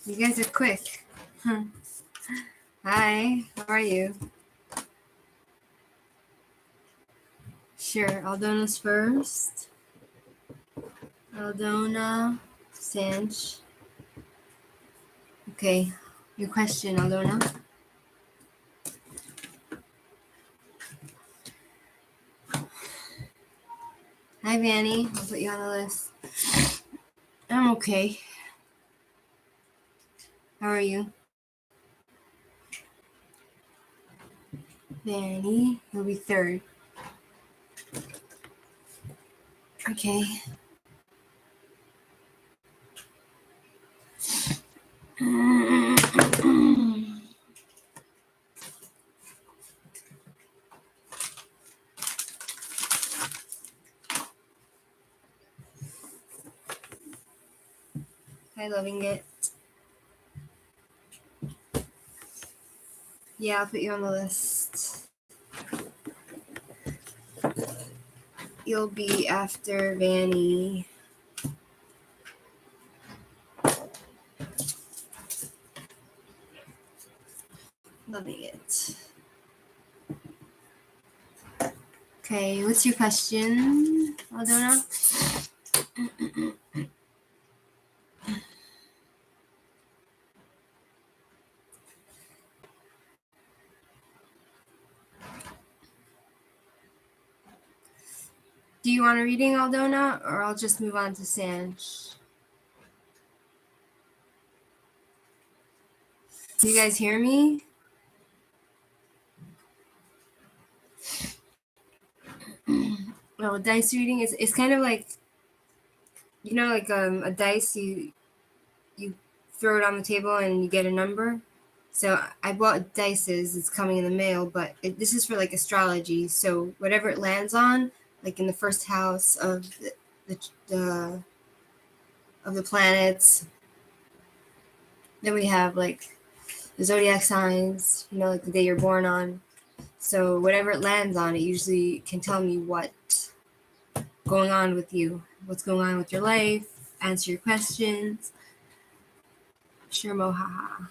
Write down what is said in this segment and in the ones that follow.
You guys are quick. Hi, how are you? Sure, Aldona's first. Aldona, Sanch. Okay, your question, Aldona. Hi, Vanny. I'll put you on the list. I'm okay. How are you? Vanny, you'll be third. Okay. Hi, loving it. Yeah, I'll put you on the list. You'll be after Vanny. Loving it. Okay, what's your question, Aldona? Do you want a reading, Aldona, or I'll just move on to Sanch? Do you guys hear me? No, dice reading is it's kind of like, you know, like a dice, you throw it on the table and you get a number. So I bought dices, it's coming in the mail, but this is for like astrology. So whatever it lands on, like in the first house of the planets, then we have like the zodiac signs, you know, like the day you're born on. So whatever it lands on, it usually can tell me what's going on with you, what's going on with your life, answer your questions. Sure, mohaha.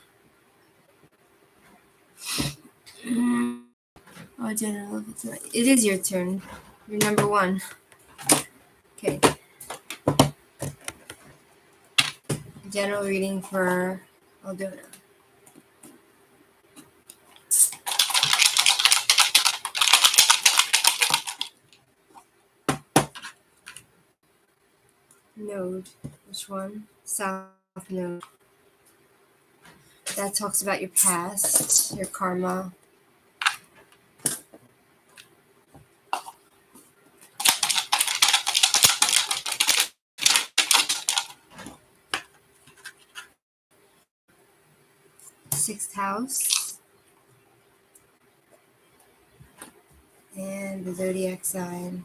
Oh, Jenna, it is your turn. You're number one. Okay. General reading for Aldona. Node. Which one? South Node. That talks about your past, your karma. Sixth house. And the zodiac sign.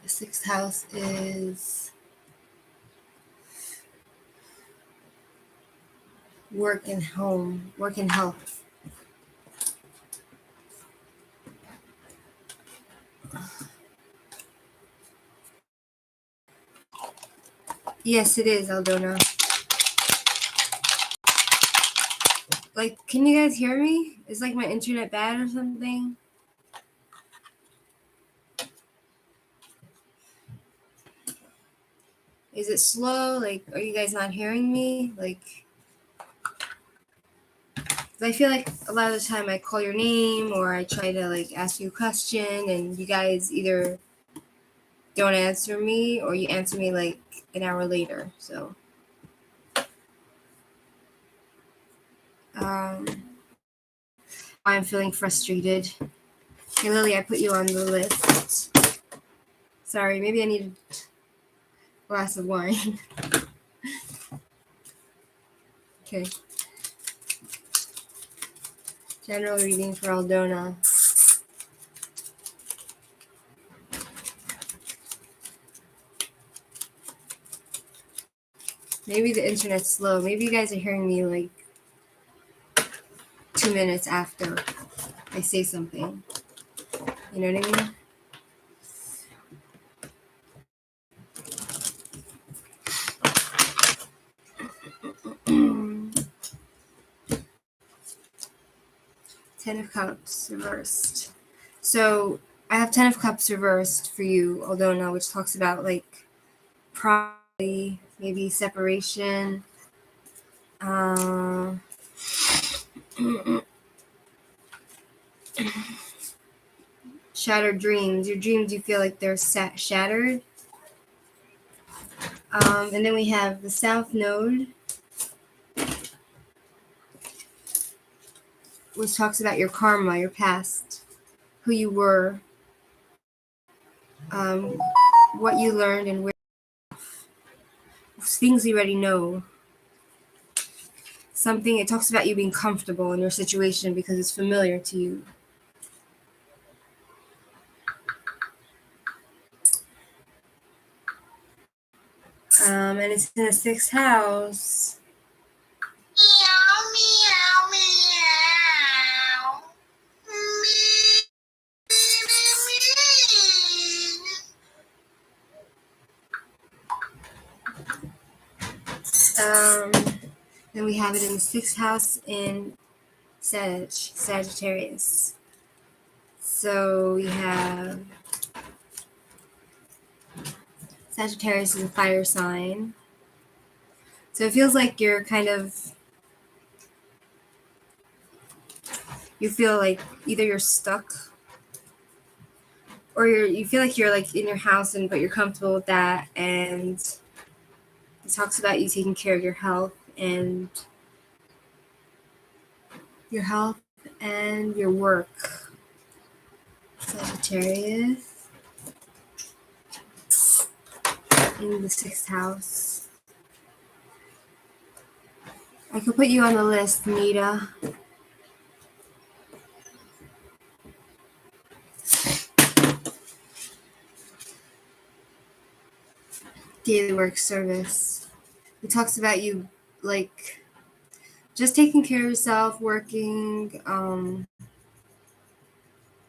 The sixth house is work and home, work and health. Yes, it is, Aldona. Like, can you guys hear me? Is like my internet bad or something? Is it slow? Like, are you guys not hearing me? Like, I feel like a lot of the time I call your name or I try to like ask you a question and you guys either don't answer me or you answer me like an hour later. So I'm feeling frustrated. Hey Lily, I put you on the list. Sorry, maybe I need a glass of wine. Okay. General reading for Aldona. Maybe the internet's slow. Maybe you guys are hearing me like 2 minutes after I say something. You know what I mean? Ten of Cups reversed. So I have Ten of Cups reversed for you, Aldona, which talks about like probably maybe separation. Shattered dreams. Your dreams, you feel like they're shattered. And then we have the South Node, which talks about your karma, your past, who you were, what you learned, and where things you already know. Something, it talks about you being comfortable in your situation because it's familiar to you. And it's in the 6th house. Meow, meow, meow. Then we have it in the 6th house in Sagittarius. So we have Sagittarius is a fire sign. So it feels like you're you feel like either you're stuck or you feel like you're like in your house but you're comfortable with that, and it talks about you taking care of your health and your work. Sagittarius in the 6th house. I could put you on the list, Nita. Daily work service. It talks about you like just taking care of yourself, working,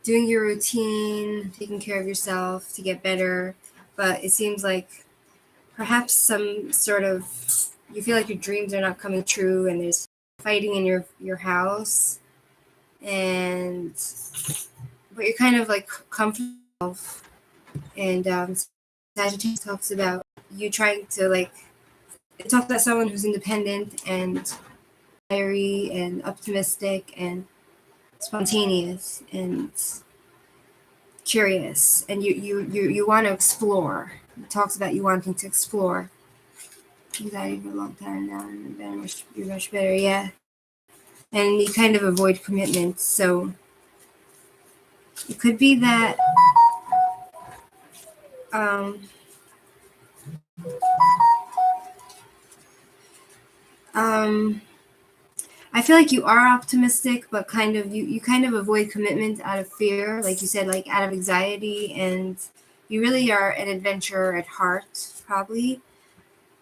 doing your routine, taking care of yourself to get better. But it seems like perhaps some sort of, you feel like your dreams are not coming true and there's fighting in your house, and but you're kind of like comfortable. And Sagittarius talks about you trying to like, it talks about someone who's independent and fiery and optimistic and spontaneous and curious, and you want to explore. It talks about you wanting to explore. Anxiety for a long time now, and you're much better, yeah. And you kind of avoid commitments, so it could be that um, I feel like you are optimistic, but kind of you kind of avoid commitment out of fear, like you said, like out of anxiety, and you really are an adventurer at heart, probably.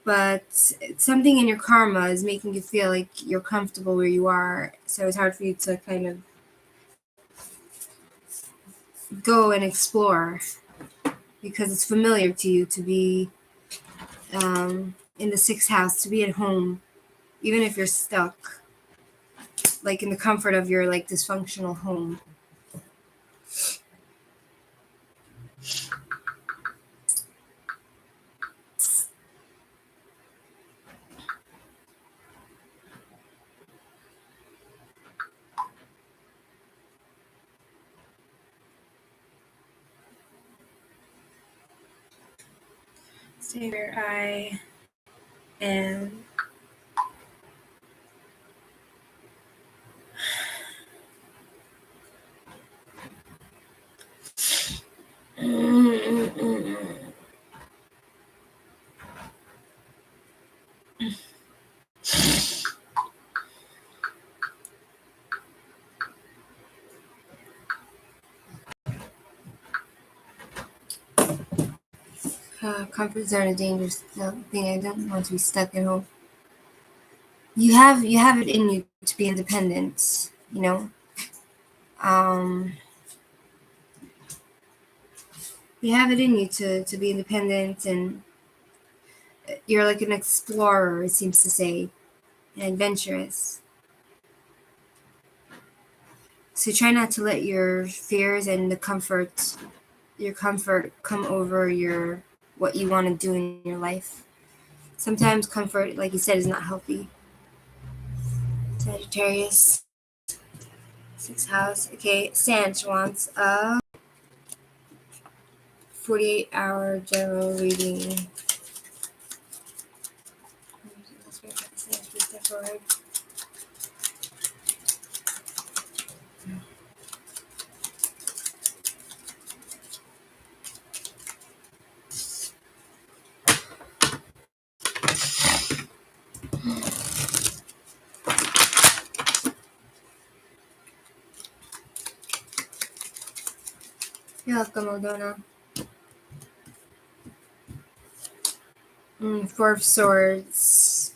But something in your karma is making you feel like you're comfortable where you are, so it's hard for you to kind of go and explore because it's familiar to you to be in the 6th house, to be at home, even if you're stuck, like in the comfort of your like dysfunctional home. Stay where I am. Comfort zone, a dangerous thing. I don't want to be stuck at home. You have it in you to be independent. You know, you have it in you to be independent, and you're like an explorer. It seems to say, and adventurous. So try not to let your fears and your comfort come over what you want to do in your life. Sometimes comfort, like you said, is not healthy. Sagittarius, 6th house. Okay, Sanj wants a 48-hour general reading. You're welcome, Aldona. Four of Swords.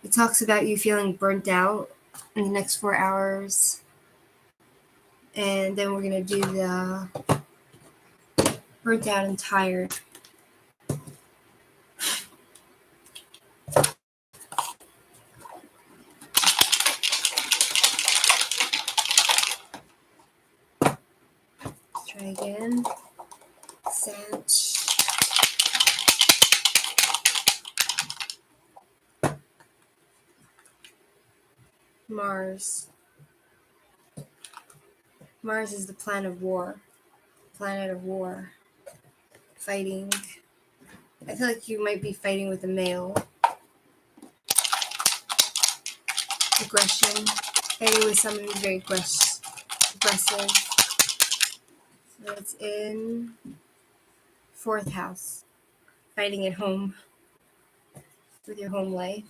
It talks about you feeling burnt out in the next 4 hours. And then we're going to do the burnt out and tired. Try again. Sag. Mars. Mars is the planet of war. Fighting. I feel like you might be fighting with a male. Aggression. Fighting with someone who's very aggressive. So it's in 4th house. Fighting at home. With your home life.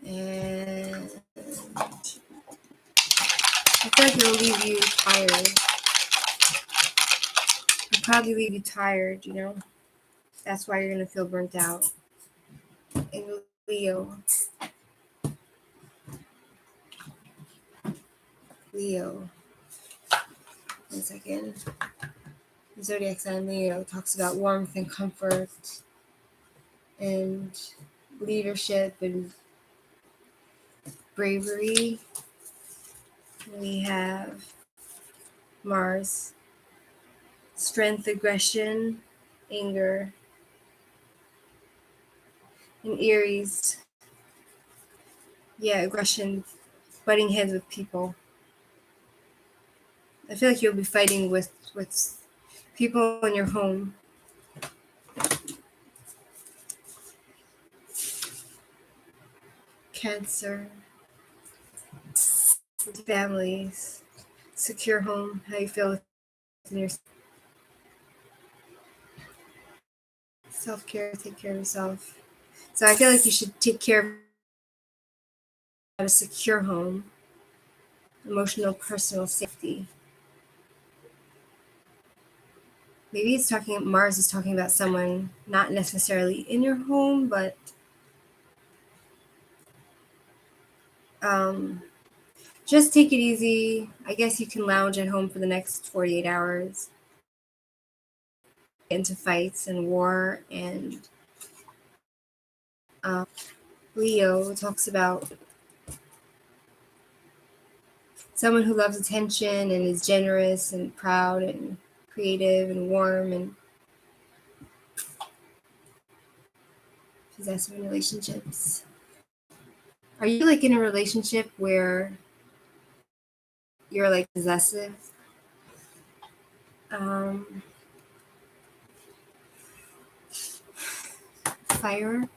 And I feel like it'll leave you tired. It'll probably leave you tired, you know? That's why you're going to feel burnt out. And Leo. 1 second. The zodiac sign Leo talks about warmth and comfort and leadership and bravery. We have Mars. Strength, aggression, anger. And Aries. Yeah, aggression, butting heads with people. I feel like you'll be fighting with people in your home. Cancer. Families. Secure home. How you feel within your self-care. Take care of yourself. So I feel like you should take care of a secure home. Emotional, personal safety. Maybe Mars is talking about someone not necessarily in your home, but just take it easy. I guess you can lounge at home for the next 48 hours. Into fights and war. And Leo talks about someone who loves attention and is generous and proud and creative and warm and possessive in relationships. Are you like in a relationship where you're like possessive? Fire.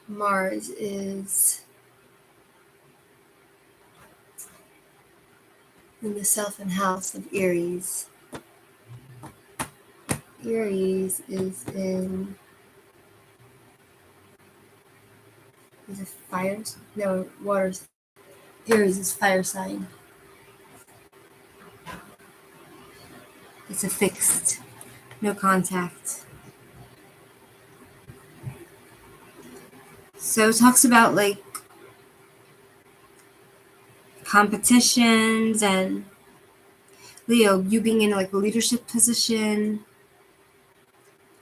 Mars is in the 7th house of Aries. Aries is in. Is it fire? No, water. Aries is fire sign. It's a fixed, no contact. So it talks about like competitions and Leo, you being in like a leadership position.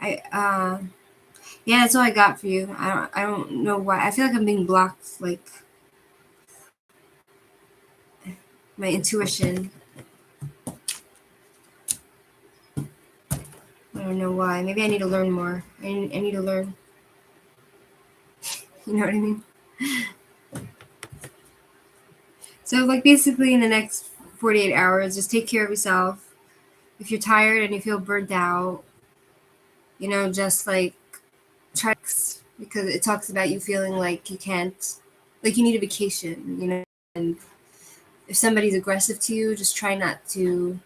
Yeah, that's all I got for you. I don't know why. I feel like I'm being blocked. Like my intuition. I don't know why. Maybe I need to learn more. I need to learn. You know what I mean? So, like, basically, in the next 48 hours, just take care of yourself. If you're tired and you feel burnt out, just like try, because it talks about you feeling like you can't, like you need a vacation, and if somebody's aggressive to you, just try not to,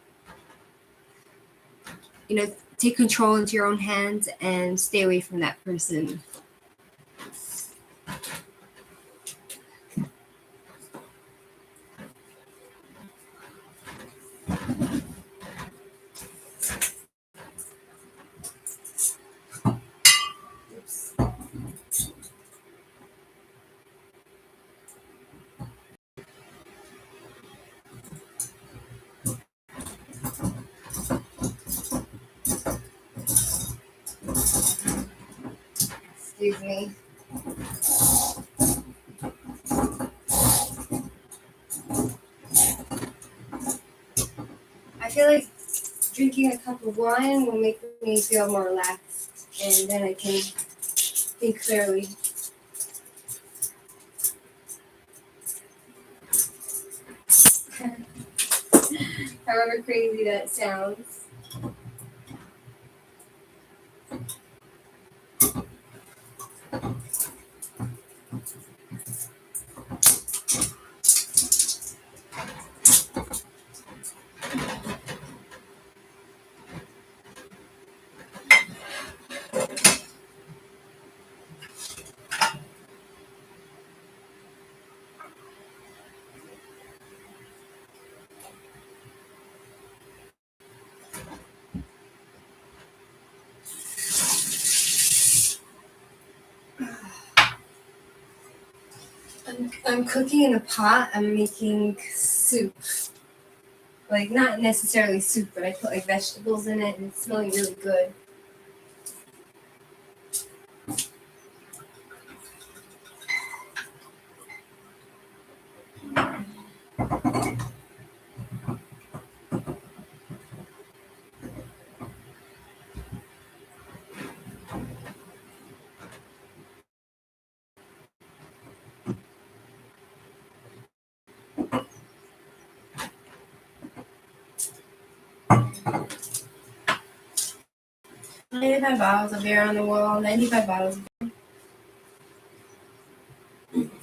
take control into your own hands and stay away from that person. Excuse me. I feel like drinking a cup of wine will make me feel more relaxed, and then I can think clearly. However crazy that sounds. I'm cooking in a pot. I'm making soup. Like, not necessarily soup, but I put like vegetables in it and it's smelling really good. $95 bottles of beer on the wall, 95 bottles of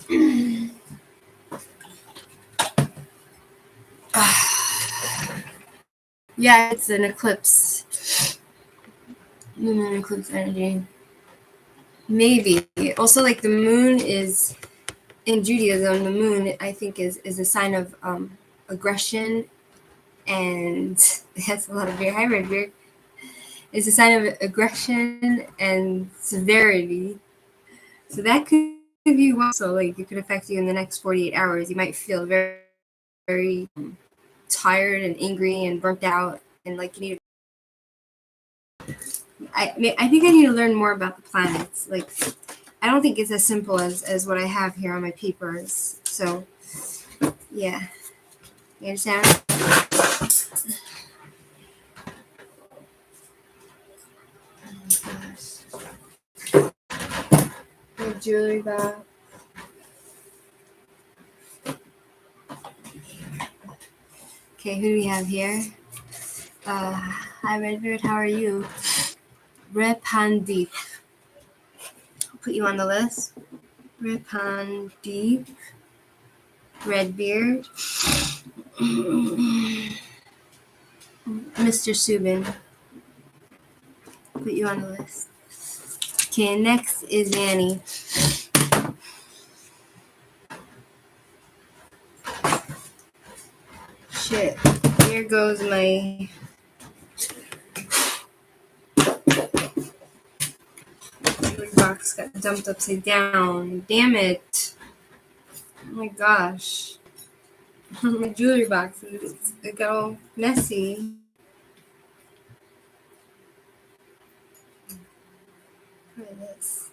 beer. Yeah, it's an eclipse. Lunar eclipse energy. Maybe. Also, like, the moon is, in Judaism, the moon, I think, is a sign of aggression, and that's a lot of beer. Hi, Red Beard. It's a sign of aggression and severity. So that could be also, like, it could affect you in the next 48 hours. You might feel very, very tired and angry and burnt out, and like you need. I think I need to learn more about the planets. Like, I don't think it's as simple as what I have here on my papers. So, yeah, you understand? The jewelry box. Okay, who do we have here? Hi, Redbeard. How are you? Repandeep. I'll put you on the list. Repandeep. Redbeard. Mr. Subin. Put you on the list. Okay, next is Annie. Shit. Here goes my box got dumped upside down. Damn it. Oh my gosh. My jewelry box, it got all messy. Look at this.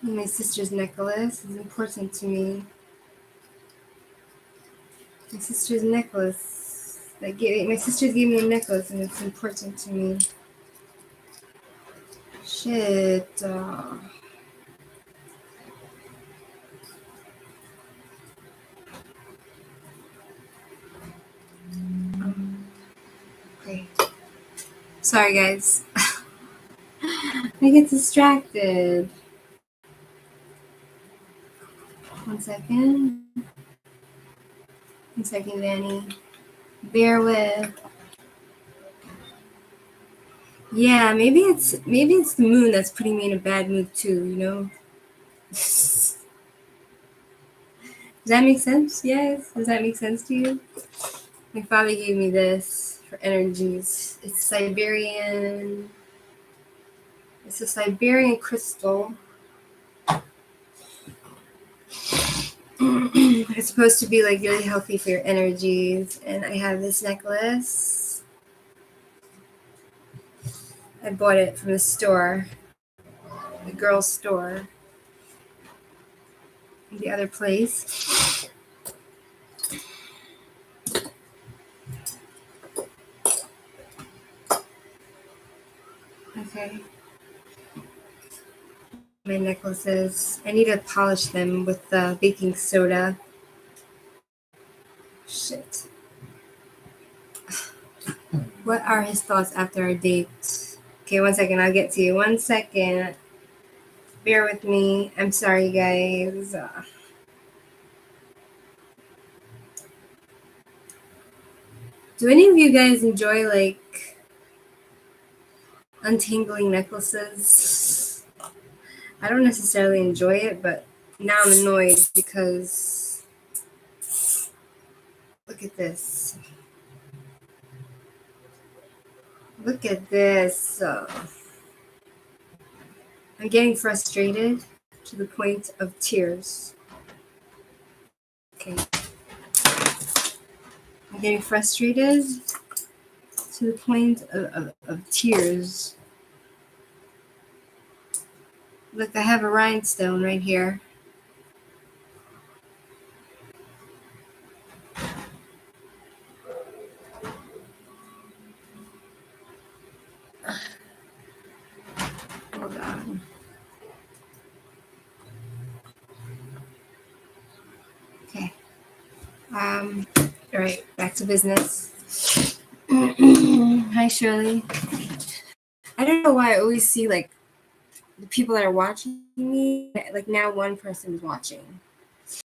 My sister's necklace is important to me. My sister's necklace. My sister gave me a necklace and it's important to me. Shit. Okay. Sorry, guys. I get distracted. 1 second. 1 second, Danny. Bear with. Yeah, maybe it's the moon that's putting me in a bad mood too, you know? Does that make sense? Yes? Does that make sense to you? My father gave me this for energies. It's a Siberian crystal. It's supposed to be like really healthy for your energies. And I have this necklace. I bought it from the store, the girl's store, the other place. Okay. My necklaces. I need to polish them with baking soda. Shit. What are his thoughts after our date? Okay, 1 second. I'll get to you. 1 second. Bear with me. I'm sorry, guys. Do any of you guys enjoy like untangling necklaces? I don't necessarily enjoy it, but now I'm annoyed because look at this. Look at this. I'm getting frustrated to the point of tears. Okay. I'm getting frustrated to the point of tears. Look, I have a rhinestone right here. Hold on. Okay. All right, back to business. Hi, Shirley. I don't know why I always see like the people that are watching me. Like now, one person is watching.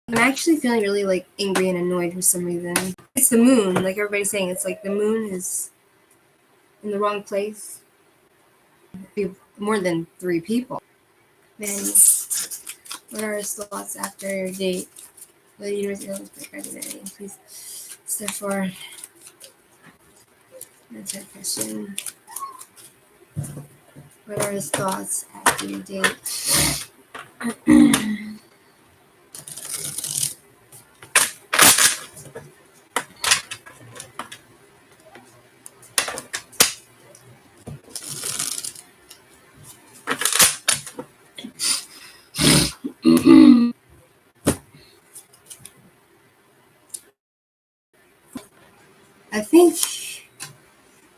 I'm actually feeling really like angry and annoyed for some reason. It's the moon, like everybody's saying. It's like the moon is in the wrong place. Be more than 3 people. Then, what are his thoughts after your date? The University of Identity. Please step forward. Answer the question. What are his thoughts after your date? I think,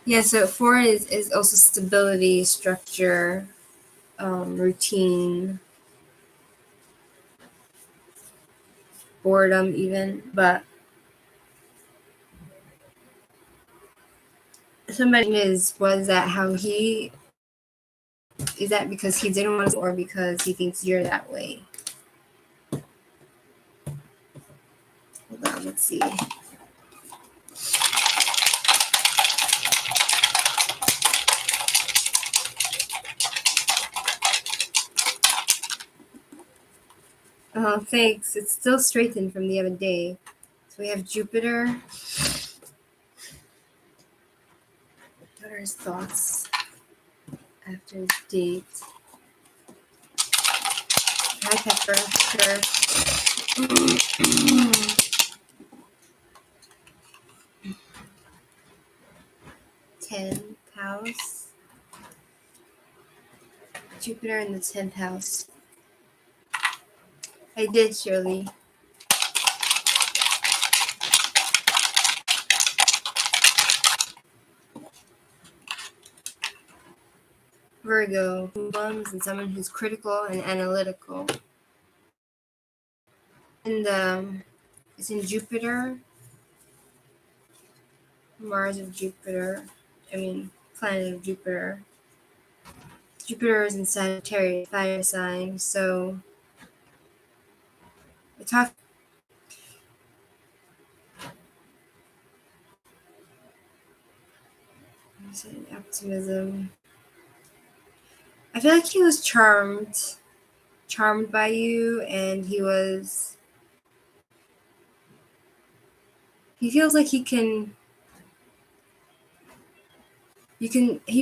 yeah, so 4 is also stability, structure, routine, boredom even, but somebody was that how he, is that because he didn't want to or because he thinks you're that way? Hold on, let's see. Oh, thanks. It's still straightened from the other day. So we have Jupiter. What are his thoughts after his date? Hi, Pepper. Sure. 10th house. Jupiter in the 10th house. I did, Shirley. Virgo, bums and someone who's critical and analytical. And it's in Jupiter, Mars of Jupiter. Planet of Jupiter. Jupiter is in Sagittarius, fire sign. So it talks. Optimism. I feel like he was charmed by you, and he feels like he feels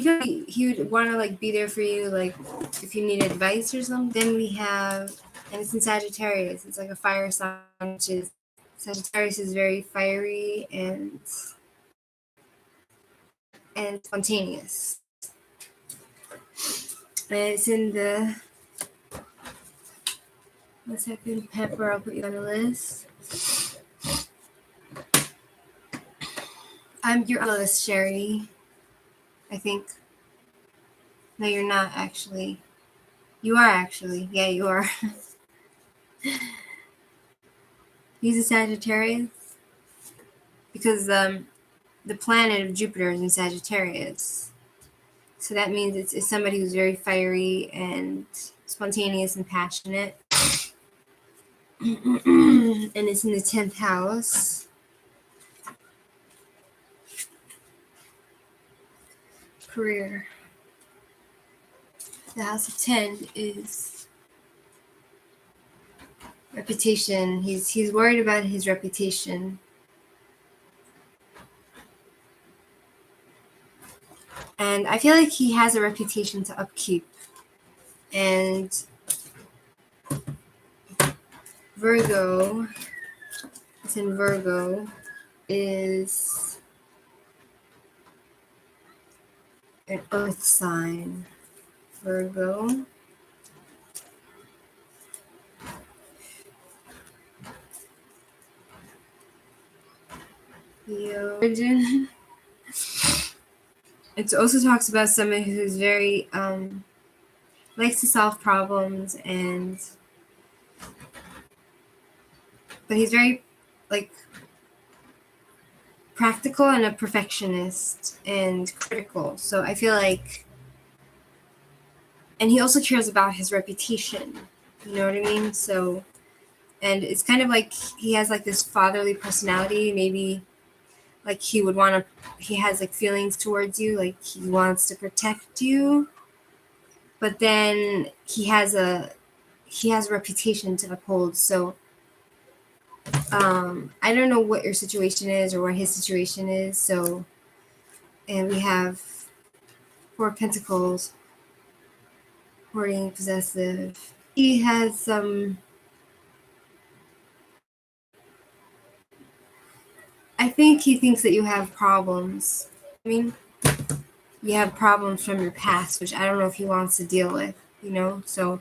like he would want to like be there for you, like if you need advice or something. Then we have, and it's in Sagittarius, it's like a fire sign, which is Sagittarius is very fiery and spontaneous. And it's in the 1 second, Pepper, I'll put you on the list. You're on the list, Sherry. I think. No, you're not actually. You are actually. Yeah, you are. He's a Sagittarius because the planet of Jupiter is in Sagittarius. So that means it's somebody who's very fiery and spontaneous and passionate. And it's in the 10th house. Career. The house of 10 is reputation. He's worried about his reputation. And I feel like he has a reputation to upkeep. And Virgo, it's in Virgo, is an earth sign. Virgo. The origin. It also talks about someone who's very likes to solve problems, but he's very like practical and a perfectionist and critical. So I feel like, and he also cares about his reputation. You know what I mean? So, and it's kind of like he has like this fatherly personality. Maybe like he has like feelings towards you, like he wants to protect you. But then he has a reputation to uphold. So I don't know what your situation is or what his situation is. So, and we have 4 Pentacles, hoarding, possessive. He has some. I think he thinks that you have problems. You have problems from your past, which I don't know if he wants to deal with. So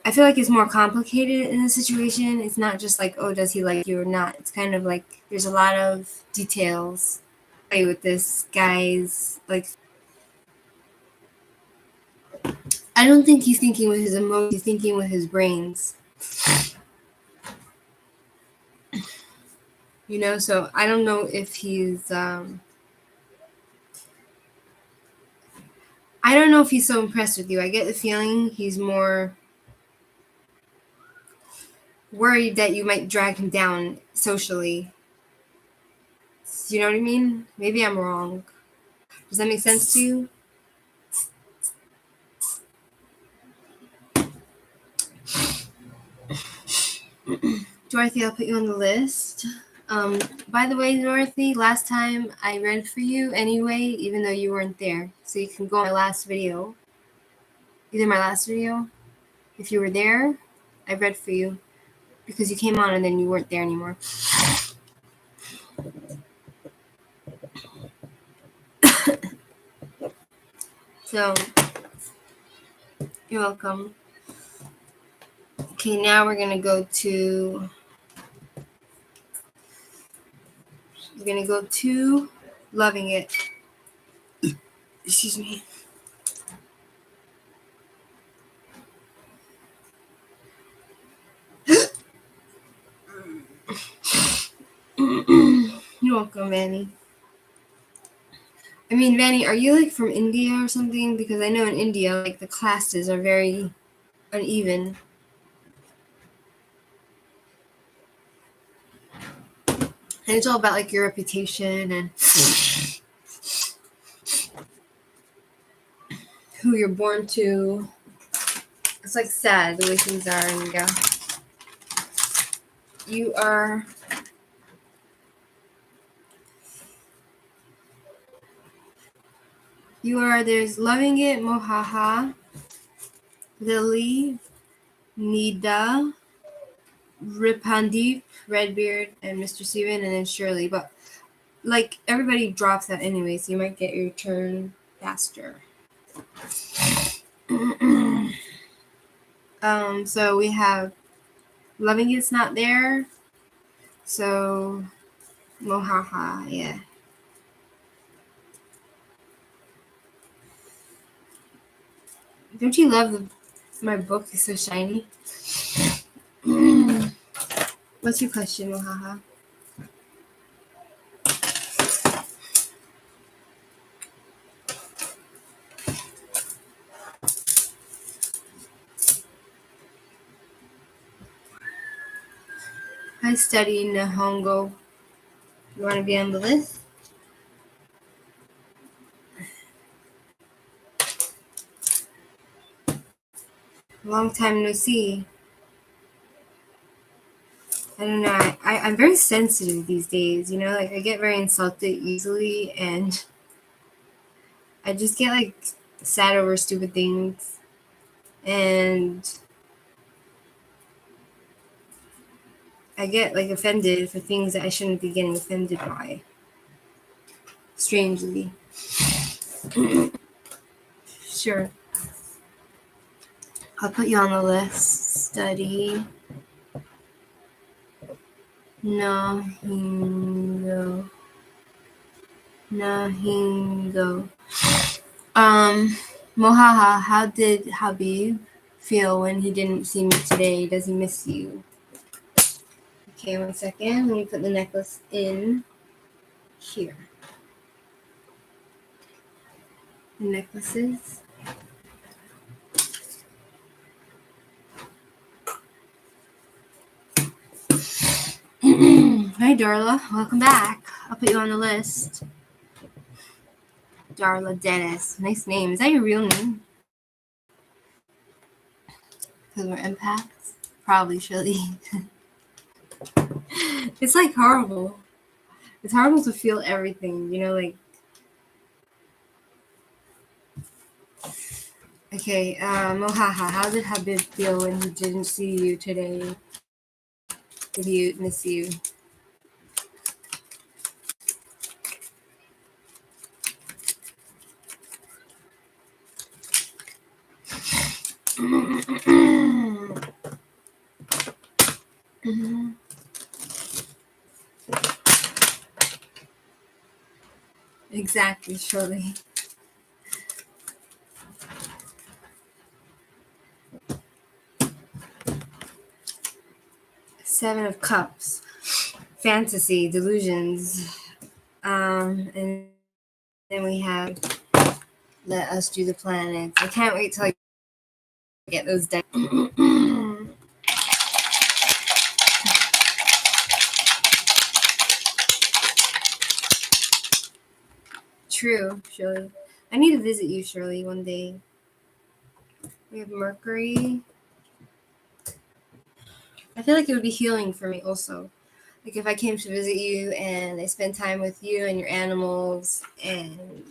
I feel like it's more complicated in the situation. It's not just like, oh, does he like you or not? It's kind of like there's a lot of details with this guy's like. I don't think he's thinking with his emotions. He's thinking with his brains. So I don't know if he's. I don't know if he's so impressed with you. I get the feeling he's more worried that you might drag him down socially. You know what I mean? Maybe I'm wrong. Does that make sense to you? Dorothy, I'll put you on the list. By the way, Dorothy, last time I read for you anyway, even though you weren't there. So you can go on my last video. Either my last video, if you were there, I read for you. Because you came on and then you weren't there anymore. So, you're welcome. Okay, now we're gonna go to loving it. Excuse me. You're welcome, Vanny. I mean, Vanny, are you like from India or something? Because I know in India, like the classes are very uneven. And it's all about like your reputation and who you're born to. It's like sad the way things are in India. There's loving it, Mohaha, Lily, Nida, Ripandip, Redbeard, and Mr. Steven, and then Shirley. But like everybody drops that anyway, so you might get your turn faster. So we have loving it's not there. So Mohaha, yeah. Don't you love my book is so shiny? What's your question, Mohaha? I study Nihongo. You want to be on the list? Long time no see. I don't know. I'm very sensitive these days, you know? Like, I get very insulted easily, and I just get, like, sad over stupid things. And I get, like, offended for things that I shouldn't be getting offended by. Strangely. Sure. I'll put you on the list. Study. Nahingo. Mohaha, how did Habib feel when he didn't see me today? Does he miss you? Okay, 1 second. Let me put the necklace in here. The necklaces. Hi, Darla. Welcome back. I'll put you on the list. Darla Dennis. Nice name. Is that your real name? Because we're empaths? Probably, Shirley. It's like horrible. It's horrible to feel everything, you know, like. Okay, Mohaha, how did Habib feel when he didn't see you today? Did he miss you? Exactly, Shirley. Seven of Cups. Fantasy, delusions. And then we have Let Us Do the Planets. I can't wait till I get those done. True, Shirley. I need to visit you, Shirley, one day. We have Mercury. I feel like it would be healing for me also. Like if I came to visit you and I spend time with you and your animals and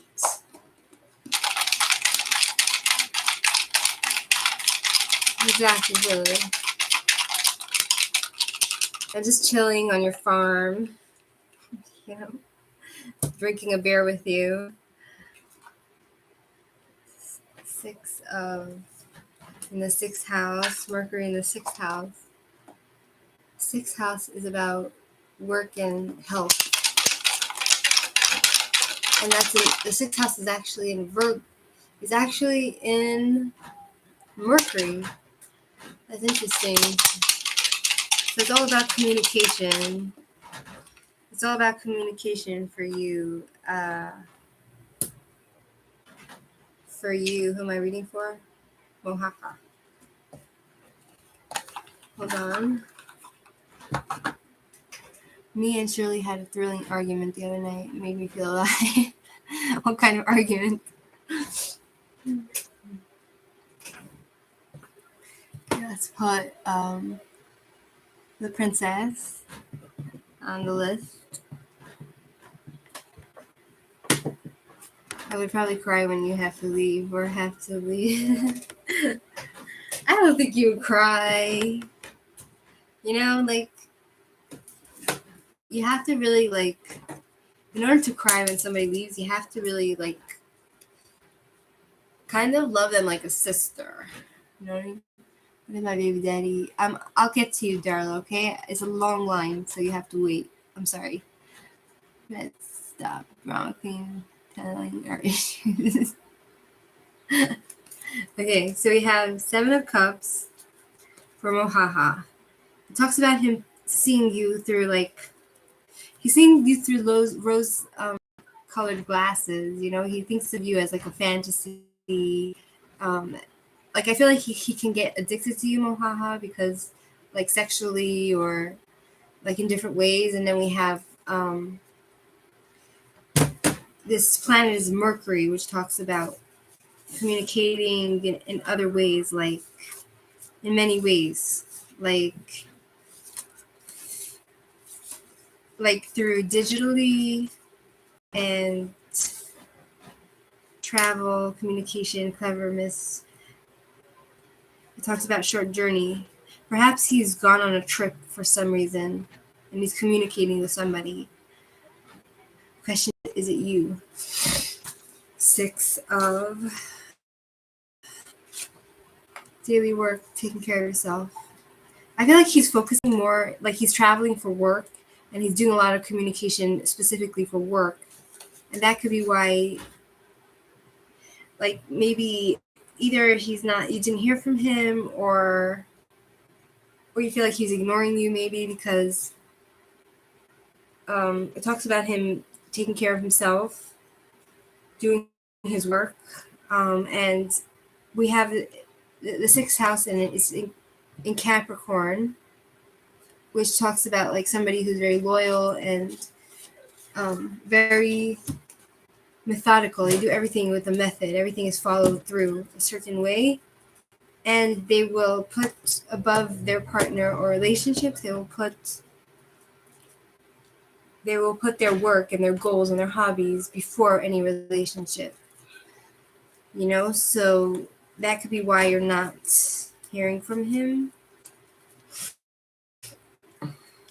exactly, Shirley. And just chilling on your farm, you know, drinking a beer with you. 6 of in the 6th house, Mercury in the 6th house. 6th house is about work and health. And that's the 6th house is actually in is actually in Mercury. That's interesting. So it's all about communication. It's all about communication for you. For you, who am I reading for? Mohaka. Hold on. Me and Shirley had a thrilling argument the other night. It made me feel alive. What kind of argument? Let's put the princess on the list. I would probably cry when you have to leave or have to leave. I don't think you would cry. You know, like, you have to really, like, in order to cry when somebody leaves, you have to really, like, kind of love them like a sister. You know what I mean? What about baby daddy? I'll get to you, Darla, okay? It's a long line, so you have to wait. I'm sorry. Let's stop drama queen telling our issues. Okay, so we have 7 of Cups for Mohaha. It talks about him seeing you through, like, he's seeing you through rose colored glasses. You know, he thinks of you as like a fantasy. Like, I feel like he can get addicted to you, Mohaha, because, like, sexually or like in different ways. And then we have this planet is Mercury, which talks about communicating in other ways, like in many ways, like through digitally and travel, communication, cleverness. It talks about short journey. Perhaps he's gone on a trip for some reason and he's communicating with somebody. Question, is it you? 6 of daily work, taking care of yourself. I feel like he's focusing more, like he's traveling for work and he's doing a lot of communication specifically for work. And that could be why, like, maybe either you didn't hear from him, or you feel like he's ignoring you, maybe because it talks about him taking care of himself, doing his work, and we have the 6th house in it is in Capricorn, which talks about like somebody who's very loyal and very methodical. They do everything with a method. Everything is followed through a certain way, and they will put above their partner or relationships. They will put their work and their goals and their hobbies before any relationship. You know, so that could be why you're not hearing from him.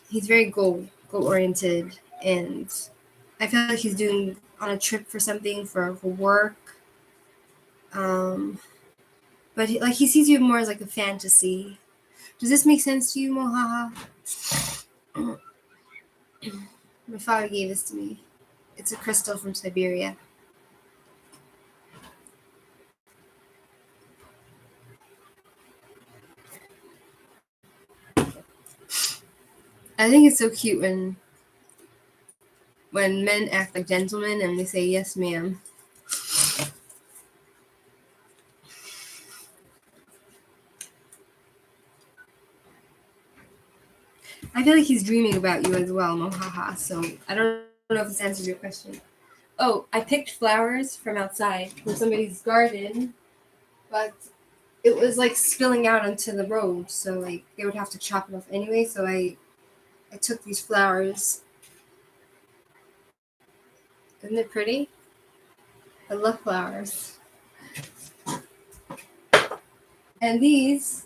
He's very goal oriented, and I feel like he's doing on a trip for something for work. But he sees you more as like a fantasy. Does this make sense to you, Mohaha? My father gave this to me. It's a crystal from Siberia. I think it's so cute when men act like gentlemen and they say yes, ma'am. I feel like he's dreaming about you as well, Mohaha. So I don't know if this answers your question. Oh, I picked flowers from outside from somebody's garden, but it was like spilling out onto the road, so like they would have to chop it off anyway. So I took these flowers. Isn't it pretty? I love flowers. And this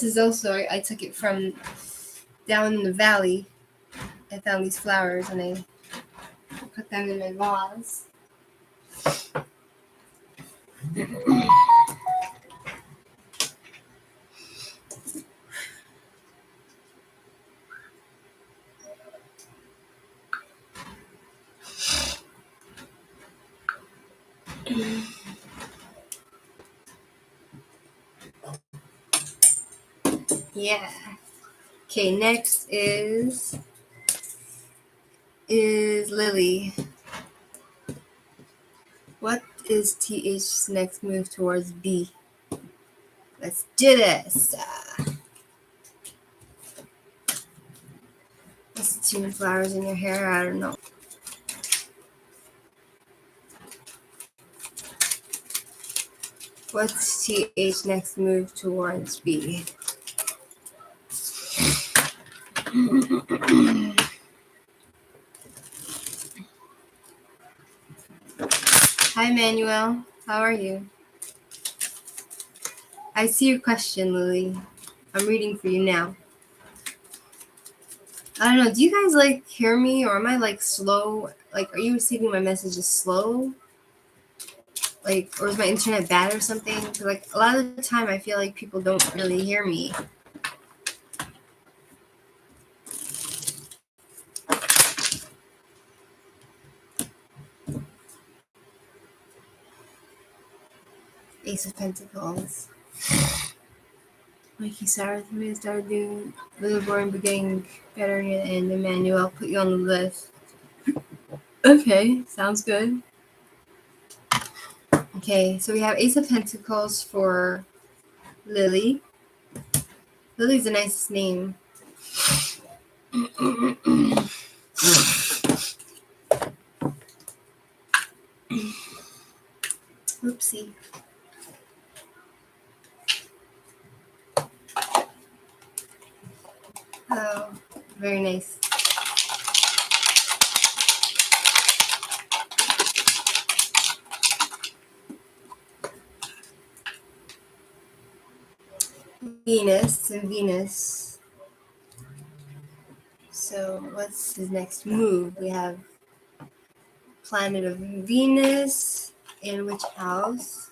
is also, I took it from down in the valley. I found these flowers and I put them in my vase. Yeah. Okay, next is Lily. What is TH's next move towards B? Let's do this. What's the tune flowers in your hair? I don't know. What's TH next move towards B? Hi, Manuel. How are you? I see your question, Lily. I'm reading for you now. I don't know. Do you guys like hear me, or am I like slow? Like, are you receiving my messages slow? Like, or is my internet bad or something? 'Cause, like, a lot of the time I feel like people don't really hear me. Ace of Pentacles. Like you started for me to start doing little boring but getting better in the end, Emmanuel. I'll put you on the list. Okay, sounds good. Okay, so we have Ace of Pentacles for Lily. Lily's the nicest name. Oopsie. Oh, very nice. Venus and Venus. So what's his next move? We have planet of Venus in which house?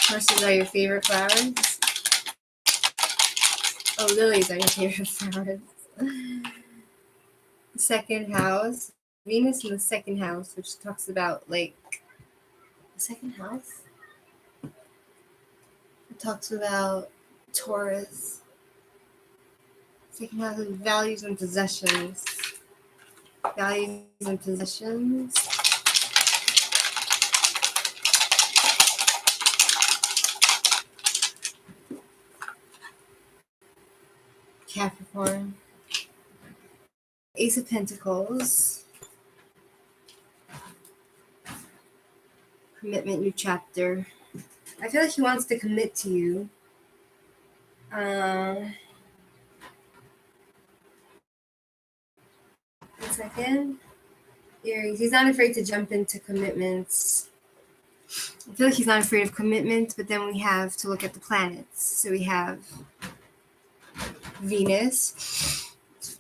Horses are your favorite flowers? Oh, lilies are your favorite flowers. Second house. Venus in the second house, which talks about like the second house. It talks about Taurus. Second house is values and possessions. Values and possessions. Capricorn. Ace of Pentacles. Commitment, new chapter. I feel like he wants to commit to you. One second. Aries. He's not afraid to jump into commitments. I feel like he's not afraid of commitment, but then we have to look at the planets. So we have Venus.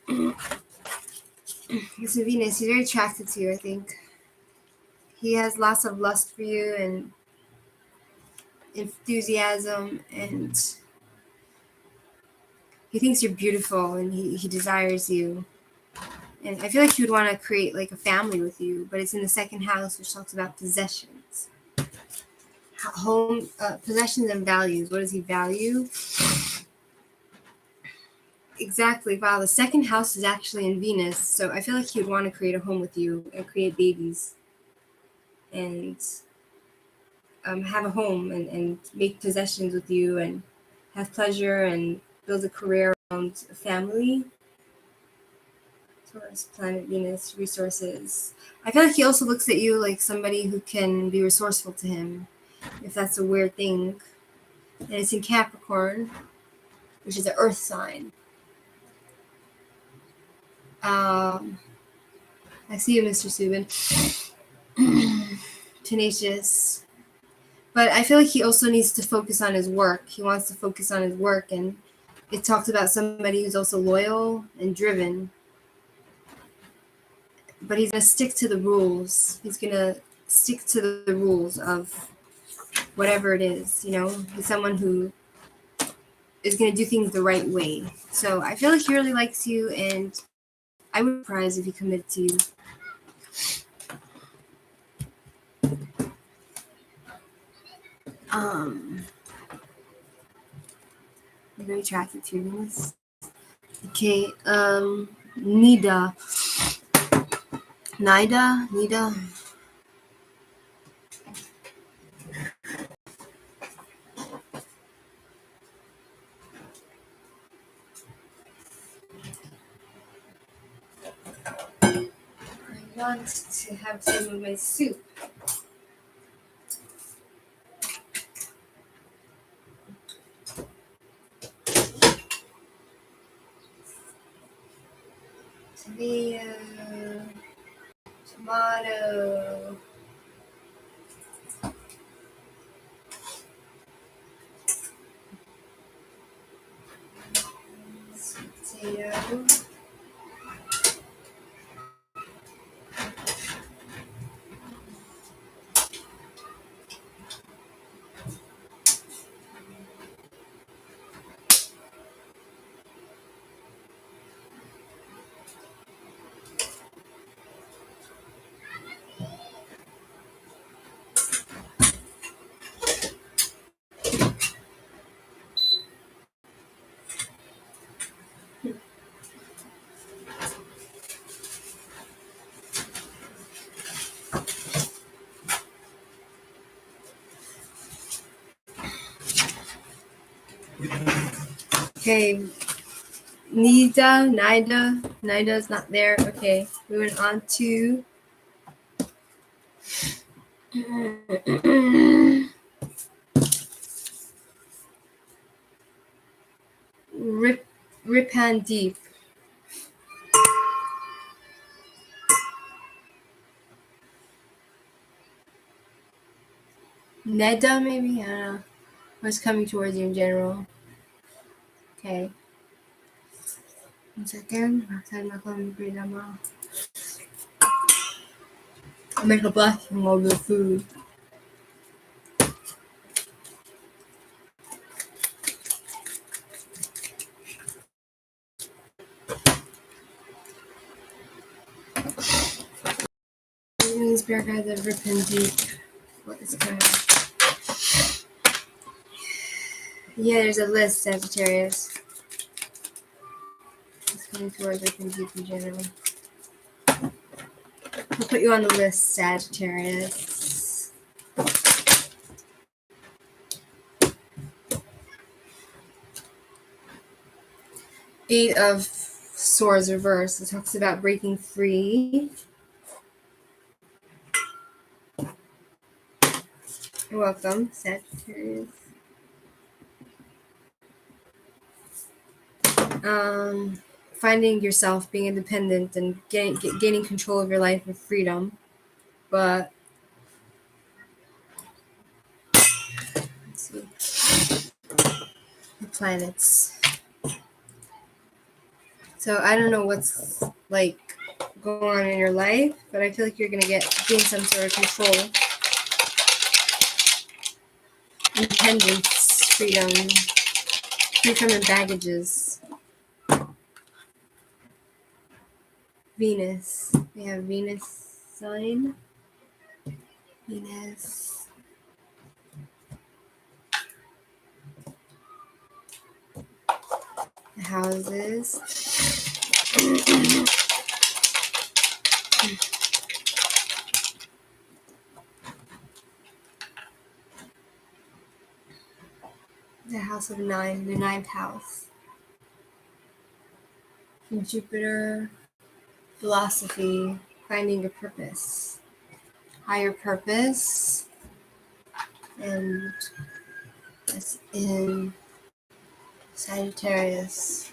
It's a Venus. He's very attracted to you, I think. He has lots of lust for you and enthusiasm, and he thinks you're beautiful, and he desires you. And I feel like he would want to create like a family with you, but it's in the second house, which talks about possessions. Home, possessions and values. What does he value? Exactly. Wow, the second house is actually in Venus, so I feel like he would want to create a home with you and create babies and have a home and make possessions with you and have pleasure and build a career around a family. Taurus, planet Venus, resources. I feel like he also looks at you like somebody who can be resourceful to him, if that's a weird thing. And it's in Capricorn, which is an earth sign. I see you, Mr. Subin. Tenacious. But I feel like he also needs to focus on his work. He wants to focus on his work, and it talks about somebody who's also loyal and driven. But he's going to stick to the rules. He's going to stick to the rules of whatever it is, you know? He's someone who is going to do things the right way. So I feel like he really likes you, and I would be surprised if he committed to you. I'm very attracted to this. Okay, Nida. Nida. I want to have some of my soup. Tomato. Potato. Okay, Nida's not there. Okay, we went on to Ripan Deep. Neda, maybe? I don't know. What's coming towards you in general? Okay. 1 second. I'll make a blessing over the food. These bear guys are ripping deep. What is going on? Yeah, there's a list, Sagittarius. It's coming towards ripping deep in general. I'll put you on the list, Sagittarius. Eight of Swords reversed. It talks about breaking free. You're welcome, Sagittarius. Finding yourself, being independent, and gaining control of your life and freedom. But let's see. The planets. So I don't know what's like going on in your life, but I feel like you're gonna gain some sort of control, independence, freedom, free from the baggages. Venus. We have Venus sign. Venus. The houses. The house of 9, the 9th house. From Jupiter, philosophy, finding your purpose, higher purpose, and that's in Sagittarius,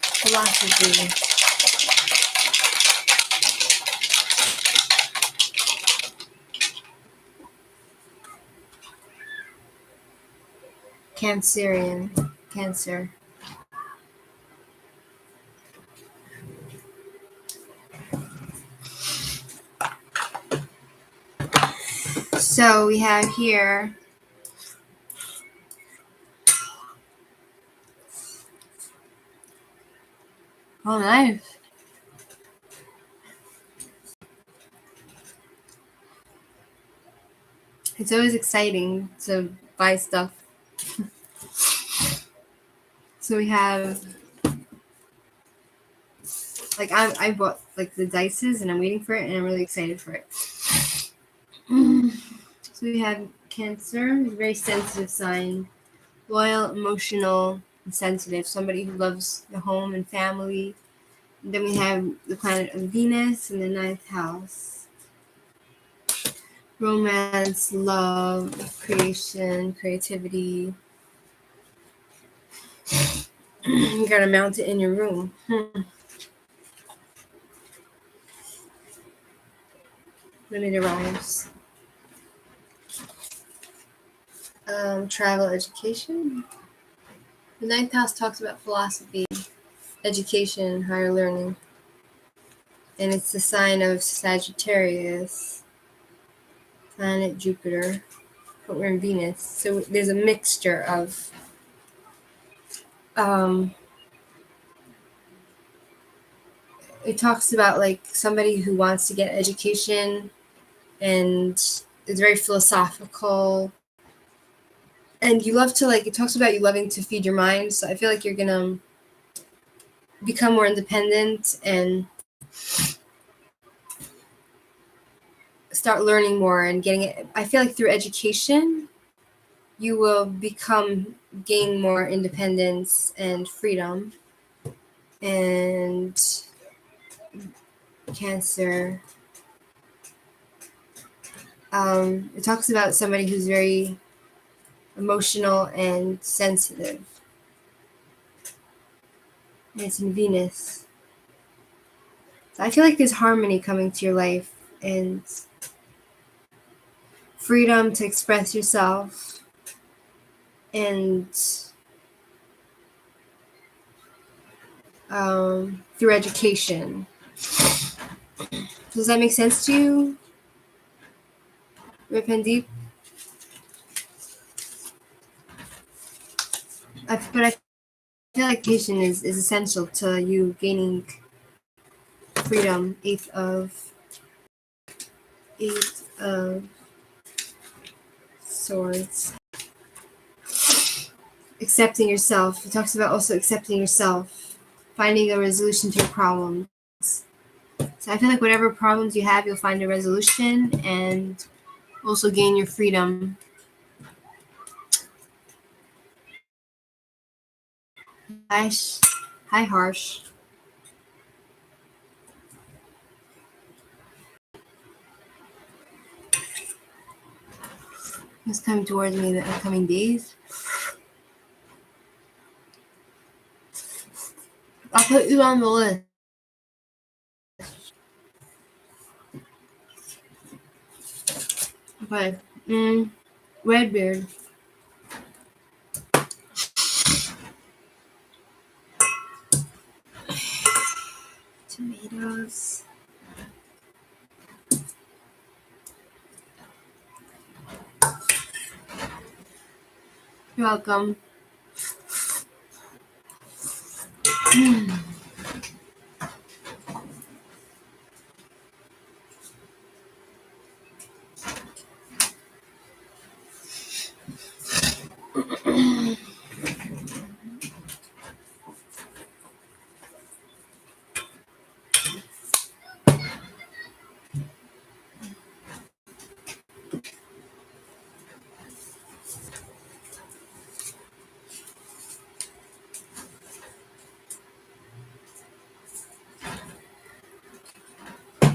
philosophy. Cancerian, Cancer. So we have here oh nice. It's always exciting to buy stuff. So we have, like, I bought like the dices and I'm waiting for it and I'm really excited for it. So we have Cancer, very sensitive sign, loyal, emotional, and sensitive. Somebody who loves the home and family. And then we have the planet of Venus in the 9th house. Romance, love, creation, creativity. You gotta mount it in your room. When it arrives. Travel, education. The 9th house talks about philosophy, education, higher learning. And it's the sign of Sagittarius, planet Jupiter, but we're in Venus. So there's a mixture of it talks about like somebody who wants to get education and is very philosophical. And you love to, like, it talks about you loving to feed your mind. So I feel like you're gonna become more independent and start learning more and getting it. I feel like through education, you will gain more independence and freedom. And Cancer, it talks about somebody who's very emotional and sensitive. And it's in Venus. So I feel like there's harmony coming to your life and freedom to express yourself and through education. Does that make sense to you, Ripandeep? But I feel like education is essential to you gaining freedom. Eight of Swords. Accepting yourself. It talks about also accepting yourself, finding a resolution to your problems. So I feel like whatever problems you have, you'll find a resolution and also gain your freedom. Hi, Harsh. Who's coming towards me in the upcoming days? I'll put you on the list. Okay. Redbeard. Tomatoes. You're welcome.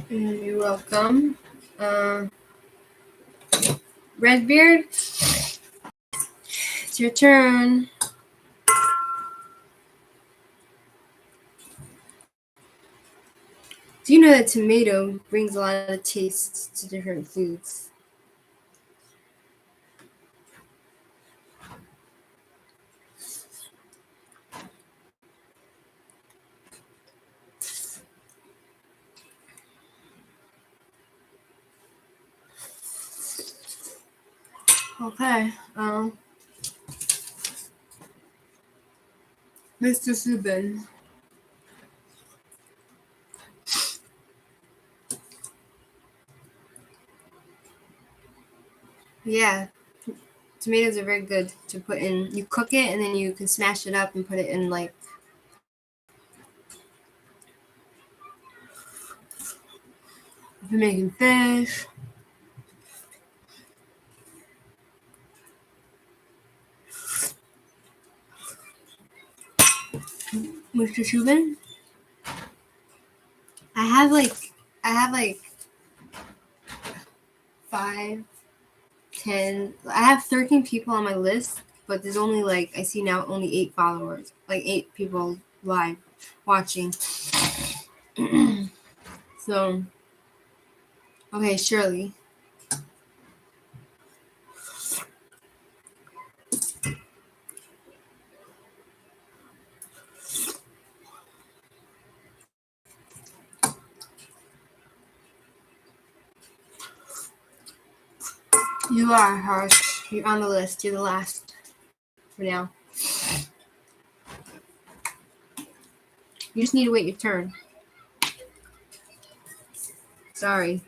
You're welcome. Redbeard, it's your turn. Do you know that tomato brings a lot of taste to different foods? Okay. Mr. Subin. Yeah. Tomatoes are very good to put in. You cook it and then you can smash it up and put it in like if you're making fish. Mr. Subin? I have like 5, 10. I have 13 people on my list, but there's only like I see now only 8 followers, like 8 people live watching. So, okay, Shirley. You are Harsh. You're on the list. You're the last for now. You just need to wait your turn. Sorry.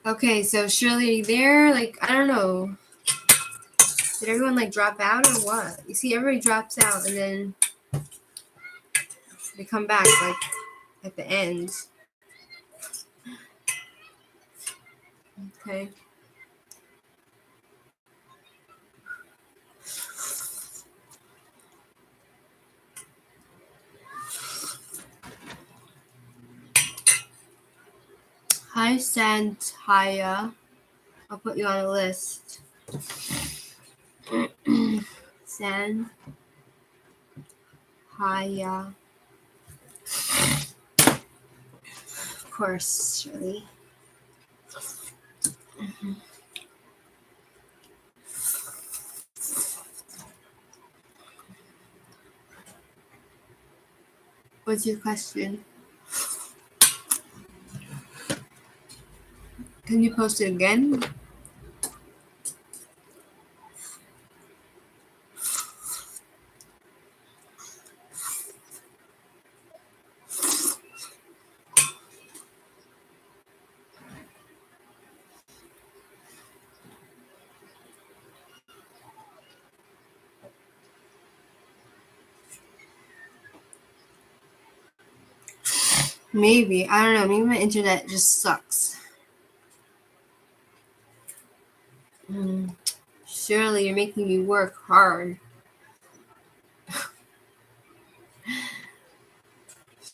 Okay, so Shirley, are you there? Like, I don't know. Did everyone like drop out or what? You see, everybody drops out and then they come back like at the end. Okay. Hi, Santaya. I'll put you on the list. Santaya. Of course, Shirley. What's your question? Can you post it again? Maybe. I don't know. Maybe my internet just sucks. Shirley, you're making me work hard.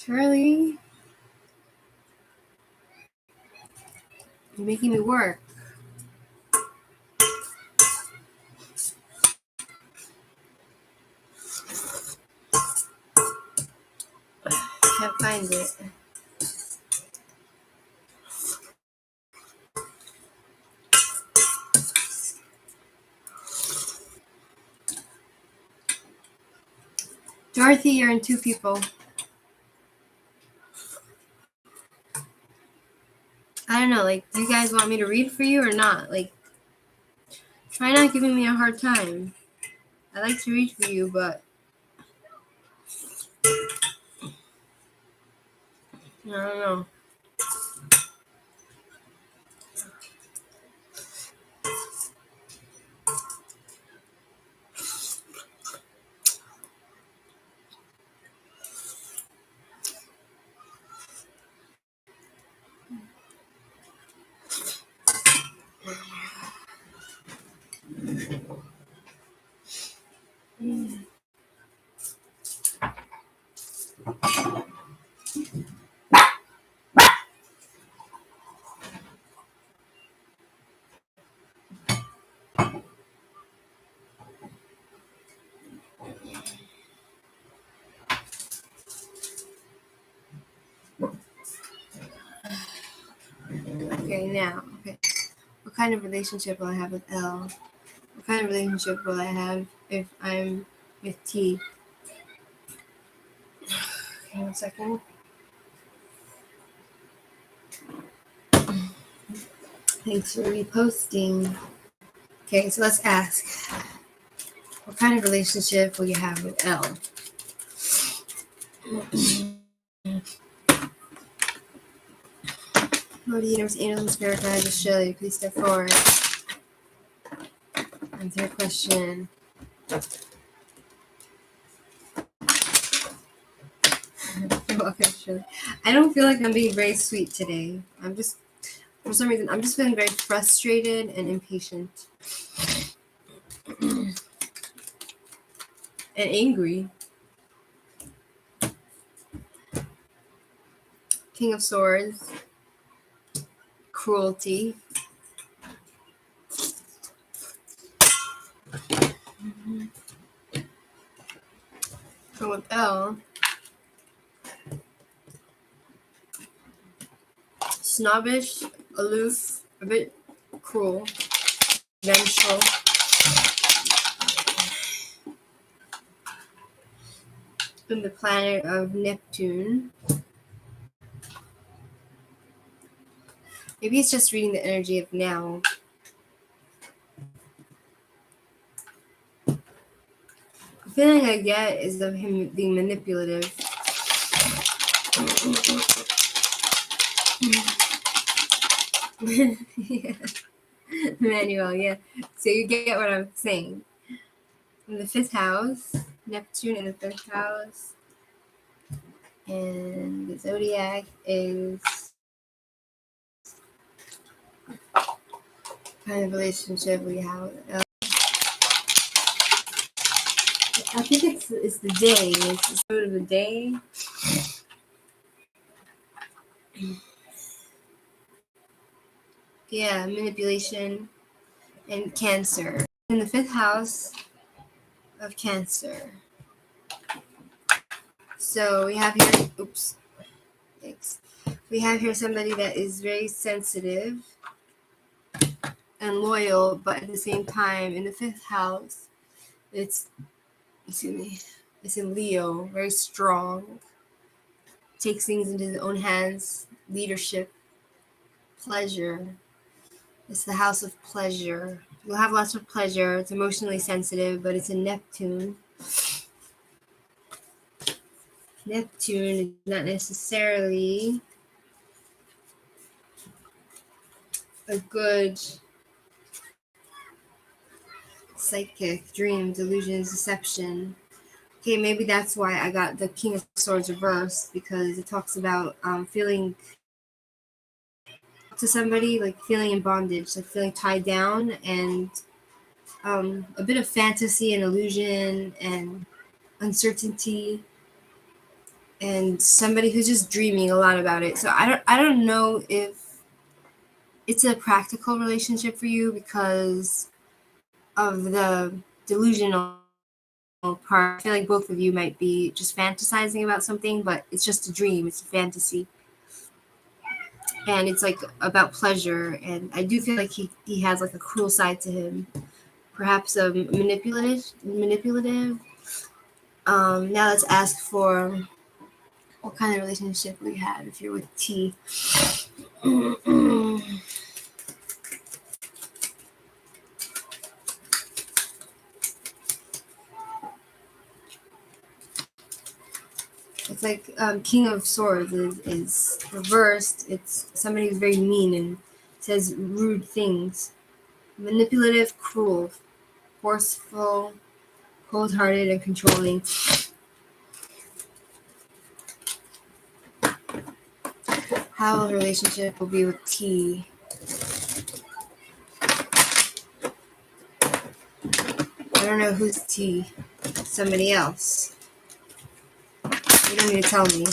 Shirley, you're making me work. Can't find it. Dorothy, you're in 2 people. I don't know, like, do you guys want me to read for you or not? Like, try not giving me a hard time. I like to read for you, but I don't know. Okay, now, okay. What kind of relationship will I have with L? What kind of relationship will I have if I'm with T? Okay, 1 second. Thanks for reposting. Okay, so let's ask. What kind of relationship will you have with L? Lord of the Universe, Angels and Spirit Guides, just Shirley, please step forward. Answer your question. You're welcome, Shirley. I don't feel like I'm being very sweet today. I'm just, for some reason, I'm just feeling very frustrated and impatient. And angry. King of Swords. Cruelty. From with L. Snobbish, aloof, a bit cruel, vengeful. From the planet of Neptune. Maybe it's just reading the energy of now. The feeling I get is of him being manipulative. Yeah. Emmanuel, yeah. So you get what I'm saying. In the 5th house, Neptune in the 5th house, and the zodiac is kind of relationship we have. I think it's the day. It's the sort of the day. Yeah, manipulation and Cancer. In the 5th house of Cancer. So we have here, oops, thanks. We have here somebody that is very sensitive and loyal, but at the same time, in the 5th house, it's in Leo, very strong, takes things into his own hands, leadership, pleasure. It's the house of pleasure. You'll have lots of pleasure. It's emotionally sensitive, but it's in Neptune. Neptune is not necessarily a good psychic, dreams, delusions, deception. Okay, maybe that's why I got the King of Swords reversed, because it talks about feeling to somebody, like feeling in bondage, like feeling tied down, and a bit of fantasy and illusion and uncertainty, and somebody who's just dreaming a lot about it. So I don't know if it's a practical relationship for you because of the delusional part. I feel like both of you might be just fantasizing about something, but it's just a dream, it's a fantasy. And it's like about pleasure, and I do feel like he has like a cruel side to him, perhaps a manipulative. Now let's ask for what kind of relationship we have if you're with T. It's like King of Swords is reversed. It's somebody who's very mean and says rude things. Manipulative, cruel, forceful, cold-hearted, and controlling. How a relationship will be with T. I don't know who's T. Somebody else. You don't need to tell me.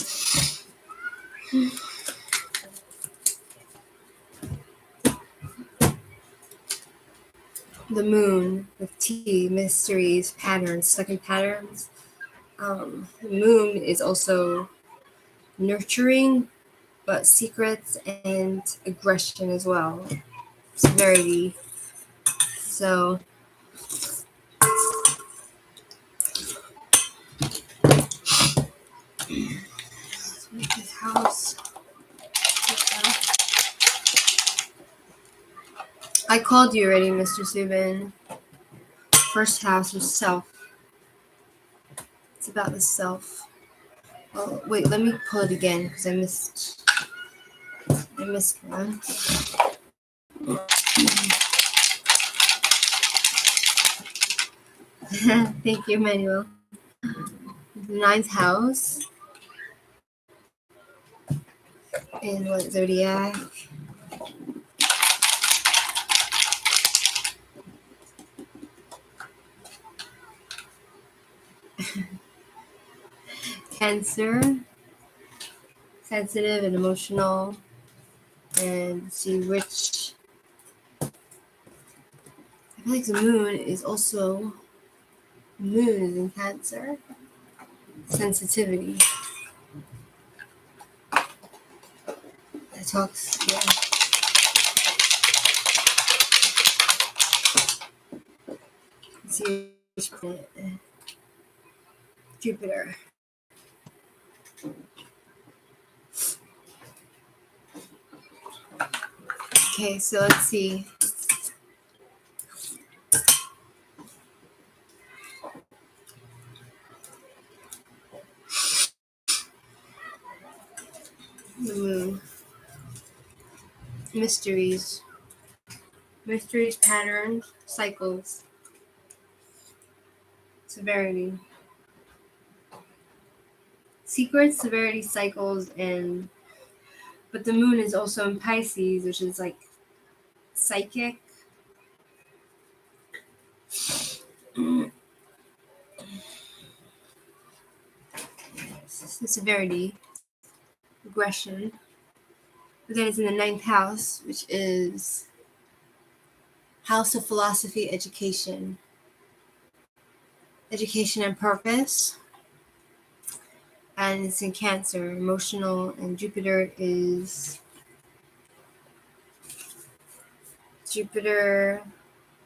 The moon with T, mysteries, patterns, stuck in patterns. The moon is also nurturing, but secrets and aggression as well. Severity. So this house. I called you already, Mr. Subin. First house is self. It's about the self. Oh, wait, let me pull it again because I missed. I missed one. Thank you, Manuel. The ninth house in what zodiac? Cancer, sensitive and emotional, and see which. I feel like the moon is also in Cancer. Sensitivity. It talks, yeah. Let's see which planet. Jupiter. Okay, so let's see. The moon. Mysteries. Mysteries, patterns, cycles, severity. Secrets, severity, cycles, and but the moon is also in Pisces, which is like psychic. Severity, aggression. But then it's in the ninth house, which is House of Philosophy, Education. Education and purpose. And it's in Cancer, emotional, and Jupiter is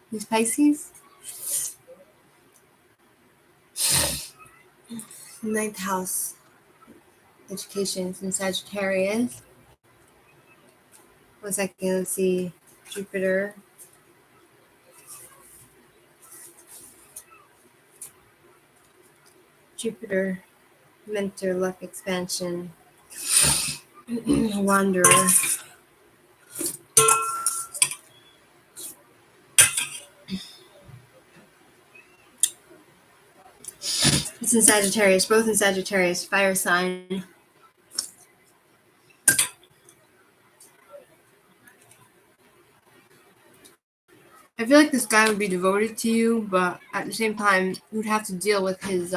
who's Pisces? Ninth house, education, is in Sagittarius. 1 second, let's see. Jupiter. Jupiter, mentor, luck, expansion, wanderer. It's in Sagittarius, both in Sagittarius, fire sign. I feel like this guy would be devoted to you, but at the same time, you would have to deal with his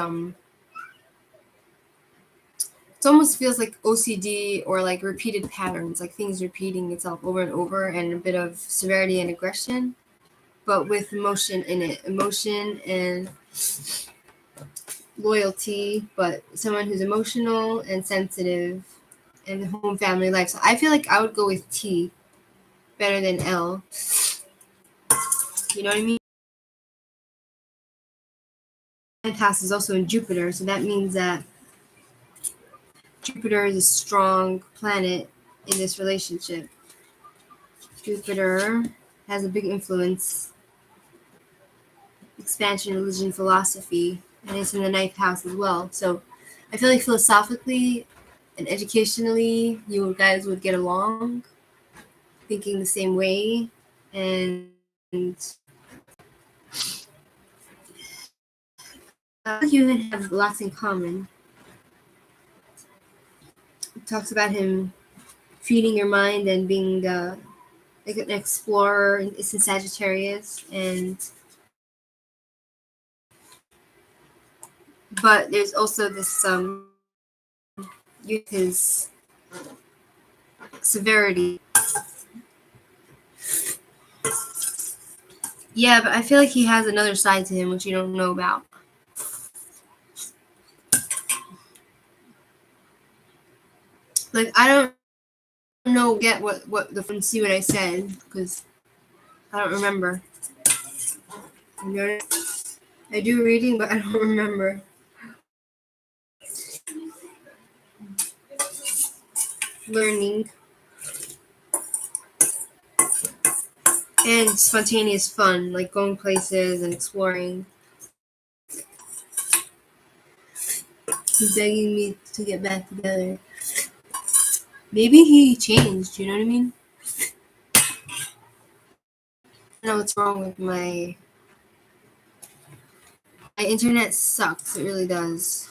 it almost feels like OCD or like repeated patterns, like things repeating itself over and over, and a bit of severity and aggression, but with emotion in it. Emotion and loyalty, but someone who's emotional and sensitive and home family life. So I feel like I would go with T better than L. You know what I mean? And Pass is also in Jupiter, so that means that Jupiter is a strong planet in this relationship. Jupiter has a big influence, expansion, religion, philosophy, and it's in the ninth house as well. So I feel like philosophically and educationally, you guys would get along, thinking the same way, and I think you have lots in common. It talks about him feeding your mind and being like an explorer. It's in Sagittarius, and but there's also this his severity. Yeah, but I feel like he has another side to him which you don't know about. Like I don't get what the see what I said because I don't remember. You know, I do reading, but I don't remember. Learning and spontaneous fun, like going places and exploring. He's begging me to get back together. Maybe he changed, you know what I mean? I don't know what's wrong with my internet sucks, it really does.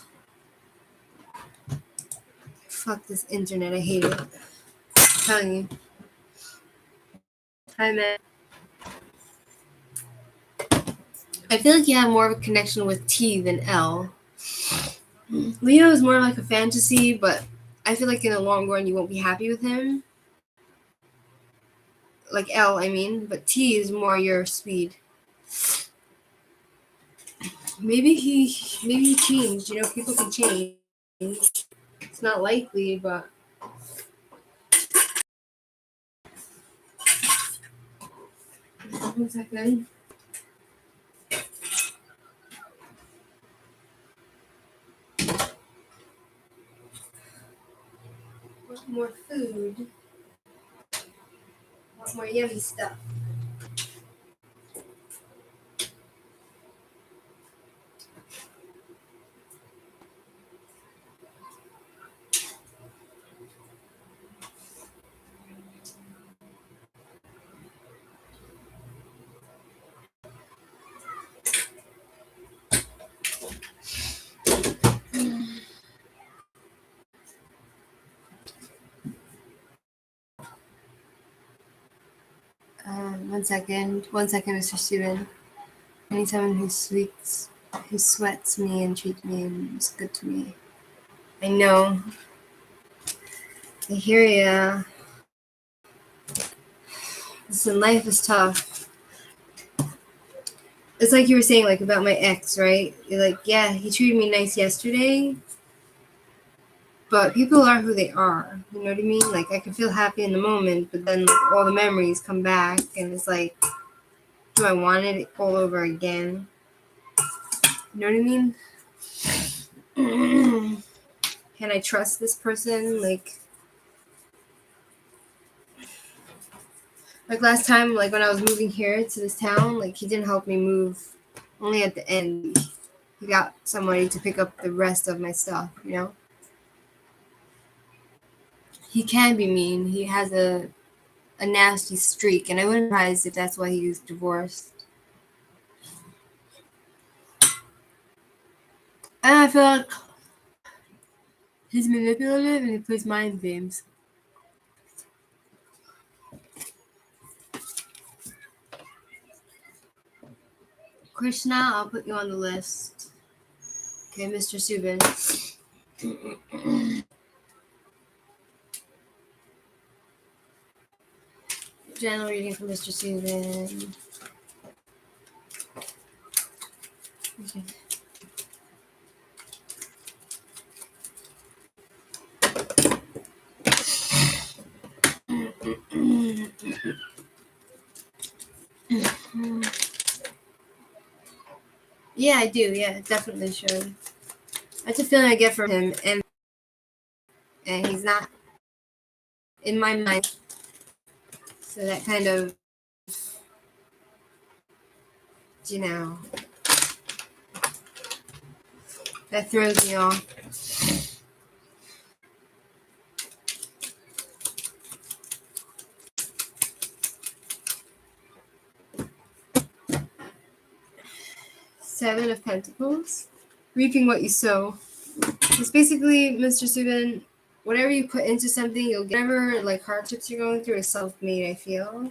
Fuck this internet, I hate it. I'm telling you. Hi, man. I feel like you have more of a connection with T than L. Leo is more like a fantasy, but I feel like in the long run you won't be happy with him. Like L, I mean, but T is more your speed. Maybe he changed. You know, people can change. It's not likely, but 1 second. Want more food? Want more yummy stuff? One second, Mr. Steven. I need someone who sweats me and treats me and is good to me. I know. I hear ya. Listen, life is tough. It's like you were saying, like, about my ex, right? You're like, yeah, he treated me nice yesterday, but people are who they are. You know what I mean? Like, I can feel happy in the moment, but then like, all the memories come back, and it's like, do I want it all over again? You know what I mean? Can I trust this person? Like last time, like when I was moving here to this town, like he didn't help me move. Only at the end, he got somebody to pick up the rest of my stuff. You know, he can be mean. He has a nasty streak, and I wouldn't be surprised if that's why he's divorced. And I feel like he's manipulative and he plays mind games. Krishna, I'll put you on the list. Okay, Mr. Subin. General reading from Mr. Subin. Okay. Yeah, I do. Yeah, definitely should. That's a feeling I get from him, and he's not in my mind. So that kind of, you know, that throws me off. Seven of Pentacles. Reaping what you sow. It's basically, Mr. Subin, whatever you put into something, you'll get. Whatever like hardships you're going through is self-made, I feel.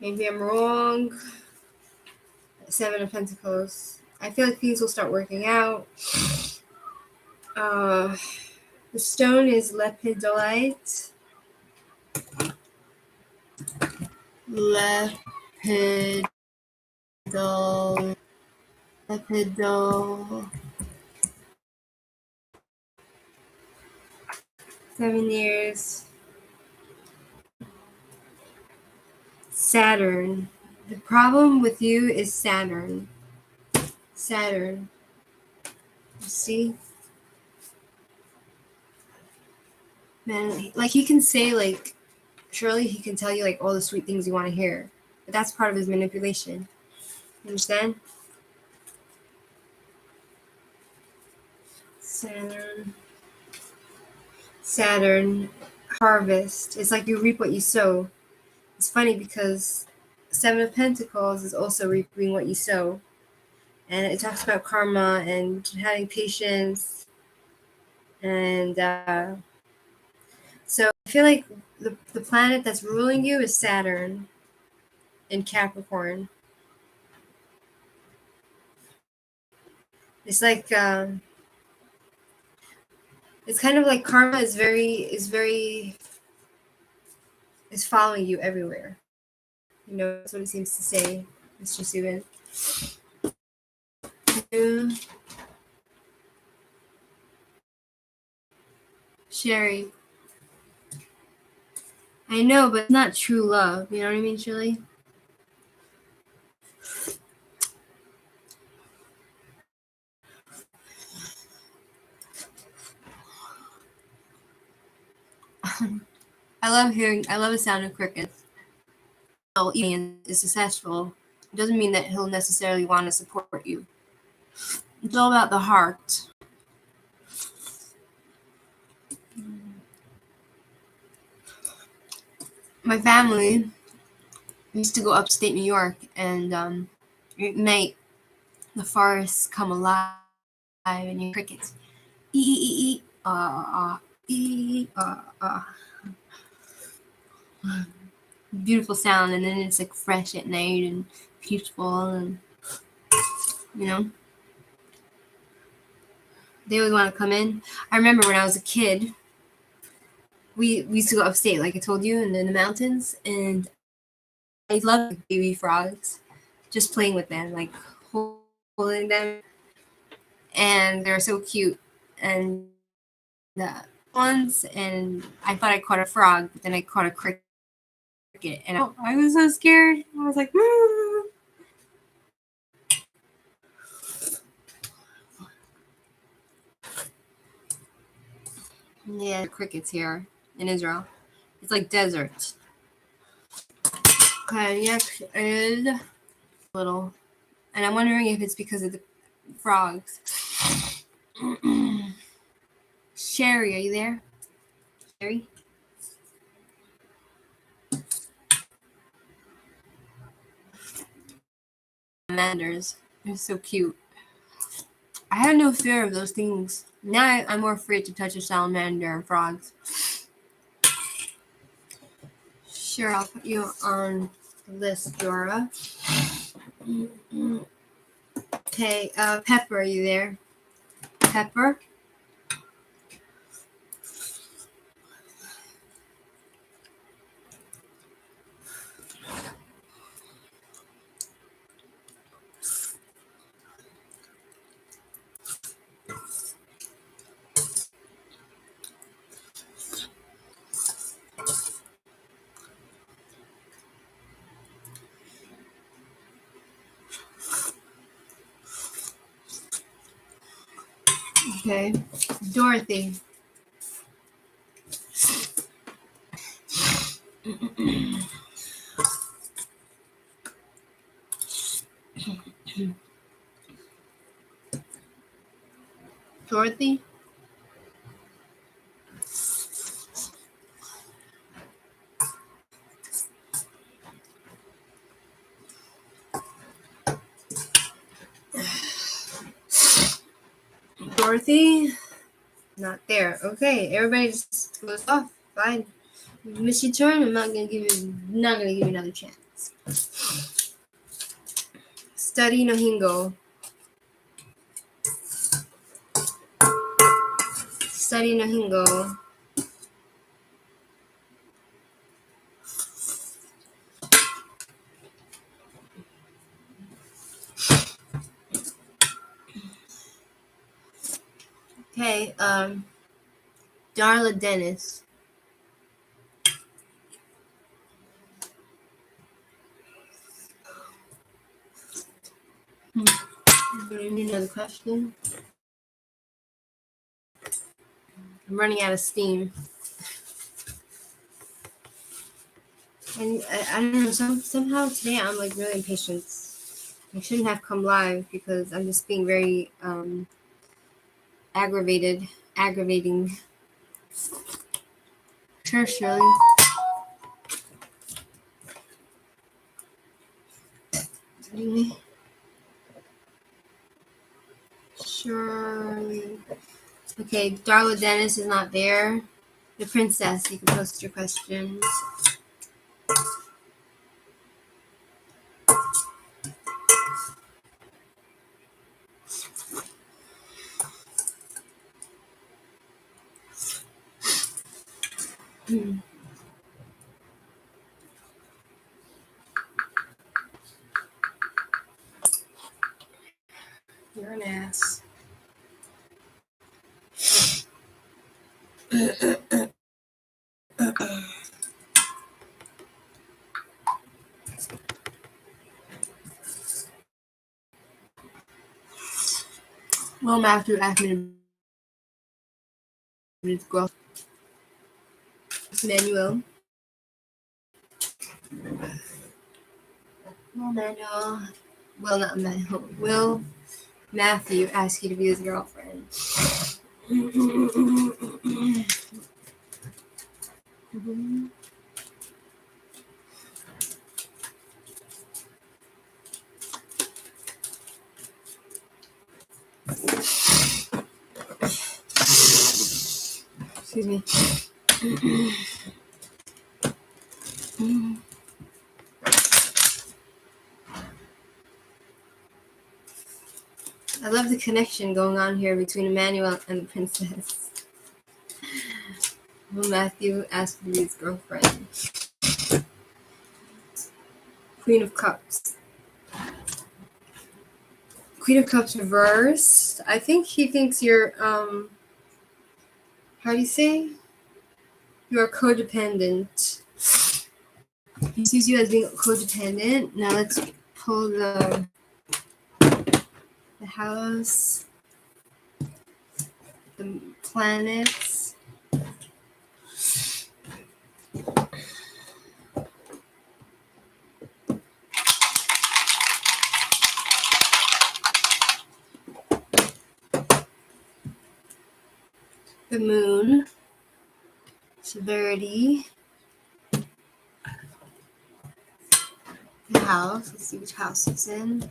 Maybe I'm wrong. Seven of Pentacles. I feel like things will start working out. The stone is lepidolite. Lepidol. 7 years. Saturn. The problem with you is Saturn. Saturn. You see? Man, like he can say like, surely he can tell you like all the sweet things you want to hear. But that's part of his manipulation. You understand? Saturn. Saturn, harvest. It's like you reap what you sow. It's funny because Seven of Pentacles is also reaping what you sow. And it talks about karma and having patience. And so I feel like the planet that's ruling you is Saturn in Capricorn. It's like it's kind of like karma is following you everywhere. You know, that's what it seems to say, Mr. Subin. Sherry. I know, but it's not true love. You know what I mean, Shirley? I love the sound of crickets. Well, even is successful, it doesn't mean that he'll necessarily want to support you. It's all about the heart. My family used to go upstate New York, and at night the forests come alive and you hear crickets. Ee beautiful sound, and then it's like fresh at night and peaceful, and you know they always want to come in. I remember when I was a kid, we used to go upstate, like I told you, and in the mountains, and I love baby frogs, just playing with them, like holding them, and they're so cute. And the ones, and I thought I caught a frog, but then I caught a cricket, and I was so scared. I was like, yeah, crickets here in Israel. It's like desert. Okay, next is little, and I'm wondering if it's because of the frogs. Sherry, are you there? Sherry? Salamanders. They're so cute. I had no fear of those things. Now I'm more afraid to touch a salamander and frogs. Sure, I'll put you on the list, Dora. Okay, Pepper, are you there? Pepper? Okay. Dorothy. Dorothy? Dorothy? Not there. Okay, everybody just goes off. Fine. You miss your turn. I'm not gonna give you another chance. Study no hingo. Study no hingo. Okay, Darla Dennis. Do you need another question? I'm running out of steam. And I don't know, somehow today I'm like really impatient. I shouldn't have come live because I'm just being very aggravating. Sure, Shirley. Shirley. Okay, Darla Dennis is not there. The princess, you can post your questions. You're an ass. Well, Matthew asked me to be his girl. Manuel. Well, Manuel. Well, not Manuel. Will Matthew ask you to be his girlfriend? Excuse me. I love the connection going on here between Emmanuel and the princess. Will Matthew ask to be his girlfriend? Queen of Cups. Queen of Cups reversed. I think he thinks you're, how do you say? You're codependent. He sees you as being codependent. Now let's pull the house, the planets. The moon, severity, the house. Let's see which house it's in.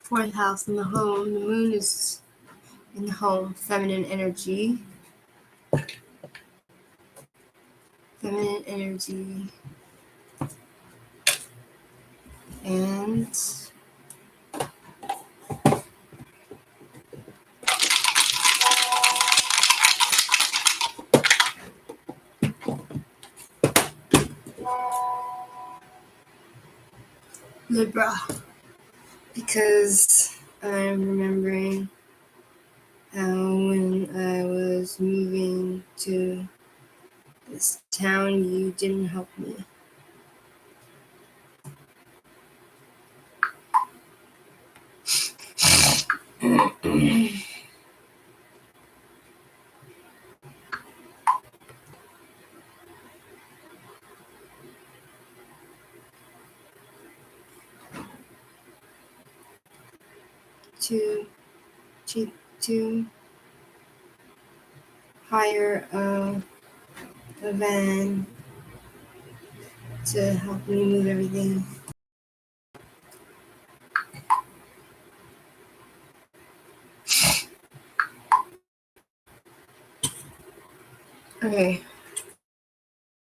Fourth house in the home. The moon is in the home. Feminine energy. Feminine energy. And Libra. Because I'm remembering when I was moving to this town, you didn't help me. to hire a van to help me move everything. Okay.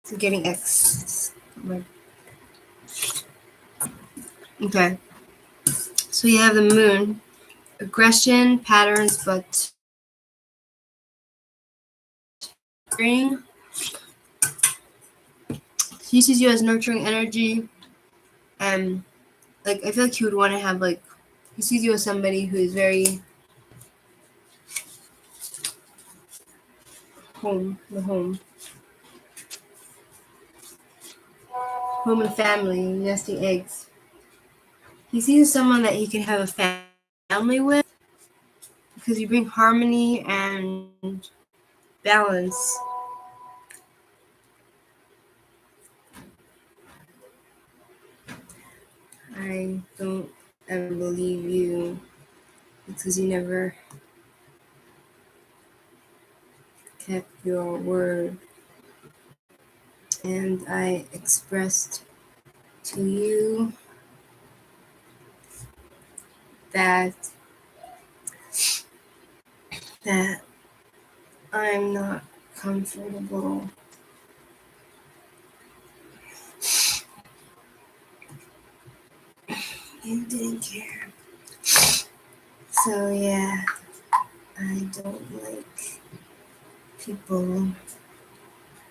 So getting X. Okay. So you have the moon. Aggression, patterns, but he sees you as nurturing energy, and like I feel like he would want to have like he sees you as somebody who is very home and family, nesting eggs. He sees someone that he can have a family with, because you bring harmony and balance. I don't ever believe you because you never kept your word. And I expressed to you that I'm not comfortable. You didn't care. So yeah, I don't like people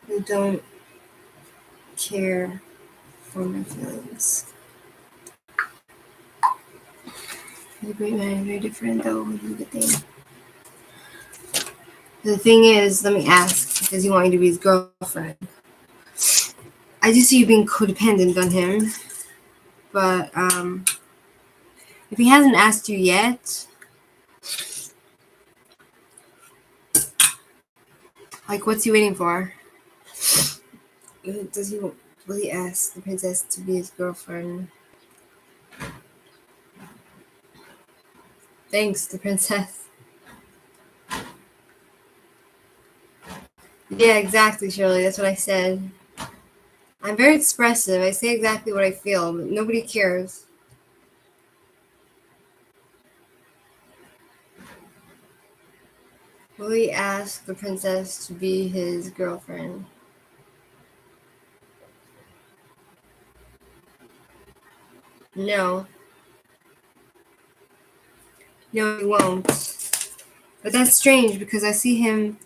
who don't care for my feelings. The great man is very different though. The thing is, let me ask, does he want you to be his girlfriend? I do see you being codependent on him, but if he hasn't asked you yet, like, what's he waiting for? Does he will he ask the princess to be his girlfriend? Thanks, the princess. Yeah, exactly, Shirley. That's what I said. I'm very expressive. I say exactly what I feel, but nobody cares. Will he ask the princess to be his girlfriend? No. No, he won't. But that's strange because I see him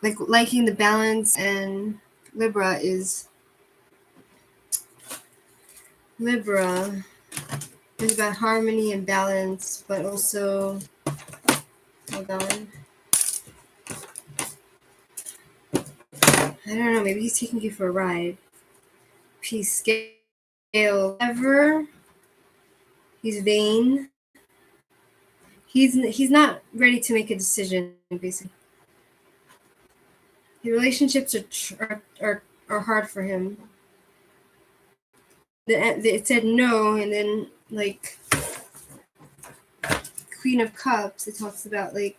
like liking the balance, and Libra is about harmony and balance, but also, hold on. I don't know, maybe he's taking you for a ride. Peace scale ever. He's vain. He's not ready to make a decision, basically. The relationships are hard for him. It said no, and then like Queen of Cups, it talks about like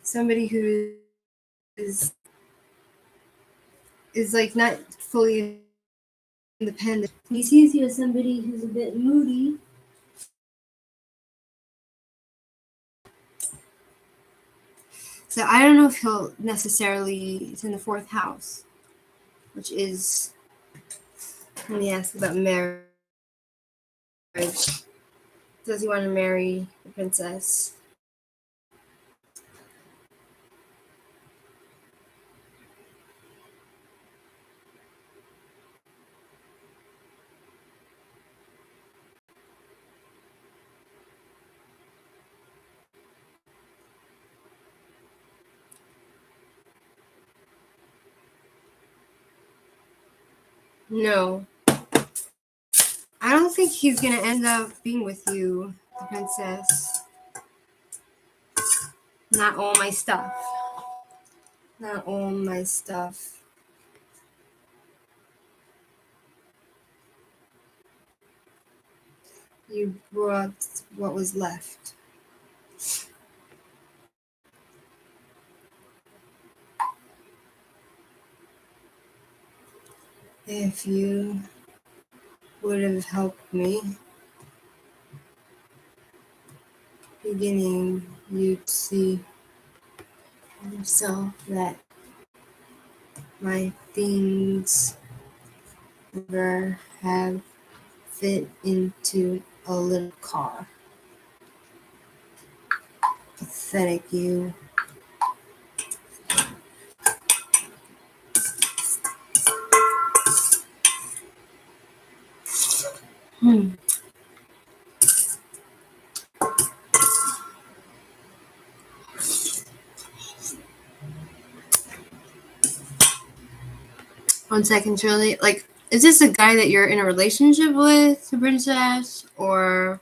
somebody who is like not fully independent. He sees you as somebody who's a bit moody. So I don't know if he'll necessarily, it's in the 4th house, which is, when he asks about marriage. Does he want to marry the princess? No. I don't think he's going to end up being with you, the princess. Not all my stuff. Not all my stuff. You brought what was left. If you would have helped me, beginning, you'd see yourself that my things never have fit into a little car. Pathetic you. One second, Shirley. Like, is this a guy that you're in a relationship with, the princess, or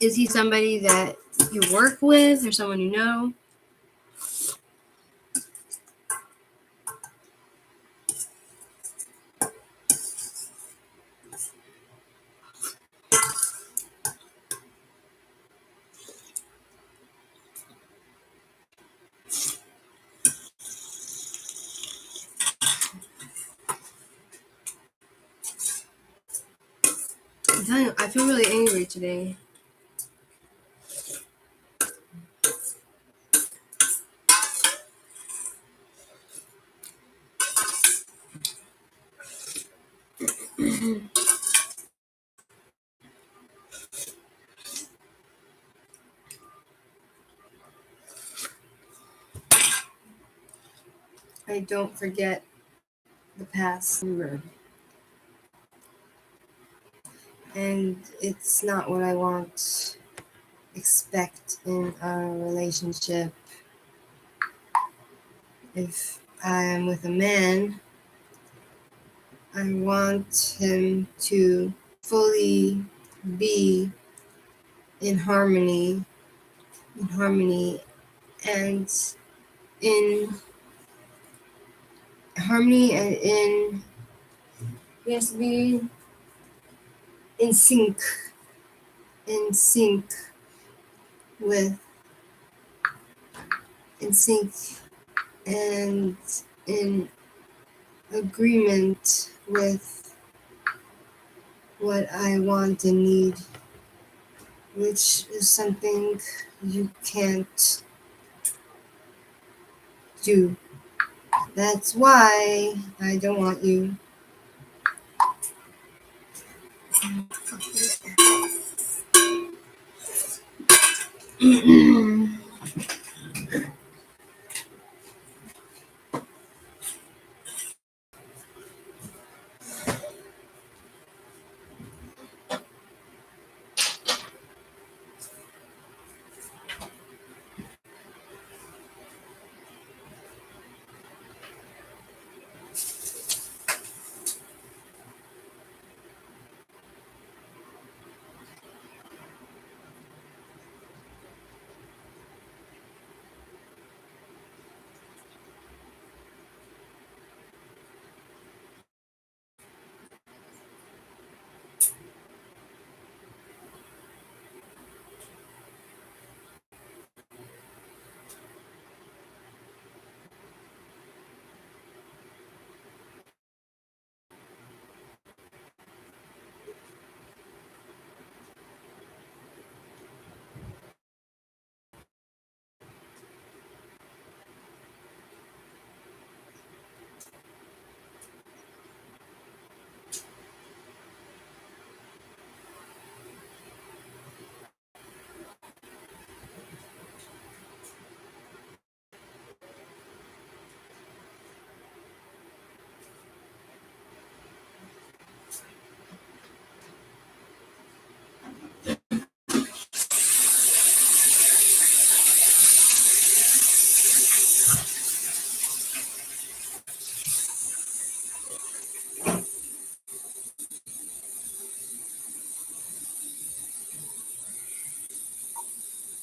Is he somebody that you work with or someone you know? I'm telling you, I feel really angry today. I don't forget the past. And it's not what I want, expect in a relationship. If I am with a man, I want him to fully be in harmony, and in harmony and in he has to be in sync, in sync with, in sync and in agreement with what I want and need, which is something you can't do. That's why I don't want you.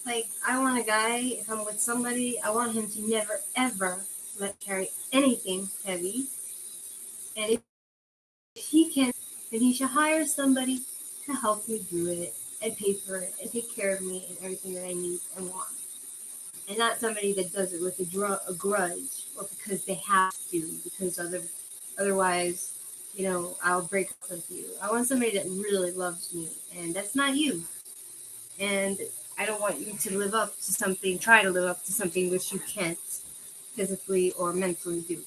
Like, I want a guy, if I'm with somebody, I want him to never, ever let carry anything heavy. And if he can, then he should hire somebody to help me do it and pay for it and take care of me and everything that I need and want. And not somebody that does it with a grudge or because they have to, because otherwise, I'll break up with you. I want somebody that really loves me, and that's not you. And I don't want you to try to live up to something which you can't physically or mentally do.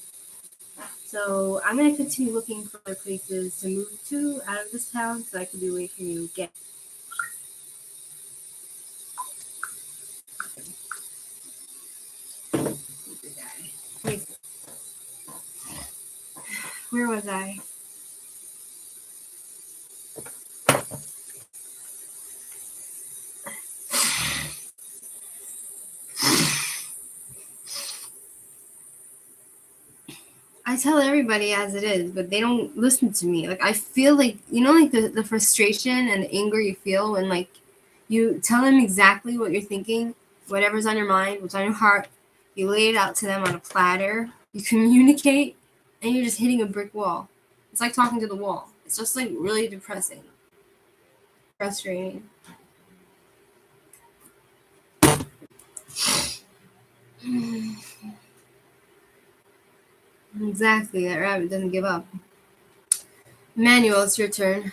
So I'm going to continue looking for other places to move to out of this town so I can be away from you again. Where was I? I tell everybody as it is, but they don't listen to me. Like, I feel like, like the frustration and the anger you feel when, like, You tell them exactly what you're thinking, whatever's on your mind, what's on your heart. You lay it out to them on a platter. You communicate, and you're just hitting a brick wall. It's like talking to the wall. It's just like really depressing, frustrating. Exactly, that rabbit doesn't give up. Manuel, it's your turn.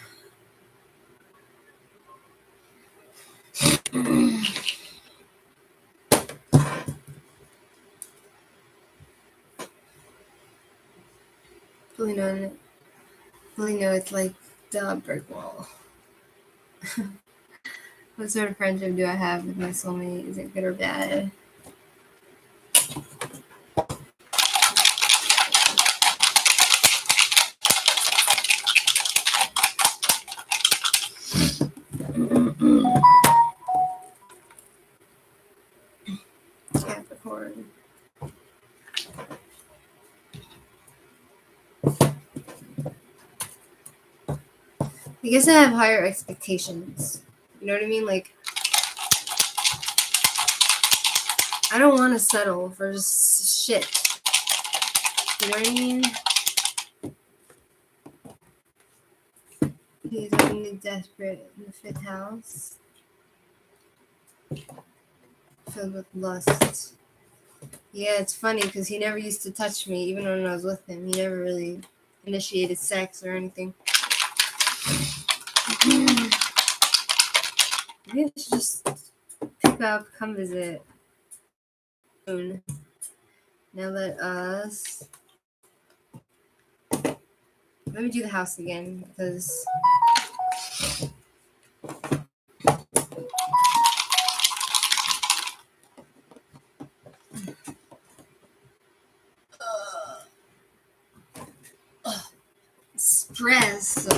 Fully know it's like the brick wall. What sort of friendship do I have with my soulmate? Is it good or bad? Capricorn. I guess I have higher expectations. You know what I mean? Like, I don't want to settle for just shit. You know what I mean? He's only desperate in the fifth house. Filled with lust. Yeah, it's funny because he never used to touch me, even when I was with him. He never really initiated sex or anything. Maybe I should just pick up, come visit. Soon. Now let me do the house again because stress.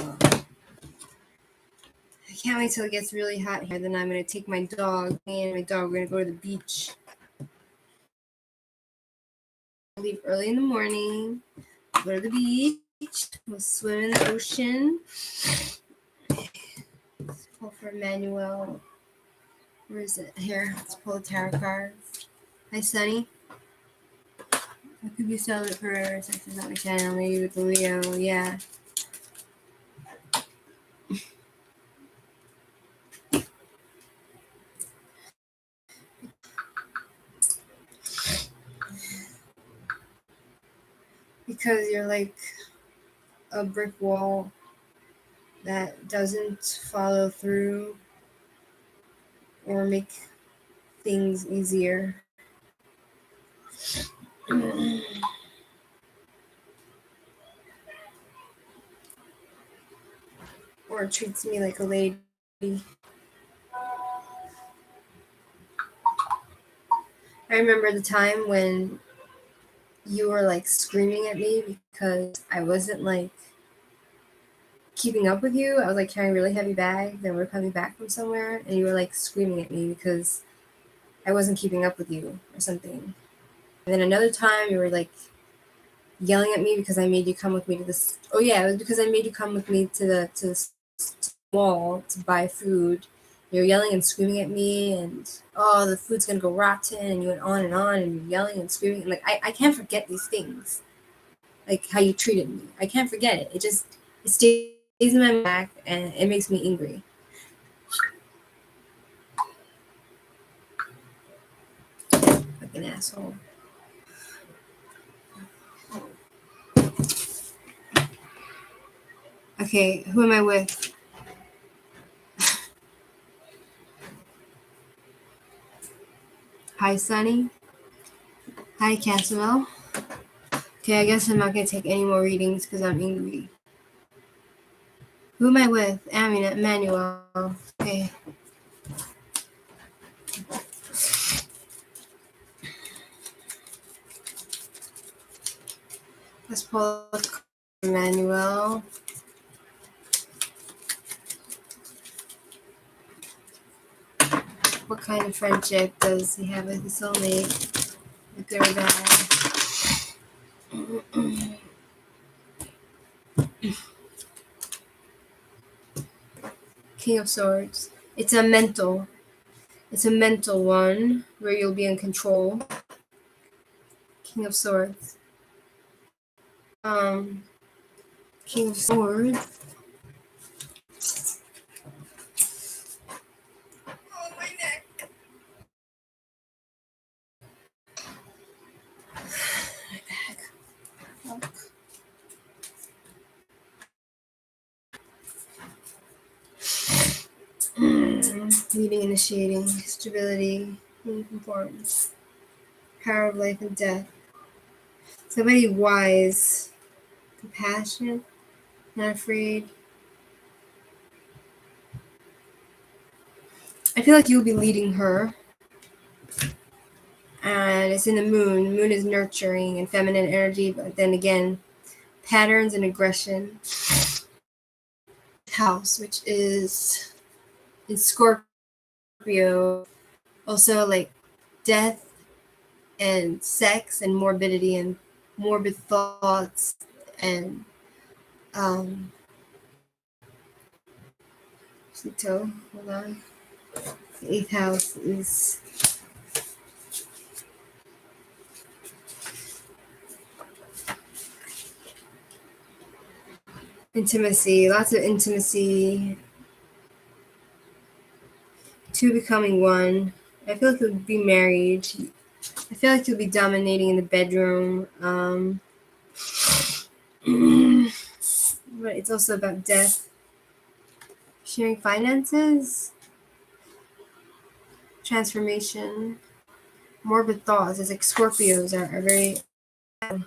I can't wait till it gets really hot here. Then I'm gonna take my dog. Me and my dog. We're gonna go to the beach. Leave early in the morning. Go to the beach. We'll swim in the ocean. Let's pull for Emmanuel. Where is it? Here. Let's pull a tarot card. Hi, Sunny. I could be celibate forever. Sex is not my channel. Maybe with the Leo. Yeah. Because you're like a brick wall that doesn't follow through or make things easier. Or treats me like a lady. I remember the time when you were like screaming at me because I wasn't like keeping up with you. I was like carrying really heavy bags and we're coming back from somewhere and you were like screaming at me because I wasn't keeping up with you or something. And then another time you were like yelling at me because I made you come with me to this. Oh yeah, it was because I made you come with me to the mall to buy food. You're yelling and screaming at me, and oh, the food's gonna go rotten, and you went on, and you're yelling and screaming. And, like I can't forget these things, like how you treated me. I can't forget it. It stays in my back, and it makes me angry. Fucking asshole. Okay, who am I with? Hi, Sunny. Hi, Caswell. Okay, I guess I'm not gonna take any more readings because I'm angry. Who am I with? I mean, Emmanuel. Okay. Let's pull Emmanuel. What kind of friendship does he have with his soulmate? Good or bad? King of Swords. It's a mental one where you'll be in control. King of Swords. King of Swords. Oh, my neck. My back. Leading, initiating, stability, conformance, power of life and death. Somebody wise, compassionate, not afraid. I feel like you'll be leading her. And it's in the moon. The moon is nurturing and feminine energy, but then again, patterns and aggression. House, which is in Scorpio, also like death and sex and morbidity and morbid thoughts and hold on. The 8th house is intimacy, lots of intimacy, two becoming one. I feel like you'll be married. I feel like you'll be dominating in the bedroom. But it's also about death. Sharing finances, transformation, morbid thoughts. It's like Scorpios are very, I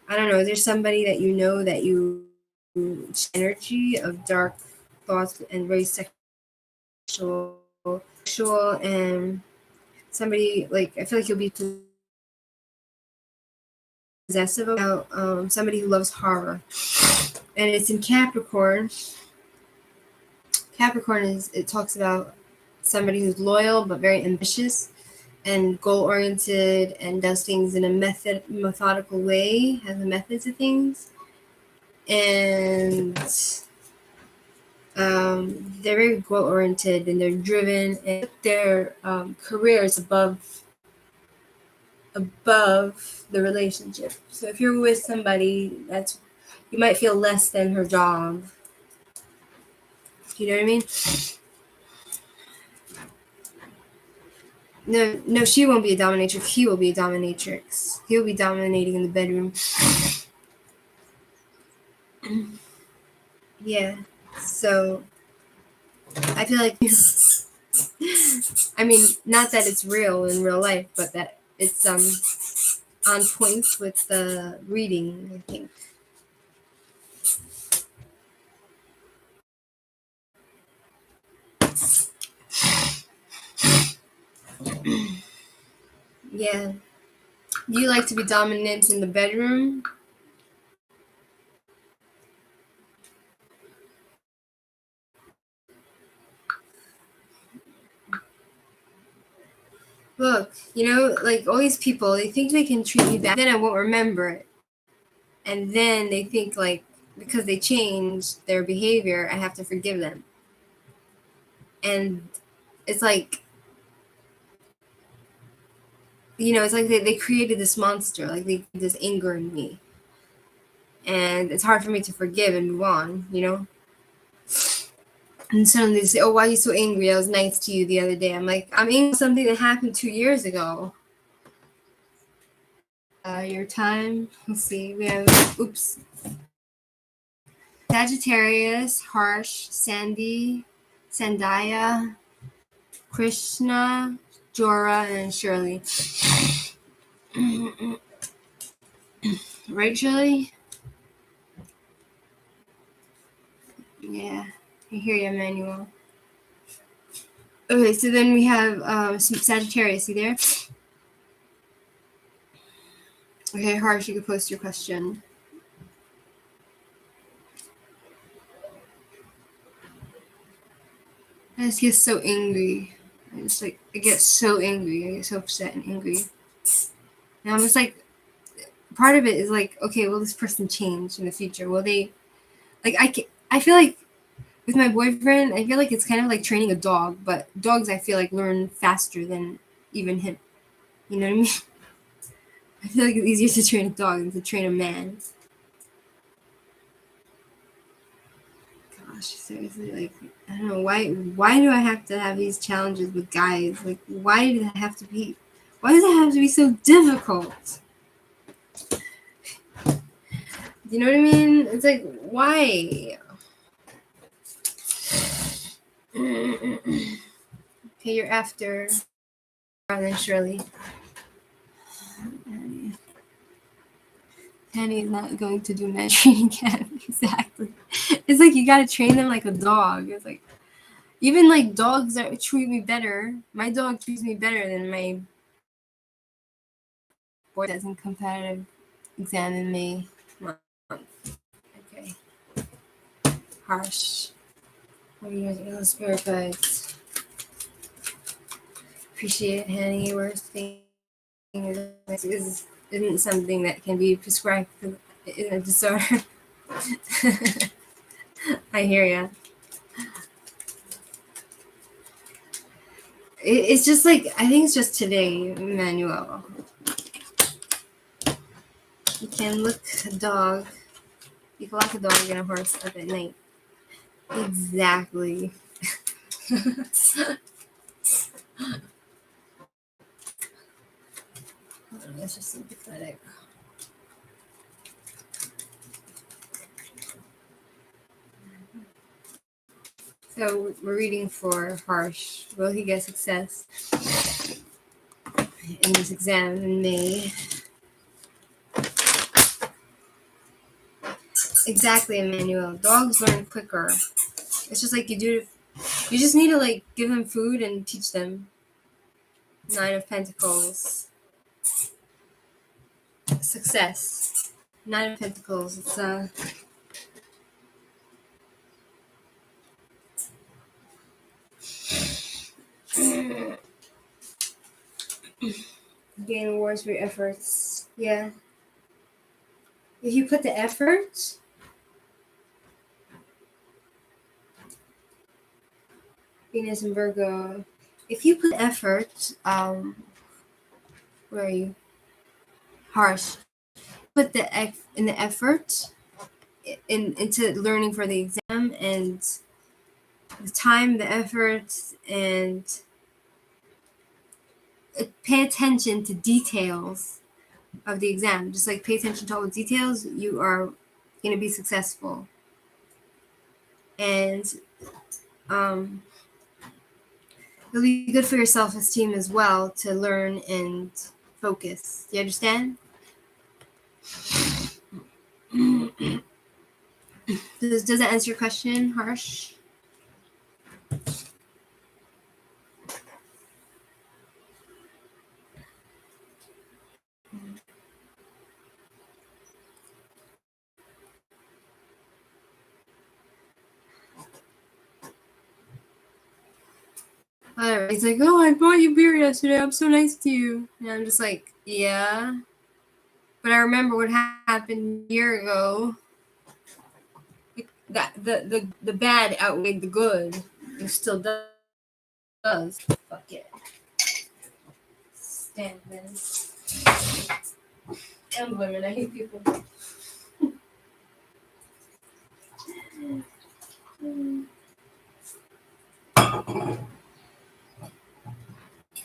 don't know, is there somebody that you know that you energy of dark thoughts and very sexual and somebody like I feel like you'll be possessive about somebody who loves horror. And it's in Capricorn. Capricorn it talks about somebody who's loyal but very ambitious and goal-oriented and does things in a methodical way, has a method to things. And they're very goal-oriented and they're driven and their career is above the relationship. So if you're with somebody you might feel less than her job. You know what I mean? No, she won't be a dominatrix. He will be a dominatrix. He'll be dominating in the bedroom. Yeah. So I feel like I mean, not that it's real in real life, but that it's on point with the reading, I think. Yeah. Do you like to be dominant in the bedroom? Look, like all these people, they think they can treat me bad, then I won't remember it. And then they think like because they changed their behavior, I have to forgive them. And it's like, it's like they created this monster, like they this anger in me. And it's hard for me to forgive and move on, And suddenly they say, "Oh, why are you so angry? I was nice to you the other day." I'm like, I'm angry something that happened 2 years ago. Your time. Let's see. We have Sagittarius, Harsh, Sandy, Sandaya, Krishna, Jora, and Shirley. Right, Shirley? Yeah. I hear you, Emmanuel. Okay, so then we have some Sagittarius. You there? Okay, Harsh, you can post your question. I just get so angry. I get so angry. I get so upset and angry. And I'm just like, part of it is like, okay, will this person change in the future? Will they, like, I feel like with my boyfriend, I feel like it's kind of like training a dog, but dogs I feel like learn faster than even him. You know what I mean? I feel like it's easier to train a dog than to train a man. Gosh, seriously, like I don't know why do I have to have these challenges with guys? Like why does it have to be so difficult? You know what I mean? It's like why? Okay, you're after then Shirley. Penny's not going to do night training camp. Exactly. It's like you gotta train them like a dog. It's like even like dogs that treat me better. My dog treats me better than my boy that's in competitive exam in May month. Okay. Harsh. What are you spirit guides? Appreciate Hanny. Worst thing isn't something that can be prescribed in a disorder. I hear ya. It's just like I think it's just today, Emmanuel. You can look a dog. You can lock a dog and a horse up at night. Exactly. That's just so pathetic. So we're reading for Harsh. Will he get success in this exam in May? Exactly, Emmanuel. Dogs learn quicker. It's just like you just need to like give them food and teach them. Nine of Pentacles. Success. Nine of Pentacles. It's gain awards for your efforts. Yeah. If you put the effort, Venus and Virgo. If you put effort, where are you? Harsh. Put in the effort into learning for the exam and the time, the effort, and pay attention to details of the exam. Just like pay attention to all the details, you are going to be successful. And it'll be good for your self-esteem as well to learn and focus. Do you understand? Does that answer your question, Harsh? Alright. He's like, oh, I bought you beer yesterday. I'm so nice to you. And I'm just like, yeah. But I remember what happened a year ago. That the bad outweighed the good. It still does. Fuck it. Stand this. And women, I hate people.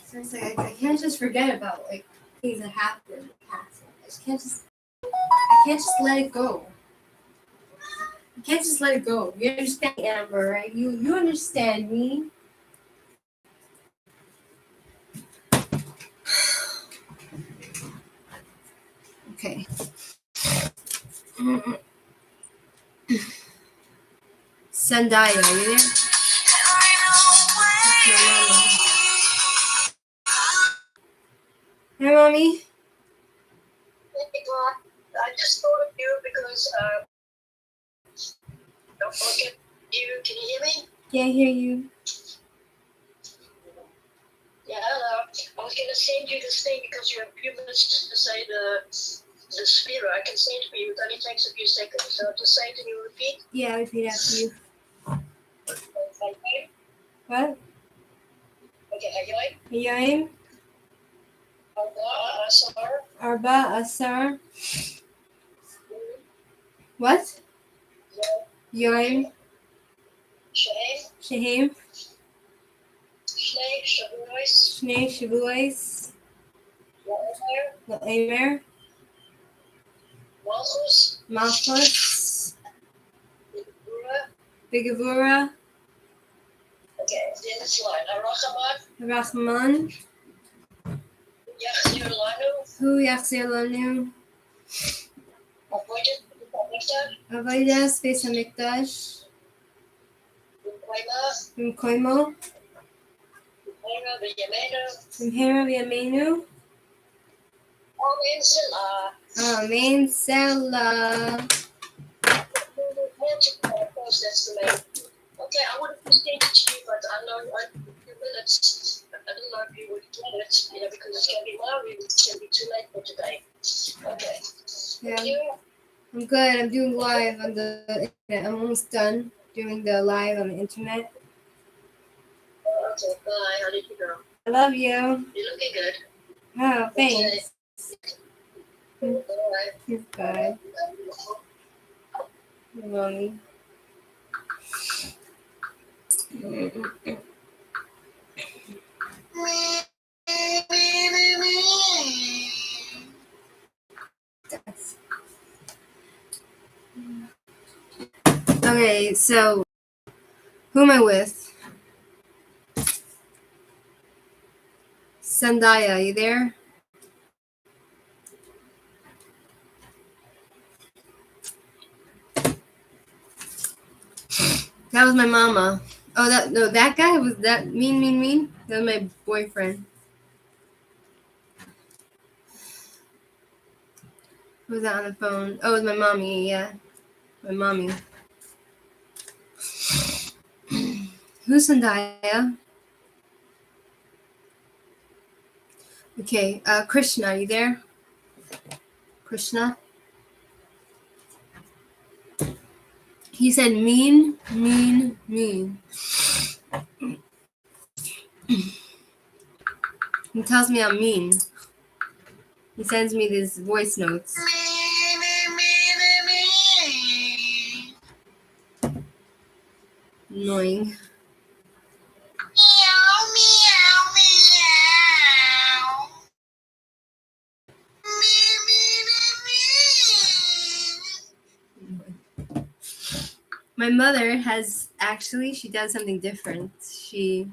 So it's like I can't just forget about like things that happened in the past. I can't just let it go. You can't just let it go. You understand, Amber, right? You understand me. Okay. Sandaya, are you there? Hi, mommy. I just thought of you because don't forget you. Can you hear me? Yeah, I hear you. Yeah, hello. I was gonna send you this thing because you have a few minutes to say the spirit. I can say it for you. It only takes a few seconds. So just say it and you repeat. Yeah, I repeat after you. What? Okay, Hayoy. Hayoim. Arba, Asar. Arba, Asar. What? Yoim. Shehem. Shehim. Shnei, Shavuos. Shnei Shavuos. La'omer. La'emer. Malchus. Malchus. Gevura. Bigavura. Okay, the next line. Arachaman. Rahman. Yachzir Lanu. Hu Yachzir Lanu. Avoided Mikdash. Avodas Beis Hamikdash. Ukoima. Mkoimo. Ukoima B'Yamenu. Mhera V'Yameinu. Amen Selah. Amen. Selah. That's the main. Okay, I would have stayed to you, but I know a few minutes. I don't know if you would get it, because it's going to be loud. It's going to be too late for today. Okay. Yeah. You? I'm good. I'm doing live on the internet. I'm almost done doing the live on the internet. Okay, bye. How did you go? I love you. You're looking good. Oh, thanks. Alright. Goodbye. Mommy. Okay, so who am I with? Sandaya, you there? That was my mama. Oh, that guy was that mean. That was my boyfriend. Who was that on the phone? Oh, it was my mommy. Yeah, my mommy. Who's Sandaya? Okay, Krishna, are you there? Krishna? He said mean. He tells me I'm mean. He sends me these voice notes. Annoying. My mother she does something different. She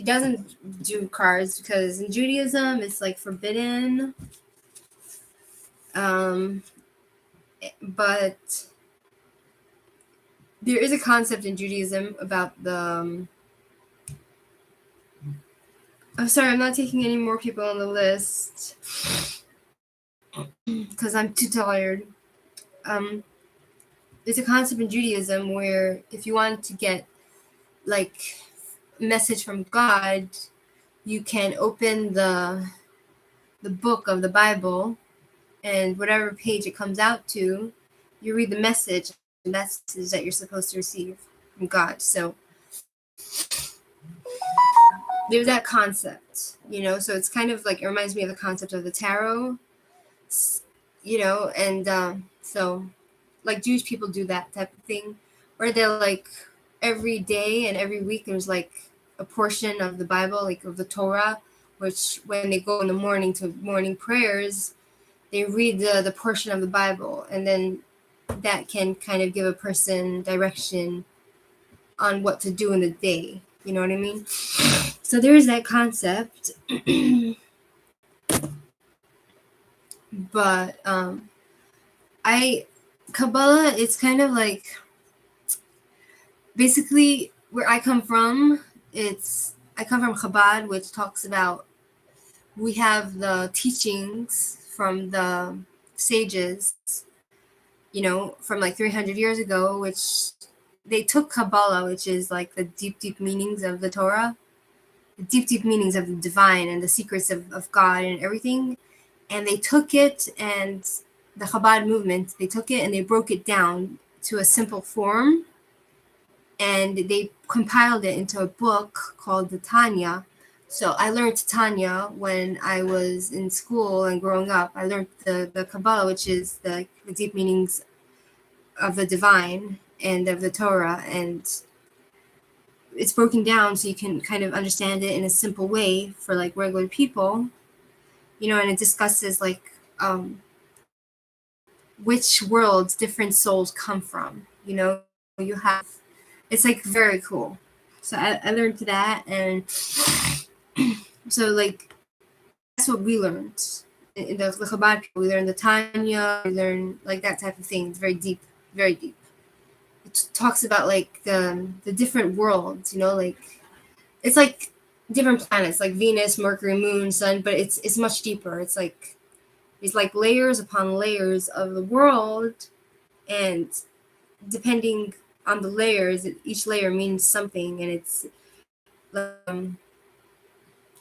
doesn't do cards because in Judaism it's like forbidden. But there is a concept in Judaism about the I'm sorry, I'm not taking any more people on the list because I'm too tired. There's a concept in Judaism where if you want to get like a message from God, you can open the book of the Bible, and whatever page it comes out to, you read the message, and that's the message that you're supposed to receive from God. So there's that concept, so it's kind of like, it reminds me of the concept of the tarot, and so like Jewish people do that type of thing, where they're like every day and every week there's like a portion of the Bible, like of the Torah, which when they go in the morning to morning prayers, they read the portion of the Bible, and then that can kind of give a person direction on what to do in the day. You know what I mean? So there is that concept. But Kabbalah, it's kind of like, basically where I come from, I come from Chabad, which talks about, we have the teachings from the sages, from like 300 years ago, which they took Kabbalah, which is like the deep meanings of the Torah, the deep meanings of the divine and the secrets of God and everything. And they took it, and the Chabad movement, they took it and they broke it down to a simple form. And they compiled it into a book called the Tanya. So I learned Tanya when I was in school and growing up. I learned the Kabbalah, which is the deep meanings of the divine and of the Torah, and it's broken down so you can kind of understand it in a simple way for like regular people, and it discusses like which worlds different souls come from. You have, it's like very cool. So I learned that, and so like that's what we learned in the Chabad people. We learned the Tanya, we learn like that type of thing. It's very deep, very deep. It talks about like the different worlds, like it's like different planets, like Venus, Mercury, Moon, Sun, but it's much deeper. It's like layers upon layers of the world, and depending on the layers, each layer means something, and it's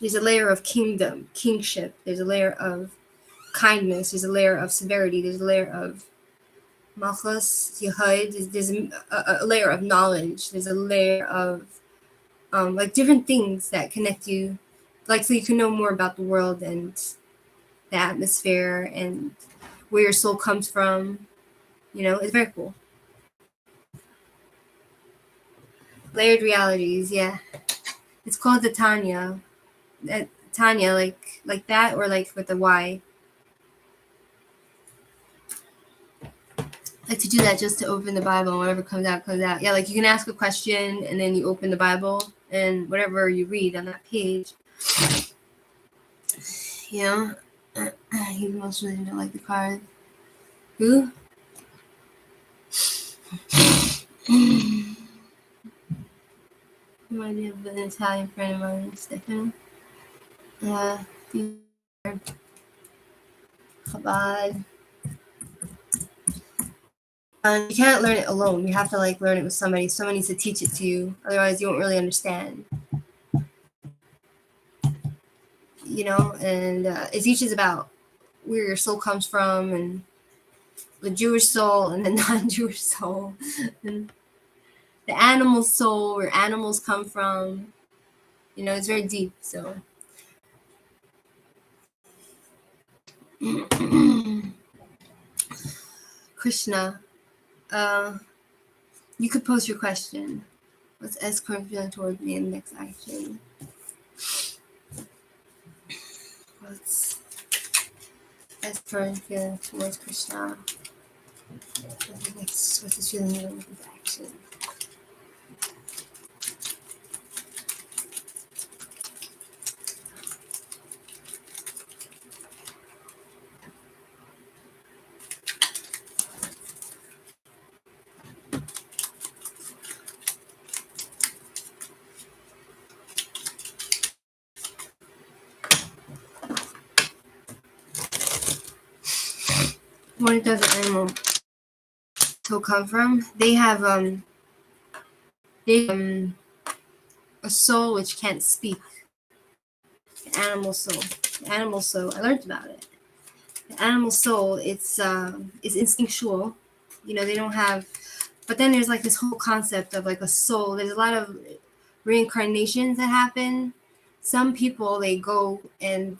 there's a layer of kingship, there's a layer of kindness, there's a layer of severity, there's a layer of malchus, yehud, there's a layer of knowledge, there's a layer of like different things that connect you, like so you can know more about the world and the atmosphere and where your soul comes from. It's very cool. Layered realities, yeah. It's called the Tanya. Tanya, like that, or like with the Y. Like to do that just to open the Bible, and whatever comes out, comes out. Yeah, like you can ask a question and then you open the Bible and whatever you read on that page. He's most really don't like the card. Who? Remind me of an Italian friend of mine, Stefano. Chabad. You can't learn it alone. You have to like learn it with somebody. Someone needs to teach it to you. Otherwise, you won't really understand. And it teaches about where your soul comes from, and the Jewish soul and the non-Jewish soul, and the animal soul, where animals come from. It's very deep. So. Krishna, you could post your question. What's S current feeling towards me in the next action? What's S current feeling towards Krishna? What's his feeling in the next action? Where does the animal soul come from? They have a soul which can't speak. The animal soul. I learned about it. The animal soul, it's instinctual. They don't have. But then there's like this whole concept of like a soul. There's a lot of reincarnations that happen. Some people, they go, and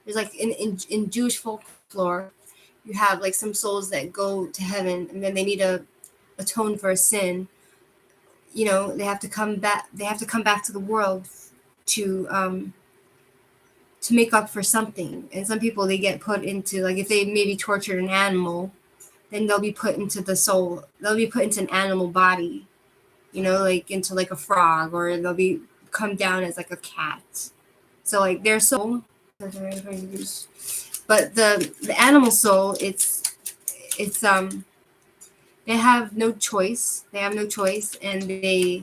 there's like in Jewish folklore, you have like some souls that go to heaven, and then they need to atone for a sin. They have to come back. They have to come back to the world to make up for something. And some people, they get put into, like, if they maybe tortured an animal, then they'll be put into the soul. They'll be put into an animal body, like into like a frog, or they'll be come down as like a cat. So like their soul, but the animal soul, it's they have no choice. They have no choice, and they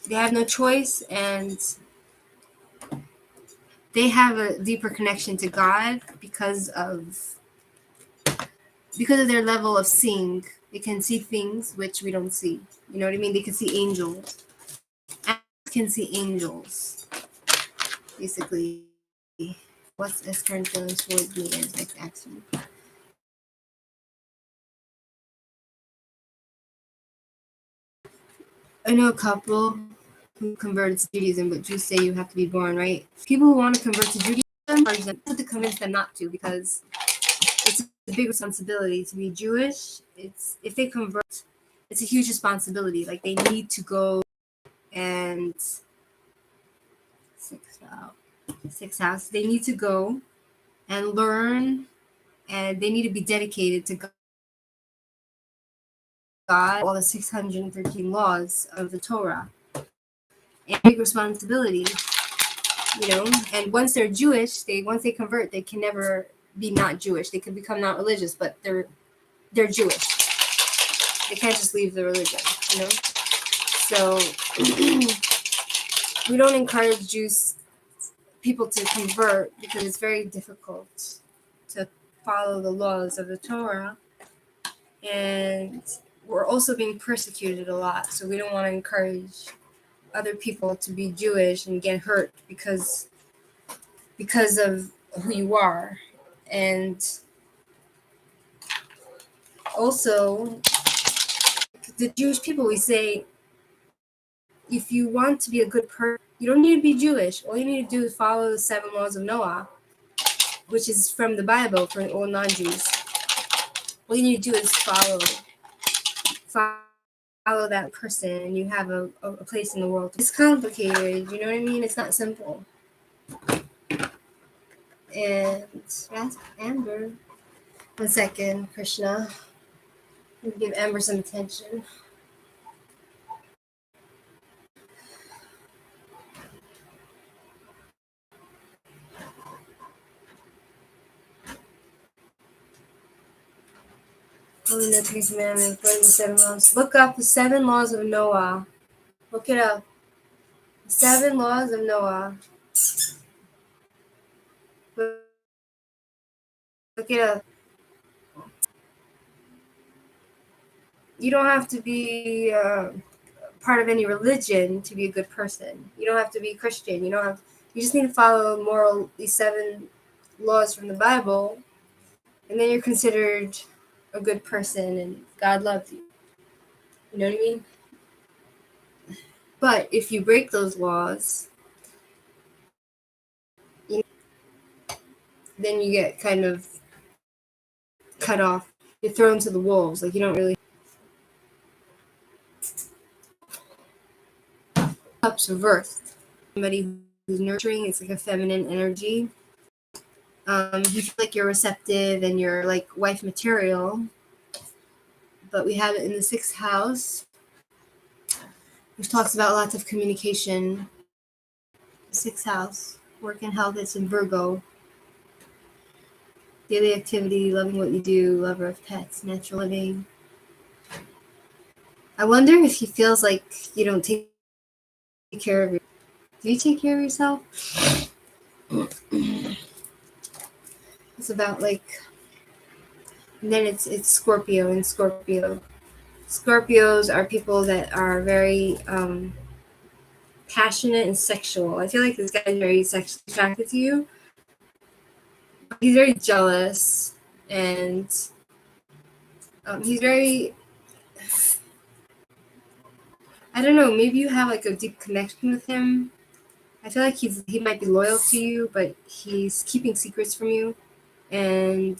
have no choice, and they have a deeper connection to God because of their level of seeing. They can see things which we don't see. You know what I mean? They can see angels. Animals can see angels. Basically, what's his current feelings towards me as next action? I know a couple who converted to Judaism, but Jews say you have to be born, right? People who want to convert to Judaism, have to convince them not to, because it's a big responsibility to be Jewish. It's if they convert, it's a huge responsibility. Like they need to go and six house. They need to go and learn, and they need to be dedicated to God, all the 613 laws of the Torah, and big responsibility. And once they're Jewish, once they convert, they can never be not Jewish. They can become not religious, but they're Jewish. They can't just leave the religion, So we don't encourage people to convert because it's very difficult to follow the laws of the Torah, and we're also being persecuted a lot. So we don't want to encourage other people to be Jewish and get hurt because of who you are. And also, the Jewish people, we say, if you want to be a good person, you don't need to be Jewish. All you need to do is follow the 7 laws of Noah, which is from the Bible for all non-Jews. All you need to do is follow that person, and you have a place in the world. It's complicated, you know what I mean? It's not simple. And that's Amber. 1 second, Krishna. Give Amber some attention. Holy no 3 commandments, the 7 laws. Look up the 7 laws of Noah. Look it up. The 7 laws of Noah. Look it up. You don't have to be part of any religion to be a good person. You don't have to be Christian. You just need to follow these 7 laws from the Bible, and then you're considered a good person and God loves you. You know what I mean? But if you break those laws, then you get kind of cut off. You're thrown to the wolves. Like you don't really. Cups of earth. Somebody who's nurturing, it's like a feminine energy. You feel like you're receptive and you're like wife material. But we have it in the 6th house, which talks about lots of communication. The 6th house, work and health, it's in Virgo. Daily activity, loving what you do, lover of pets, natural living. I wonder if he feels like you don't take care of yourself. Do you take care of yourself? It's about like, and then it's Scorpio and Scorpio. Scorpios are people that are very passionate and sexual. I feel like this guy is very sexually attracted to you. He's very jealous, and he's very, I don't know, maybe you have like a deep connection with him. I feel like he might be loyal to you, but he's keeping secrets from you. And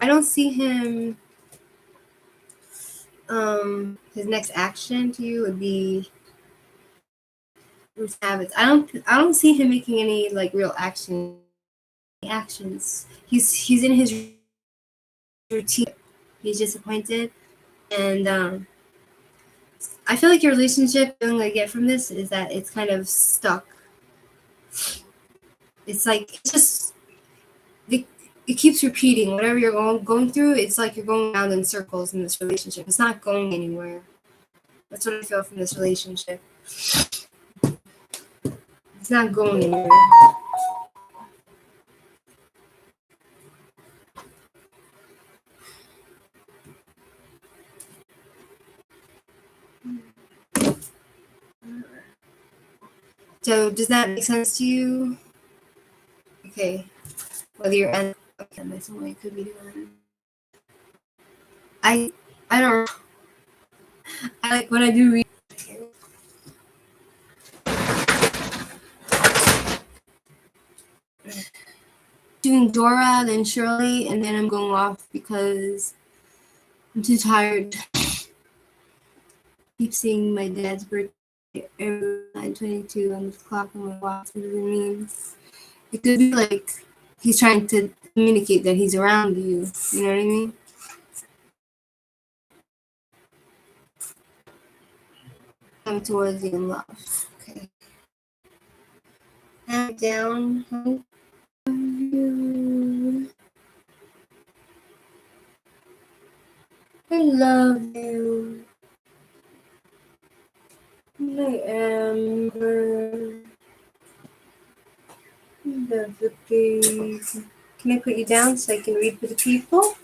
I don't see him, his next action to you would be habits. I don't see him making any like real actions. He's in his routine. He's disappointed, and I feel like your relationship, the feeling I get from this is that it's kind of stuck. It's like it keeps repeating. Whatever you're going through, it's like you're going around in circles in this relationship. It's not going anywhere. That's what I feel from this relationship. It's not going anywhere. So does that make sense to you? Okay. Whether you're okay, that's what I could be doing. I don't I like when I do read. Doing Dora, then Shirley, and then I'm going off because I'm too tired. Keep seeing my dad's birthday every 9:22 on the clock on my watch. What it means? It could be like he's trying to communicate that he's around you. You know what I mean? Coming towards you in love. Okay. Hand down. I love you. I Amber. Love the baby. Can I put you down so I can read for the people?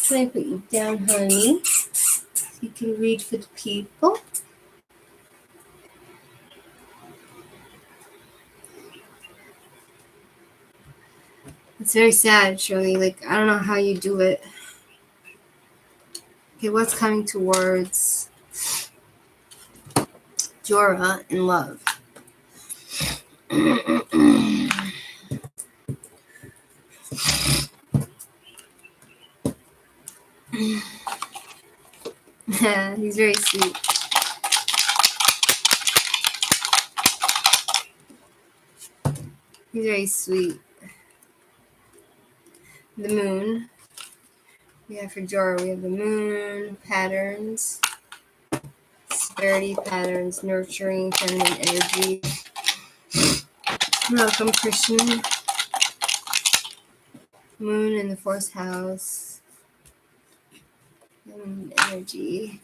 Can I put you down, honey? So you can read for the people. It's very sad, Shirley. Like, I don't know how you do it. Okay, what's coming towards Jorah in love? He's very sweet. He's very sweet. The moon. Yeah, for Jorah, we have the moon, patterns, severity patterns, nurturing, feminine energy. Welcome, Christian. Moon in the fourth house. Feminine energy.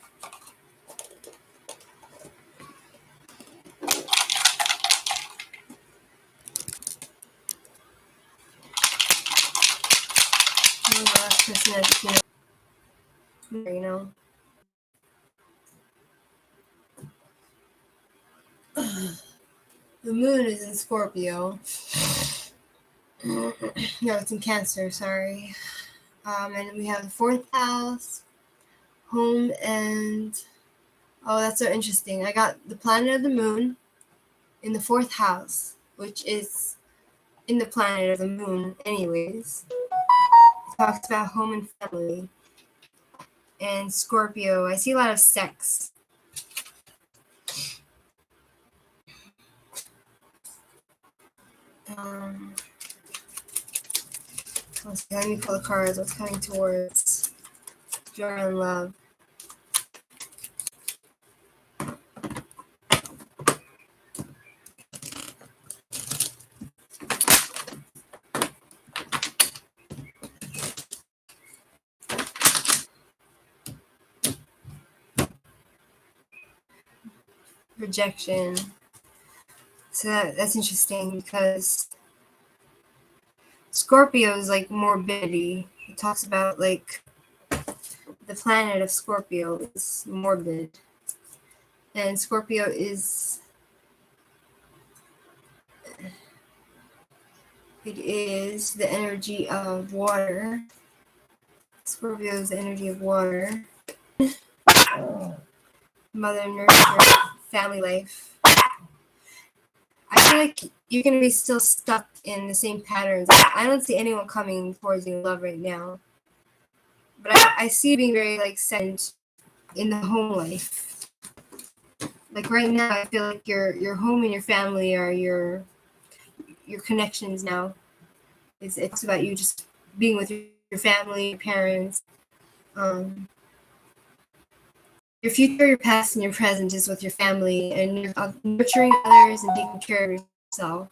The last person has you know. The moon is in Scorpio. No, it's in Cancer, sorry. And we have the fourth house, home, and oh, that's so interesting. I got the planet of the moon in the fourth house, which is in the planet of the moon, anyways. It talks about home and family. And Scorpio, I see a lot of sex. Let me pull the cards. What's coming towards joy and love? Rejection. So that's interesting because Scorpio is like morbidity. It talks about like the planet of Scorpio is morbid. And Scorpio is the energy of water. Scorpio is the energy of water. Mother, nurture, family life. I feel like you're going to be still stuck in the same patterns. I don't see anyone coming towards you in love right now. But I see you being very like set in the home life. Like right now, I feel like your home and your family are your connections now. It's about you just being with your family, your parents. Your future, your past, and your present is with your family, and you're nurturing others and taking care of yourself.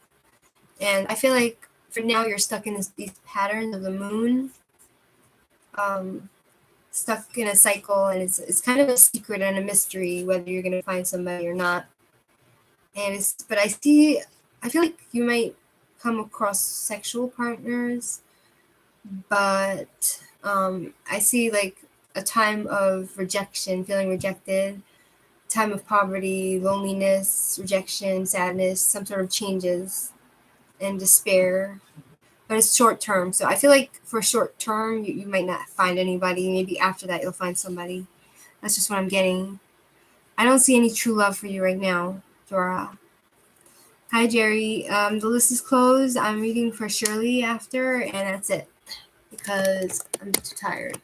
And I feel like for now you're stuck in these patterns of the moon, stuck in a cycle, and it's kind of a secret and a mystery whether you're gonna find somebody or not. And but I feel like you might come across sexual partners, but I see like a time of rejection, feeling rejected, time of poverty, loneliness, rejection, sadness, some sort of changes and despair. But it's short term. So I feel like for short term, you might not find anybody. Maybe after that, you'll find somebody. That's just what I'm getting. I don't see any true love for you right now, Dora. Hi, Jerry. The list is closed. I'm reading for Shirley after, and that's it because I'm too tired.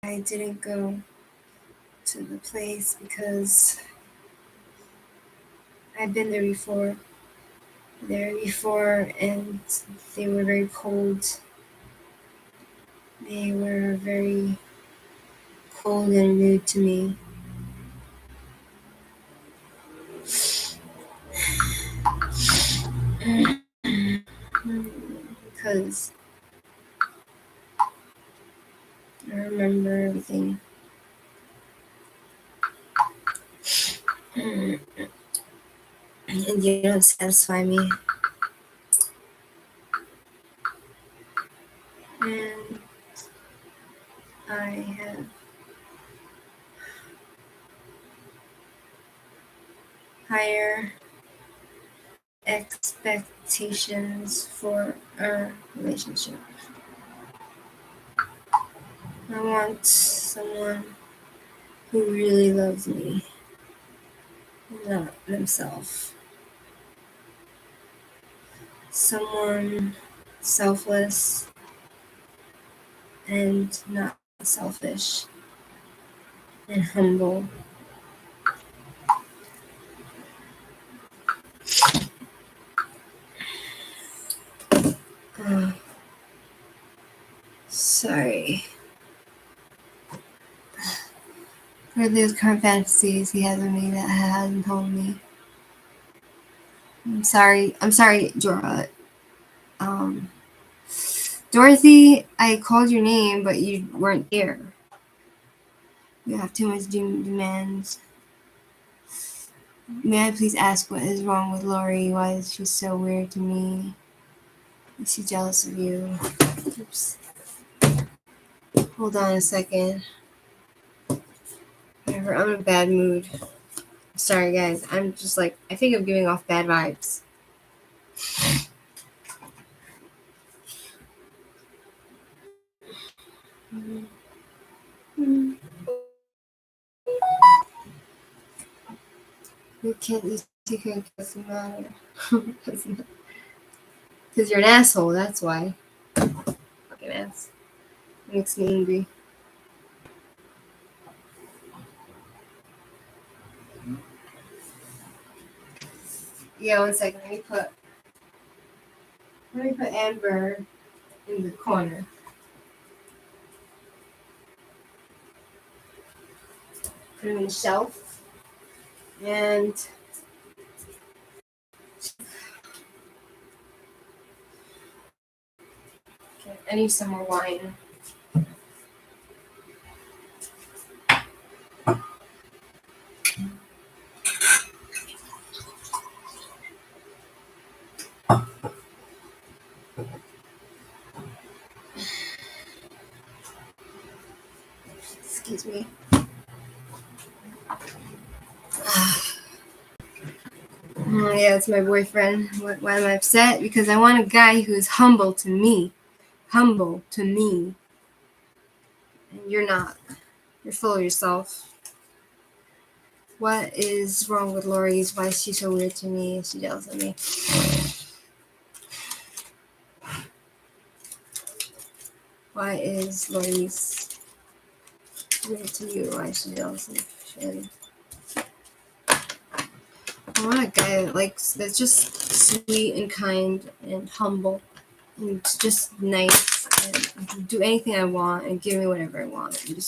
I didn't go to the place because I've been there before. And they were very cold. They were very cold and rude to me. Because I remember everything. And you don't satisfy me. And I have higher expectations for our relationship. I want someone who really loves me, not themselves. Someone selfless and not selfish and humble. Uh, Sorry. For those current fantasies he has of me that hasn't told me. I'm sorry, Jorah. Um, Dorothy, I called your name, but you weren't there. You have too much demands. May I please ask what is wrong with Lori? Why is she so weird to me? Is she jealous of you? Oops. Hold on a second. Whatever, I'm in a bad mood. Sorry, guys. I'm just like, I think I'm giving off bad vibes. You can't use secret doesn't matter. Because you're an asshole, that's why. Fucking ass. It makes me angry. Yeah, 1 second. Let me put Amber in the corner. Put him in the shelf. And okay, I need some more wine. Excuse me. Oh, yeah, it's my boyfriend. Why am I upset? Because I want a guy who's humble to me. Humble to me. And you're not. You're full of yourself. What is wrong with Lori's? Why is she so weird to me? Is she jealous of me? Why is Lori's weird to you? Why is she jealous of me? I want a guy that's just sweet and kind and humble and just nice and do anything I want and give me whatever I want. And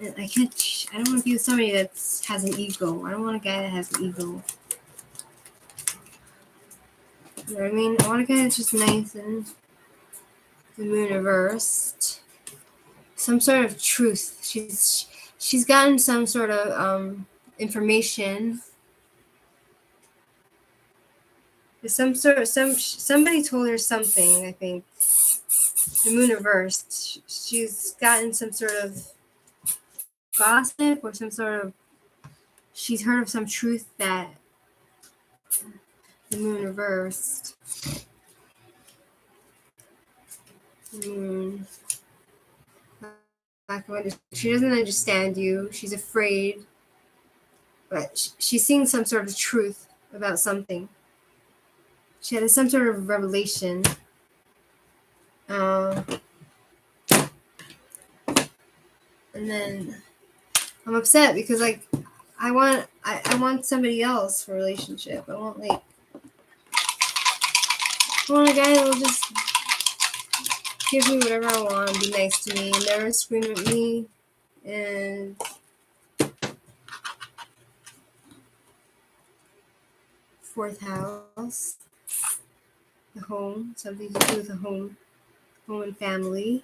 I don't want to be with somebody that has an ego. I don't want a guy that has an ego. You know what I mean? I want a guy that's just nice and the mooniverse. Some sort of truth. She's gotten some sort of information. Somebody told her something. I think the mooniverse. She's gotten some sort of gossip or some sort of. she's heard of some truth that the moon reversed. She doesn't understand you. She's afraid, but she's seeing some sort of truth about something. She had some sort of revelation. And then I'm upset because like I want somebody else for a relationship. I want a guy that will just give me whatever I want, be nice to me, never scream at me, and fourth house, the home, something to do with the home and family.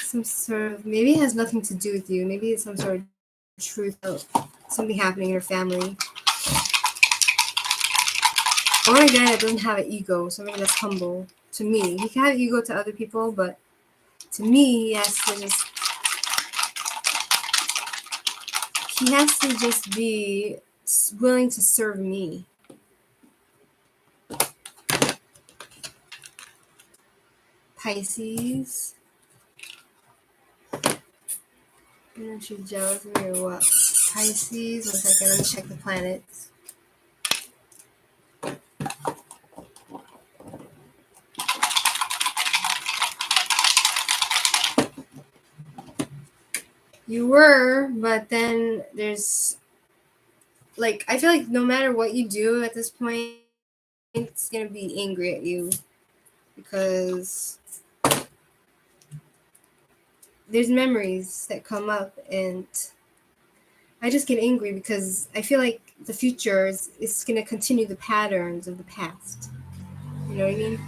Some sort of, maybe it has nothing to do with you. Maybe it's some sort of truth about something happening in your family. I want a guy that doesn't have an ego, somebody that's humble. To me, he can have ego to other people, but to me, he has to just be willing to serve me. Pisces. I don't know if she's jealous of me or what. Pisces. 1 second, let me check the planets. You were, but then there's like, I feel like no matter what you do at this point, it's gonna be angry at you because there's memories that come up, and I just get angry because I feel like the future is gonna continue the patterns of the past. You know what I mean?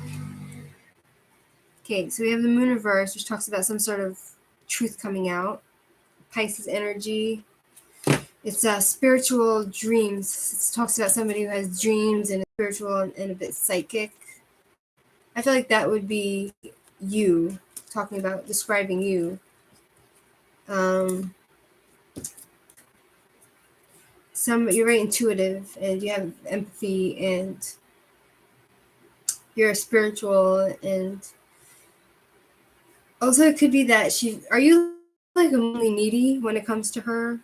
Okay, so we have the moon reverse, which talks about some sort of truth coming out. Pisces energy. It's spiritual dreams. It talks about somebody who has dreams and spiritual and a bit psychic. I feel like that would be you, talking about describing you. You're very intuitive and you have empathy and you're spiritual, and also it could be that are you like emotionally needy when it comes to her?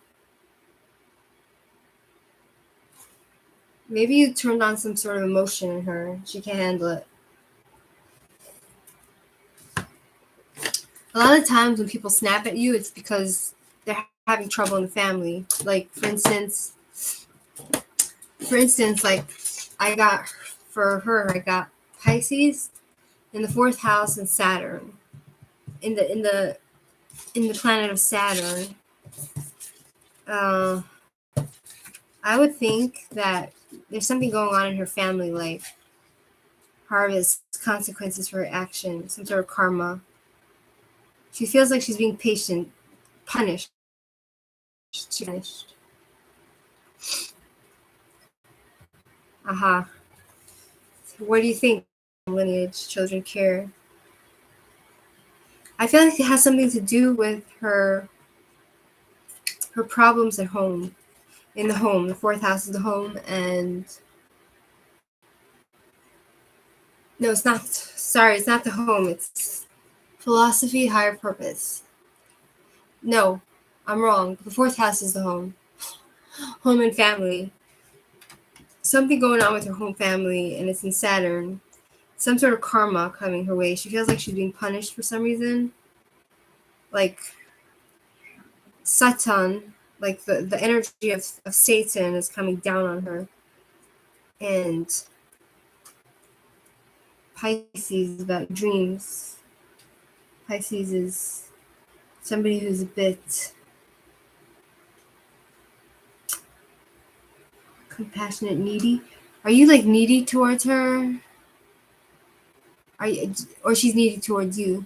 Maybe you turned on some sort of emotion in her. She can't handle it. A lot of times when people snap at you, it's because they're having trouble in the family. Like, for instance, like I got Pisces in the 4th house and Saturn in the planet of Saturn. I would think that there's something going on in her family life. Harvest consequences for her action, some sort of karma. She feels like she's being punished. She's punished. Aha. What do you think? Lineage, children care. I feel like it has something to do with her problems at home. In the home, the 4th house is the home, and no, it's not. Sorry, it's not the home. It's philosophy, higher purpose. No, I'm wrong. The 4th house is the home. Home and family. Something going on with her home family, and it's in Saturn. Some sort of karma coming her way. She feels like she's being punished for some reason. Like Satan, like the energy of Satan is coming down on her. And Pisces is about dreams. Pisces is somebody who's a bit compassionate, needy. Are you like needy towards her? Or she's needy towards you?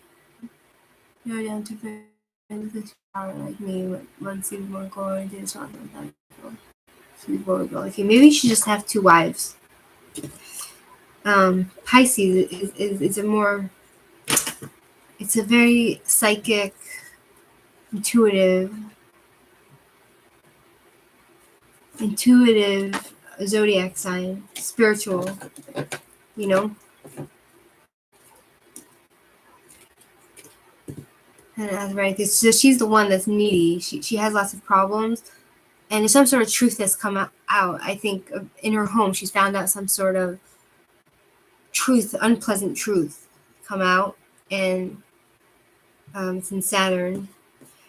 You're down to friends like me. One seems more gorgeous, she's more like maybe she just have 2 wives. Pisces is a more. It's a very psychic, intuitive zodiac sign, spiritual, you know. And that's right. So she's the one that's needy. She has lots of problems, and there's some sort of truth that's come out. I think in her home, she's found out some sort of truth, unpleasant truth, come out, and it's in Saturn.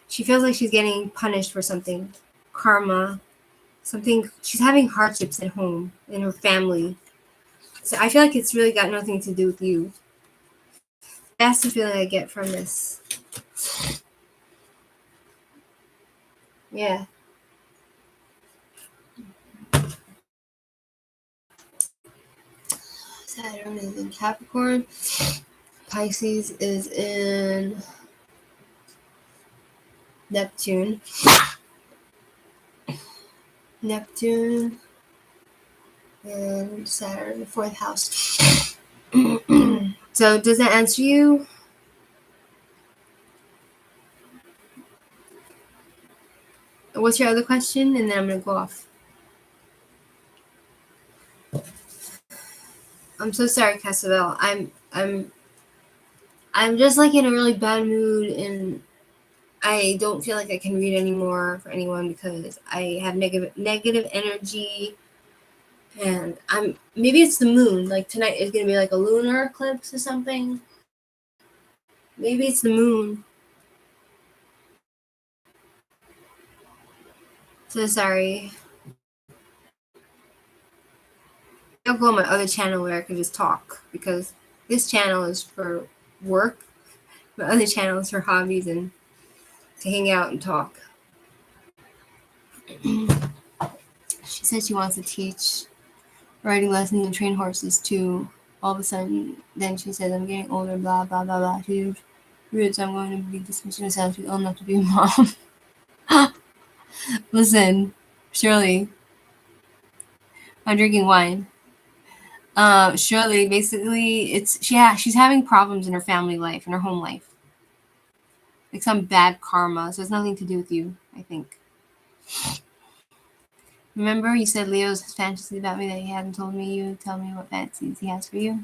She feels like she's getting punished for something, karma, something. She's having hardships at home in her family. So I feel like it's really got nothing to do with you. That's the feeling I get from this. Yeah. Saturn is in Capricorn. Pisces is in Neptune. Neptune and Saturn, the fourth house. So does that answer you? What's your other question? And then I'm gonna go off. I'm so sorry, Casabel. I'm just like in a really bad mood, and I don't feel like I can read anymore for anyone because I have negative energy, and maybe it's the moon. Like tonight is gonna be like a lunar eclipse or something. Maybe it's the moon. So sorry. I'll go on my other channel where I can just talk, because this channel is for work. My other channel is for hobbies and to hang out and talk. She said she wants to teach riding lessons and train horses too. All of a sudden, then she says, I'm getting older, blah, blah, blah, blah. Huge. Roots, I'm going to be dismissing myself too old enough to be a mom. Listen, Shirley, I'm drinking wine. Shirley, basically, she's having problems in her family life, in her home life. Like some bad karma. So it's nothing to do with you, I think. Remember, you said Leo's fantasy about me that he hadn't told me. You tell me what fantasies he has for you.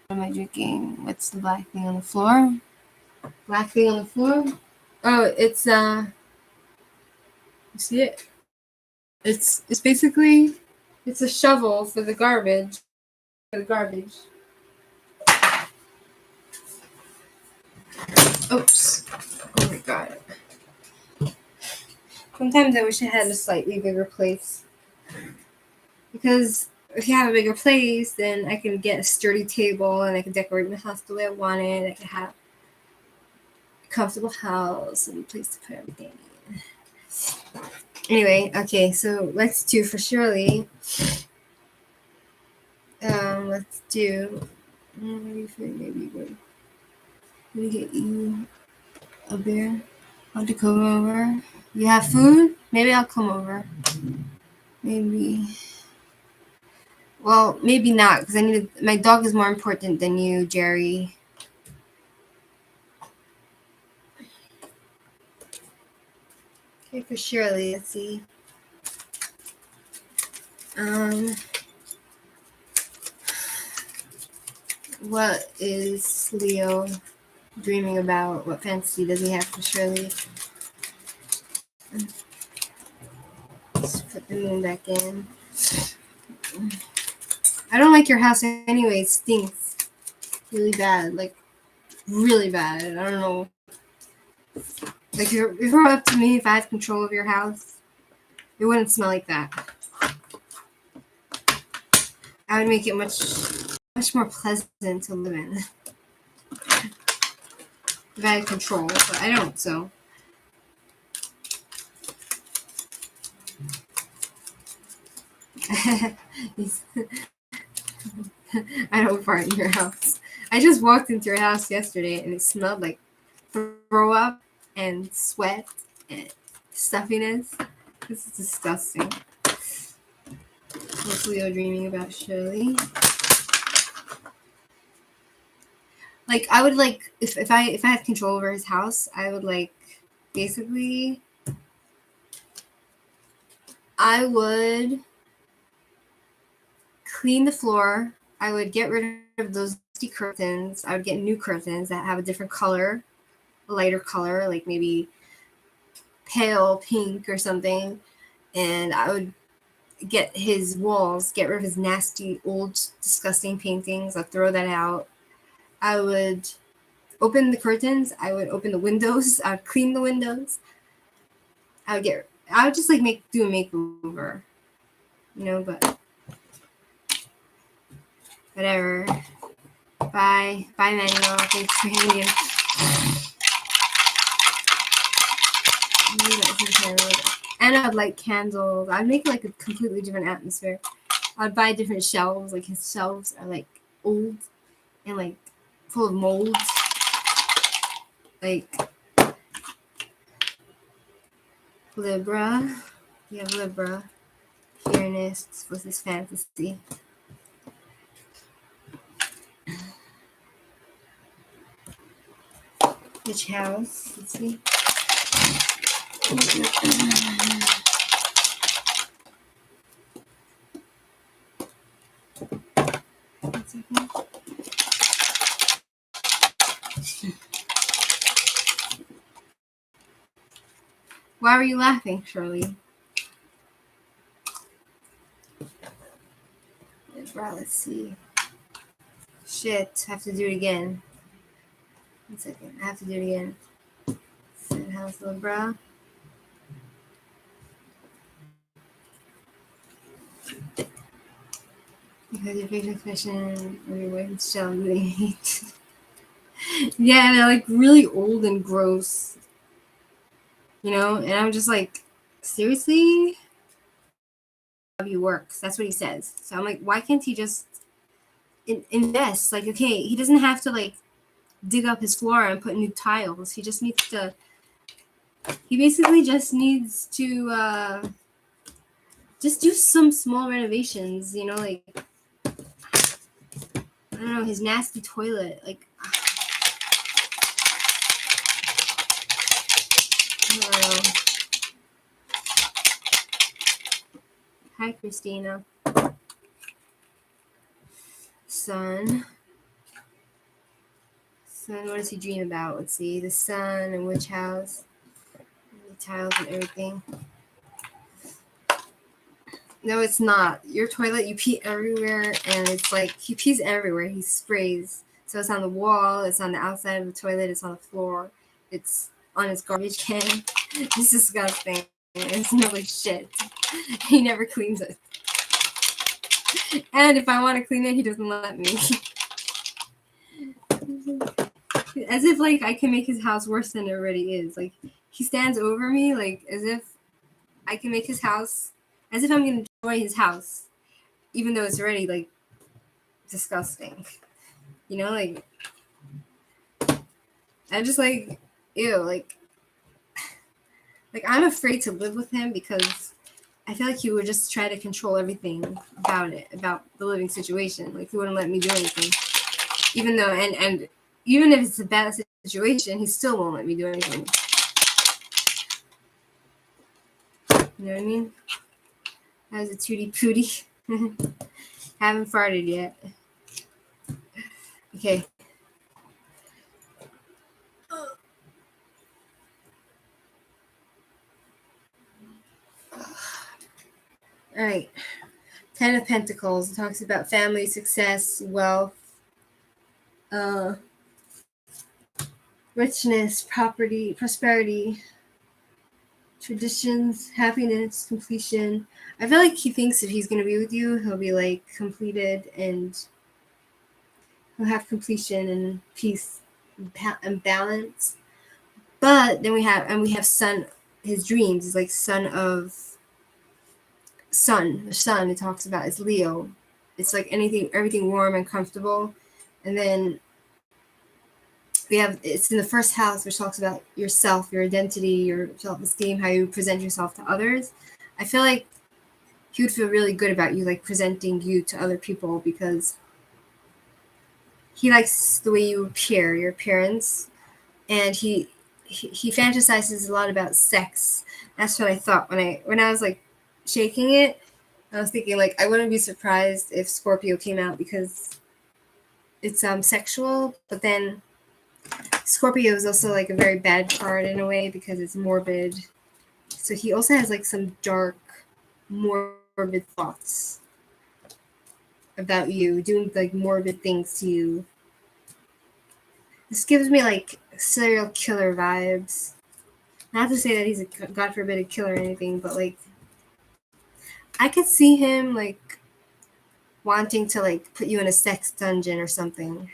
What am I drinking? What's the black thing on the floor? Black thing on the floor? Oh, it's you see it? It's basically it's a shovel for the garbage. Oops. Oh my god. Sometimes I wish I had a slightly bigger place. Because if you have a bigger place, then I can get a sturdy table and I can decorate my house the way I want it. I can have a comfortable house and a place to put everything in. Anyway, okay, so let's do for Shirley. Let's do. Maybe we get you a beer. Want to come over? You have food? Maybe I'll come over. Maybe. Well, maybe not, because my dog is more important than you, Jerry. Okay, for Shirley, let's see. What is Leo dreaming about? What fantasy does he have for Shirley? Let's put the moon back in. I don't like your house anyway. It stinks really bad. Like, really bad. I don't know. Like, if it were up to me, if I had control of your house, it wouldn't smell like that. I would make it much more pleasant to live in. If I had control, but I don't, so. I don't fart in your house. I just walked into your house yesterday and it smelled like throw up and sweat and stuffiness. This is disgusting. What's Leo dreaming about Shirley? Like, I would like if I had control over his house, I would like basically, I would clean the floor. I would get rid of those dusty curtains. I would get new curtains that have a different color, a lighter color, like maybe pale pink or something. And I would get his walls, get rid of his nasty, old, disgusting paintings. I'd throw that out. I would open the curtains. I would open the windows. I would clean the windows. I would just like do a makeover, but whatever. Bye, Manuel. Thanks for hanging in. And I'd light candles. I'd make like a completely different atmosphere. I'd buy different shelves. Like his shelves are like old and like full of mold. Like Libra. Yeah, Libra. Fairness was his fantasy. Which house? Let's see. Why were you laughing, Shirley? Let's see. Shit, I have to do it again. 1 second, I have to do it again. Set house Libra. Because your facial expression or your weight is shall hate. Yeah, they're like really old and gross. And I'm just like, seriously? You works. That's what he says. So I'm like, why can't he just invest? Like, okay, he doesn't have to like dig up his floor and put new tiles. He basically just needs to just do some small renovations, like, I don't know, his nasty toilet, like, I don't know. Hi, Christina. Sun, what does he dream about? Let's see, the sun and which house, the tiles and everything. No, it's not. Your toilet, you pee everywhere, and it's like he pees everywhere. He sprays. So it's on the wall, it's on the outside of the toilet, it's on the floor, it's on his garbage can. It's disgusting. It smells like shit. He never cleans it. And if I want to clean it, he doesn't let me. As if like I can make his house worse than it already is. Like he stands over me, like as if I can make his house, as if I'm gonna destroy his house, even though it's already like disgusting. Like I'm just like, ew, like I'm afraid to live with him because I feel like he would just try to control everything about the living situation. Like he wouldn't let me do anything, even though and even if it's a bad situation, he still won't let me do anything. You know what I mean? That was a tootie pootie. Haven't farted yet. Okay. All right. 10 of Pentacles. It talks about family, success, wealth, richness, property, prosperity, traditions, happiness, completion. I feel like he thinks if he's going to be with you, he'll be like completed and he'll have completion and peace and balance. But then we have sun, his dreams is like the sun it talks about is Leo. It's like everything warm and comfortable. And then it's in the first house, which talks about yourself, your identity, your self-esteem, how you present yourself to others. I feel like he would feel really good about you, like presenting you to other people, because he likes the way you appear, your appearance, and he he fantasizes a lot about sex. That's what I thought when I was like shaking it. I was thinking like I wouldn't be surprised if Scorpio came out because it's sexual, but then Scorpio is also like a very bad card in a way because it's morbid. So he also has like some dark, morbid thoughts about you, doing like morbid things to you. This gives me like serial killer vibes. Not to say that he's a God forbid a killer or anything, but like I could see him like wanting to like put you in a sex dungeon or something.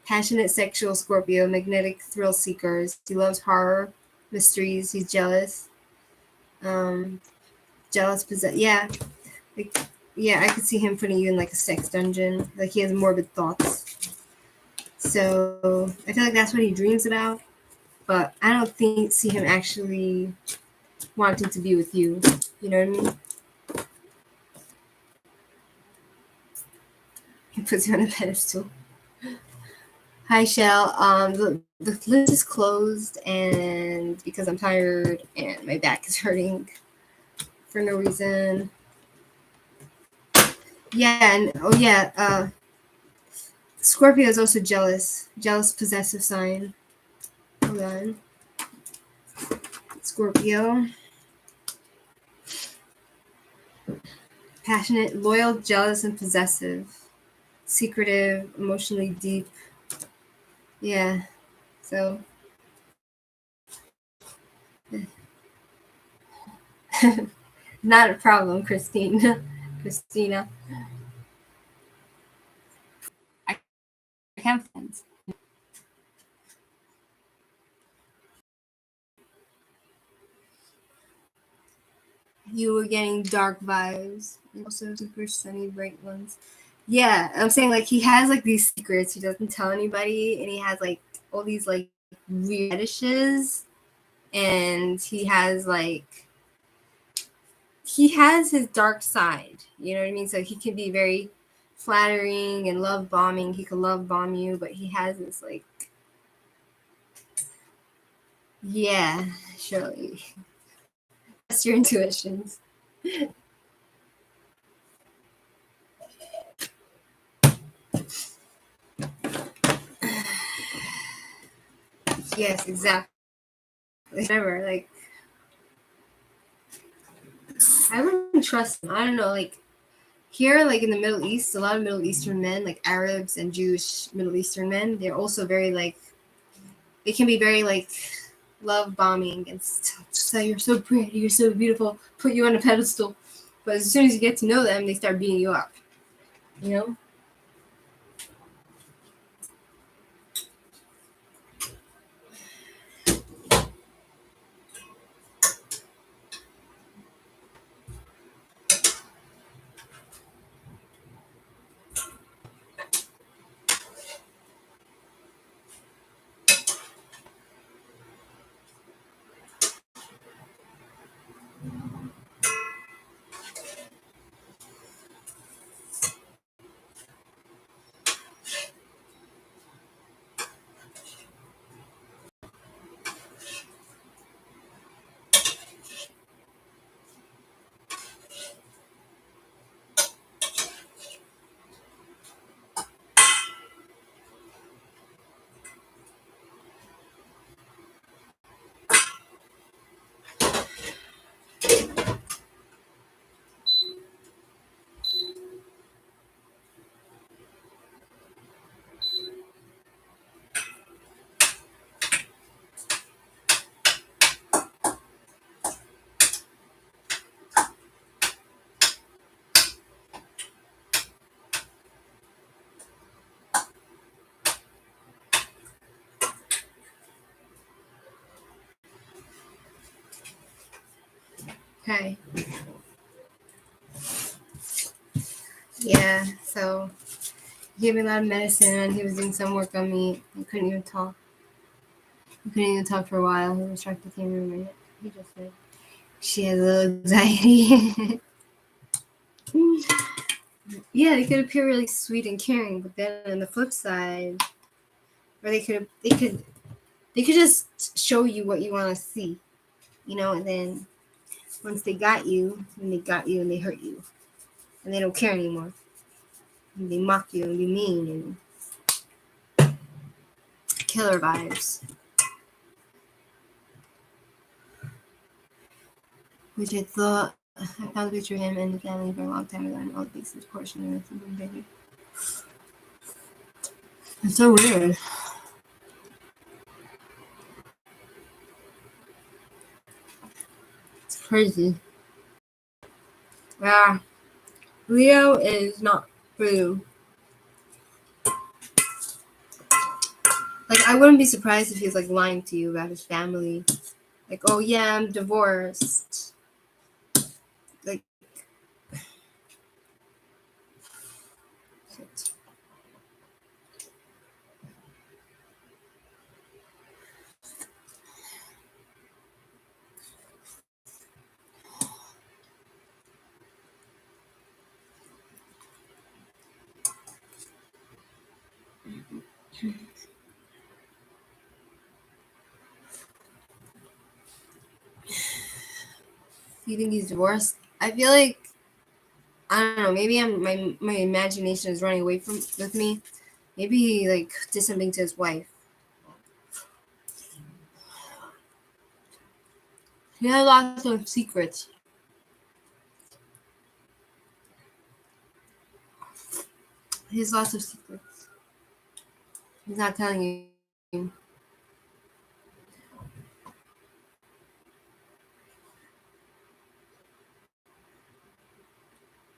Passionate sexual Scorpio, magnetic thrill seekers. He loves horror, mysteries. He's jealous. Um, jealous possess. Yeah, like yeah, I could see him putting you in like a sex dungeon. Like he has morbid thoughts. So I feel like that's what he dreams about. But I don't see him actually wanting to be with you. You know what I mean? He puts you on a pedestal. Hi, Shell. The list is closed, and because I'm tired and my back is hurting for no reason. Yeah, and oh yeah, Scorpio is also jealous. Jealous possessive sign. Hold on. Scorpio. Passionate, loyal, jealous, and possessive. Secretive, emotionally deep. Yeah. So not a problem, Christine. Christina. I have friends. You were getting dark vibes, also super sunny, bright ones. Yeah, I'm saying like he has like these secrets he doesn't tell anybody, and he has like all these like weird fetishes, and he has his dark side. You know what I mean? So he can be very flattering and love bombing. He can love bomb you, but he has this like, yeah, surely. Trust your intuitions. Yes, exactly. Whatever. Like I wouldn't trust him. I don't know. Like here, like in the Middle East, a lot of Middle Eastern men, like Arabs and Jewish Middle Eastern men, they're also very like they can be very like love bombing and say you're so pretty, you're so beautiful, put you on a pedestal. But as soon as you get to know them, they start beating you up. You know? Okay. Yeah. So he gave me a lot of medicine and he was doing some work on me. I couldn't even talk. I couldn't even talk for a while. He was trying to think room. He just said she has a little anxiety. Yeah, they could appear really sweet and caring, but then on the flip side, or they could they could just show you what you want to see, and then once they got you, and they hurt you, and they don't care anymore. And they mock you and be mean and killer vibes. Which I found a picture of him and the family for a long time ago, and all the pieces portion of the baby. It's so weird. It's crazy. Yeah. Leo is not blue. Like, I wouldn't be surprised if he's like lying to you about his family. Like, oh yeah, I'm divorced. Like, shit. You think he's divorced? I feel like, I don't know. Maybe my imagination is running away from with me. Maybe he like did something to his wife. He had lots of secrets. He has lots of secrets. He's not telling you.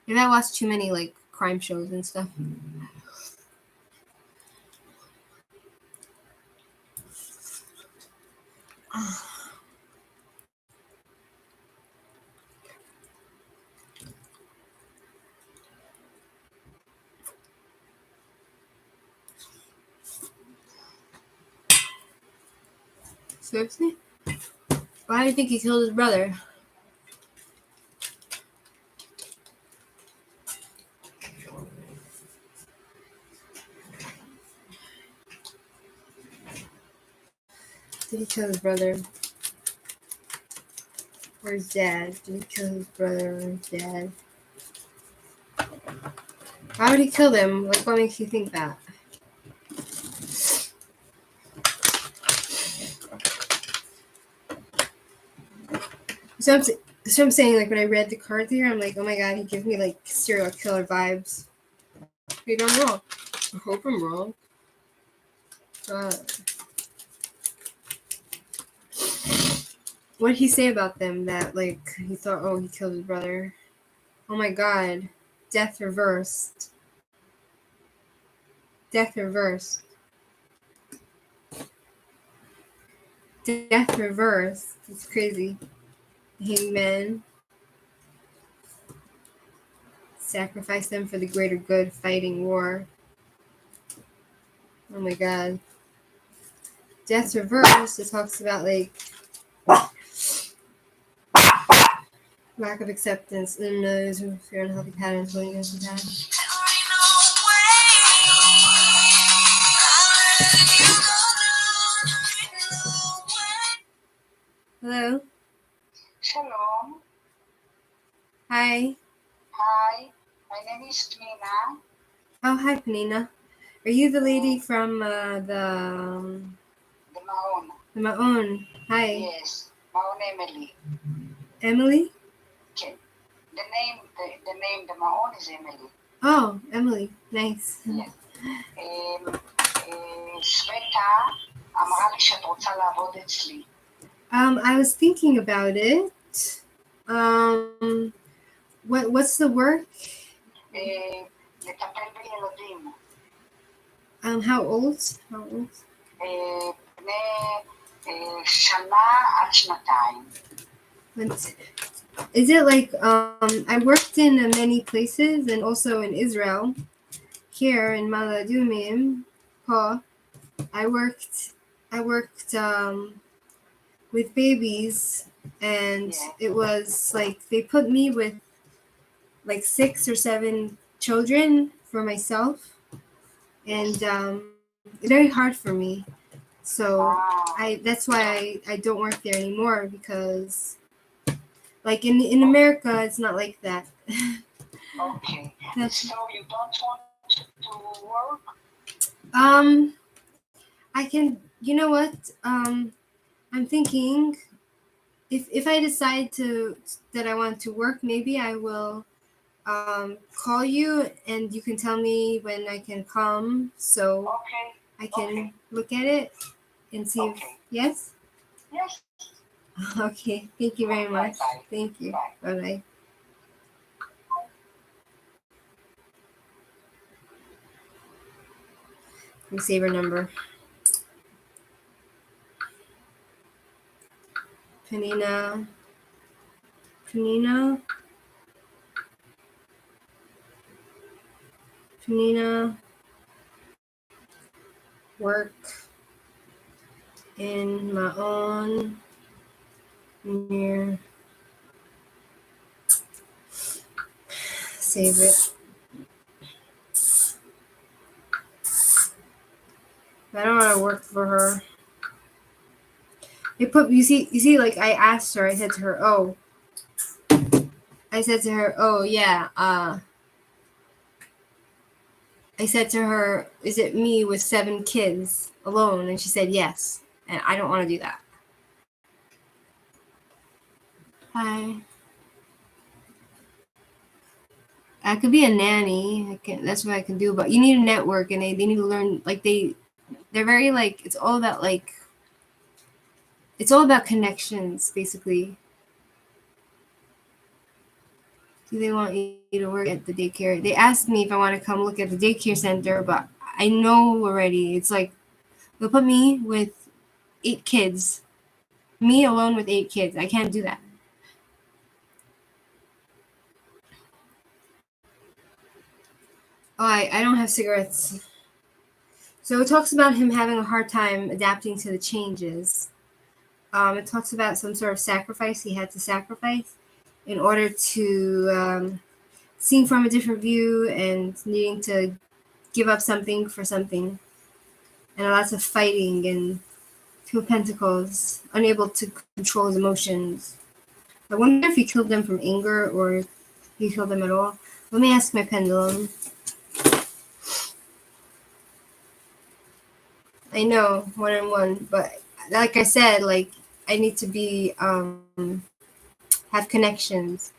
Maybe I watch too many like crime shows and stuff. Seriously? Why do you think he killed his brother? Did he kill his brother? Or his dad? Did he kill his brother or his dad? Why would he kill them? Like, what makes you think that? So I'm saying, like, when I read the card here, I'm like, oh my god, he gives me, like, serial killer vibes. Maybe I'm wrong. I hope I'm wrong. What did he say about them that, like, he thought, oh, he killed his brother? Oh my god. Death reversed. Death reversed. Death reversed. It's crazy. Hangman. Sacrifice them for the greater good, fighting war. Oh my god. Death reversed. It talks about, like, lack of acceptance in those who fear unhealthy patterns, willingness to patterns. Hello. Shalom. Hi. Hi. My name is Pnina. Oh, hi, Panina. Are you the lady from The Maon. the Maon? Hi. Yes. Maon Emily. Emily? Okay. The name the Maon is Emily. Oh, Emily. Nice. Yeah. סווטה אמרה לי שאת רוצה לעבוד אצלי. I was thinking about it. What's the work? לטפל בילדים. How old? בני שנה עד שנתיים. Is it like I worked in many places and also in Israel. Here in Maladumim, Paul, I worked with babies, and it was like they put me with like 6 or 7 children for myself, and it's very hard for me So that's why I don't work there anymore, because like in America it's not like that. Okay. That's So you don't want to work? I can, you know what? I'm thinking if I decide to that I want to work, maybe I will call you and you can tell me when I can come, so Okay. I can look at it and see if Okay. yes. Yes. Okay, thank you very much. Bye-bye. Thank you. Bye. Bye bye. Let me save her number. Panina. Panina. Panina. Work in my own near. Save it. I don't want to work for her. You see, like I asked her, I said to her, oh yeah, I said to her, is it me with 7 kids alone? And she said yes. And I don't want to do that. Hi. I could be a nanny. That's what I can do. But you need a network, and they need to learn. Like they're very like it's all about connections, basically. Do they want you to work at the daycare? They asked me if I want to come look at the daycare center, but I know already. It's like they'll put me with 8 kids. Me alone with 8 kids. I can't do that. Oh, I don't have cigarettes. So it talks about him having a hard time adapting to the changes. It talks about some sort of sacrifice he had to sacrifice in order to seeing from a different view and needing to give up something for something. And lots of fighting and 2 of Pentacles, unable to control his emotions. I wonder if he killed them from anger or if he killed them at all. Let me ask my pendulum. I know 1-1, but like I said, like I need to be have connections.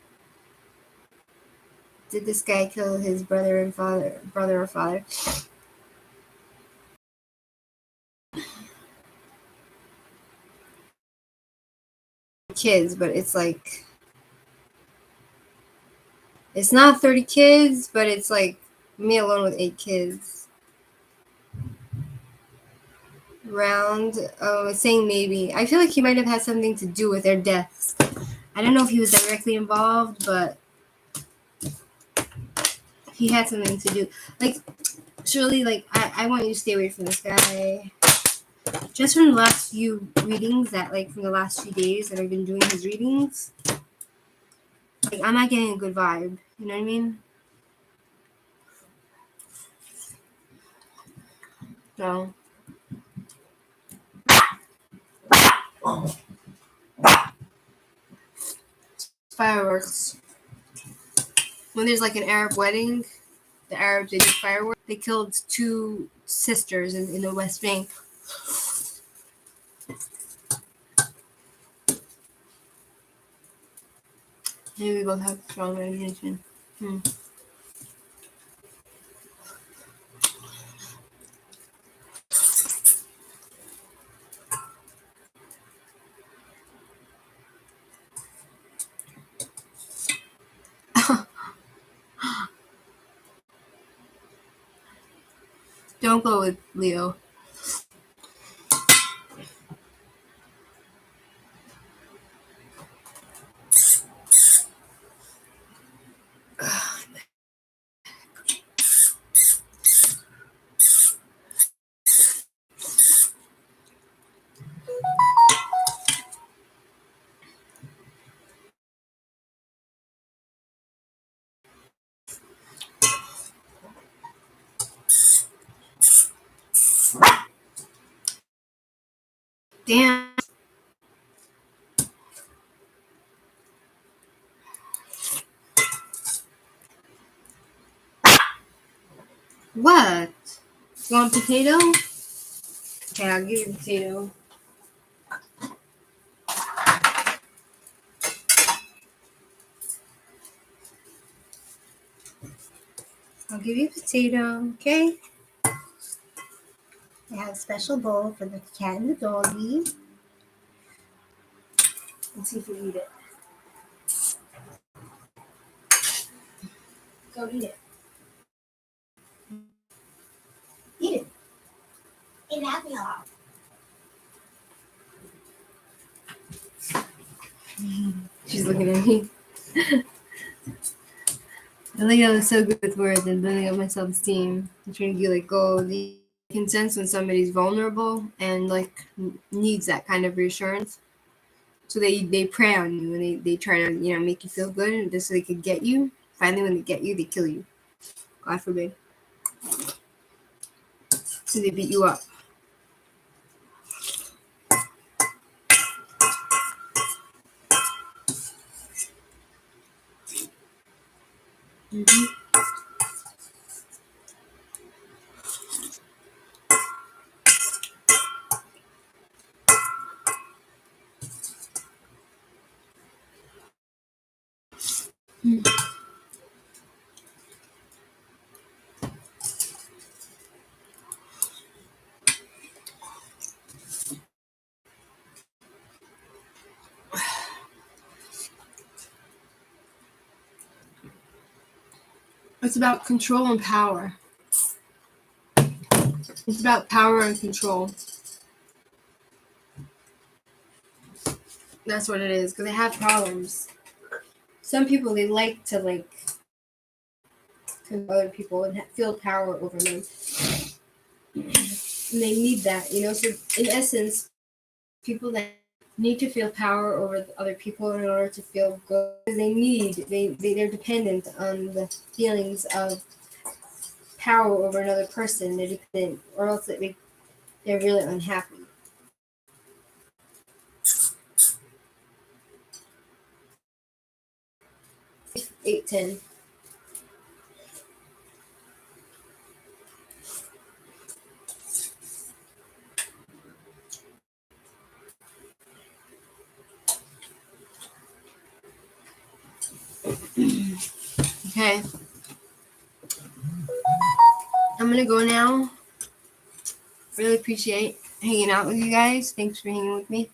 Did this guy kill his brother or father? Kids, but it's like it's not 30 kids, but it's like me alone with 8 kids. Round. Oh, it's saying maybe. I feel like he might have had something to do with their deaths. I don't know if he was directly involved, but he had something to do. Like, surely, like, I want you to stay away from this guy. Just from the last few readings from the last few days that I've been doing his readings, like, I'm not getting a good vibe. You know what I mean? So, fireworks. When there's like an Arab wedding, the Arabs, they do fireworks. They killed 2 sisters in the West Bank. Maybe we both have strong imagination. Don't go with Leo. Damn. What? You want potato? Okay, I'll give you potato. I'll give you potato, okay? I have a special bowl for the cat and the doggy. Let's see if you eat it. Go eat it. Eat it. Eat it happy off. She's looking at me. Leo is so good with words and building up my self-esteem. I'm trying to get you can sense when somebody's vulnerable and needs that kind of reassurance. So they prey on you and they try to make you feel good and just so they could get you. Finally, when they get you, they kill you. God forbid. So they beat you up. Mm-hmm. It's about control and power. It's about power and control. That's what it is, because they have problems. Some people, they like to control other people and feel power over them. And they need that, So in essence, people that need to feel power over other people in order to feel good, they're dependent on the feelings of power over another person. They're dependent, or else they're really unhappy. 8:10. Okay. I'm gonna go now. Really appreciate hanging out with you guys. Thanks for hanging with me.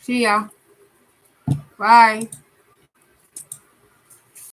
See ya. Bye.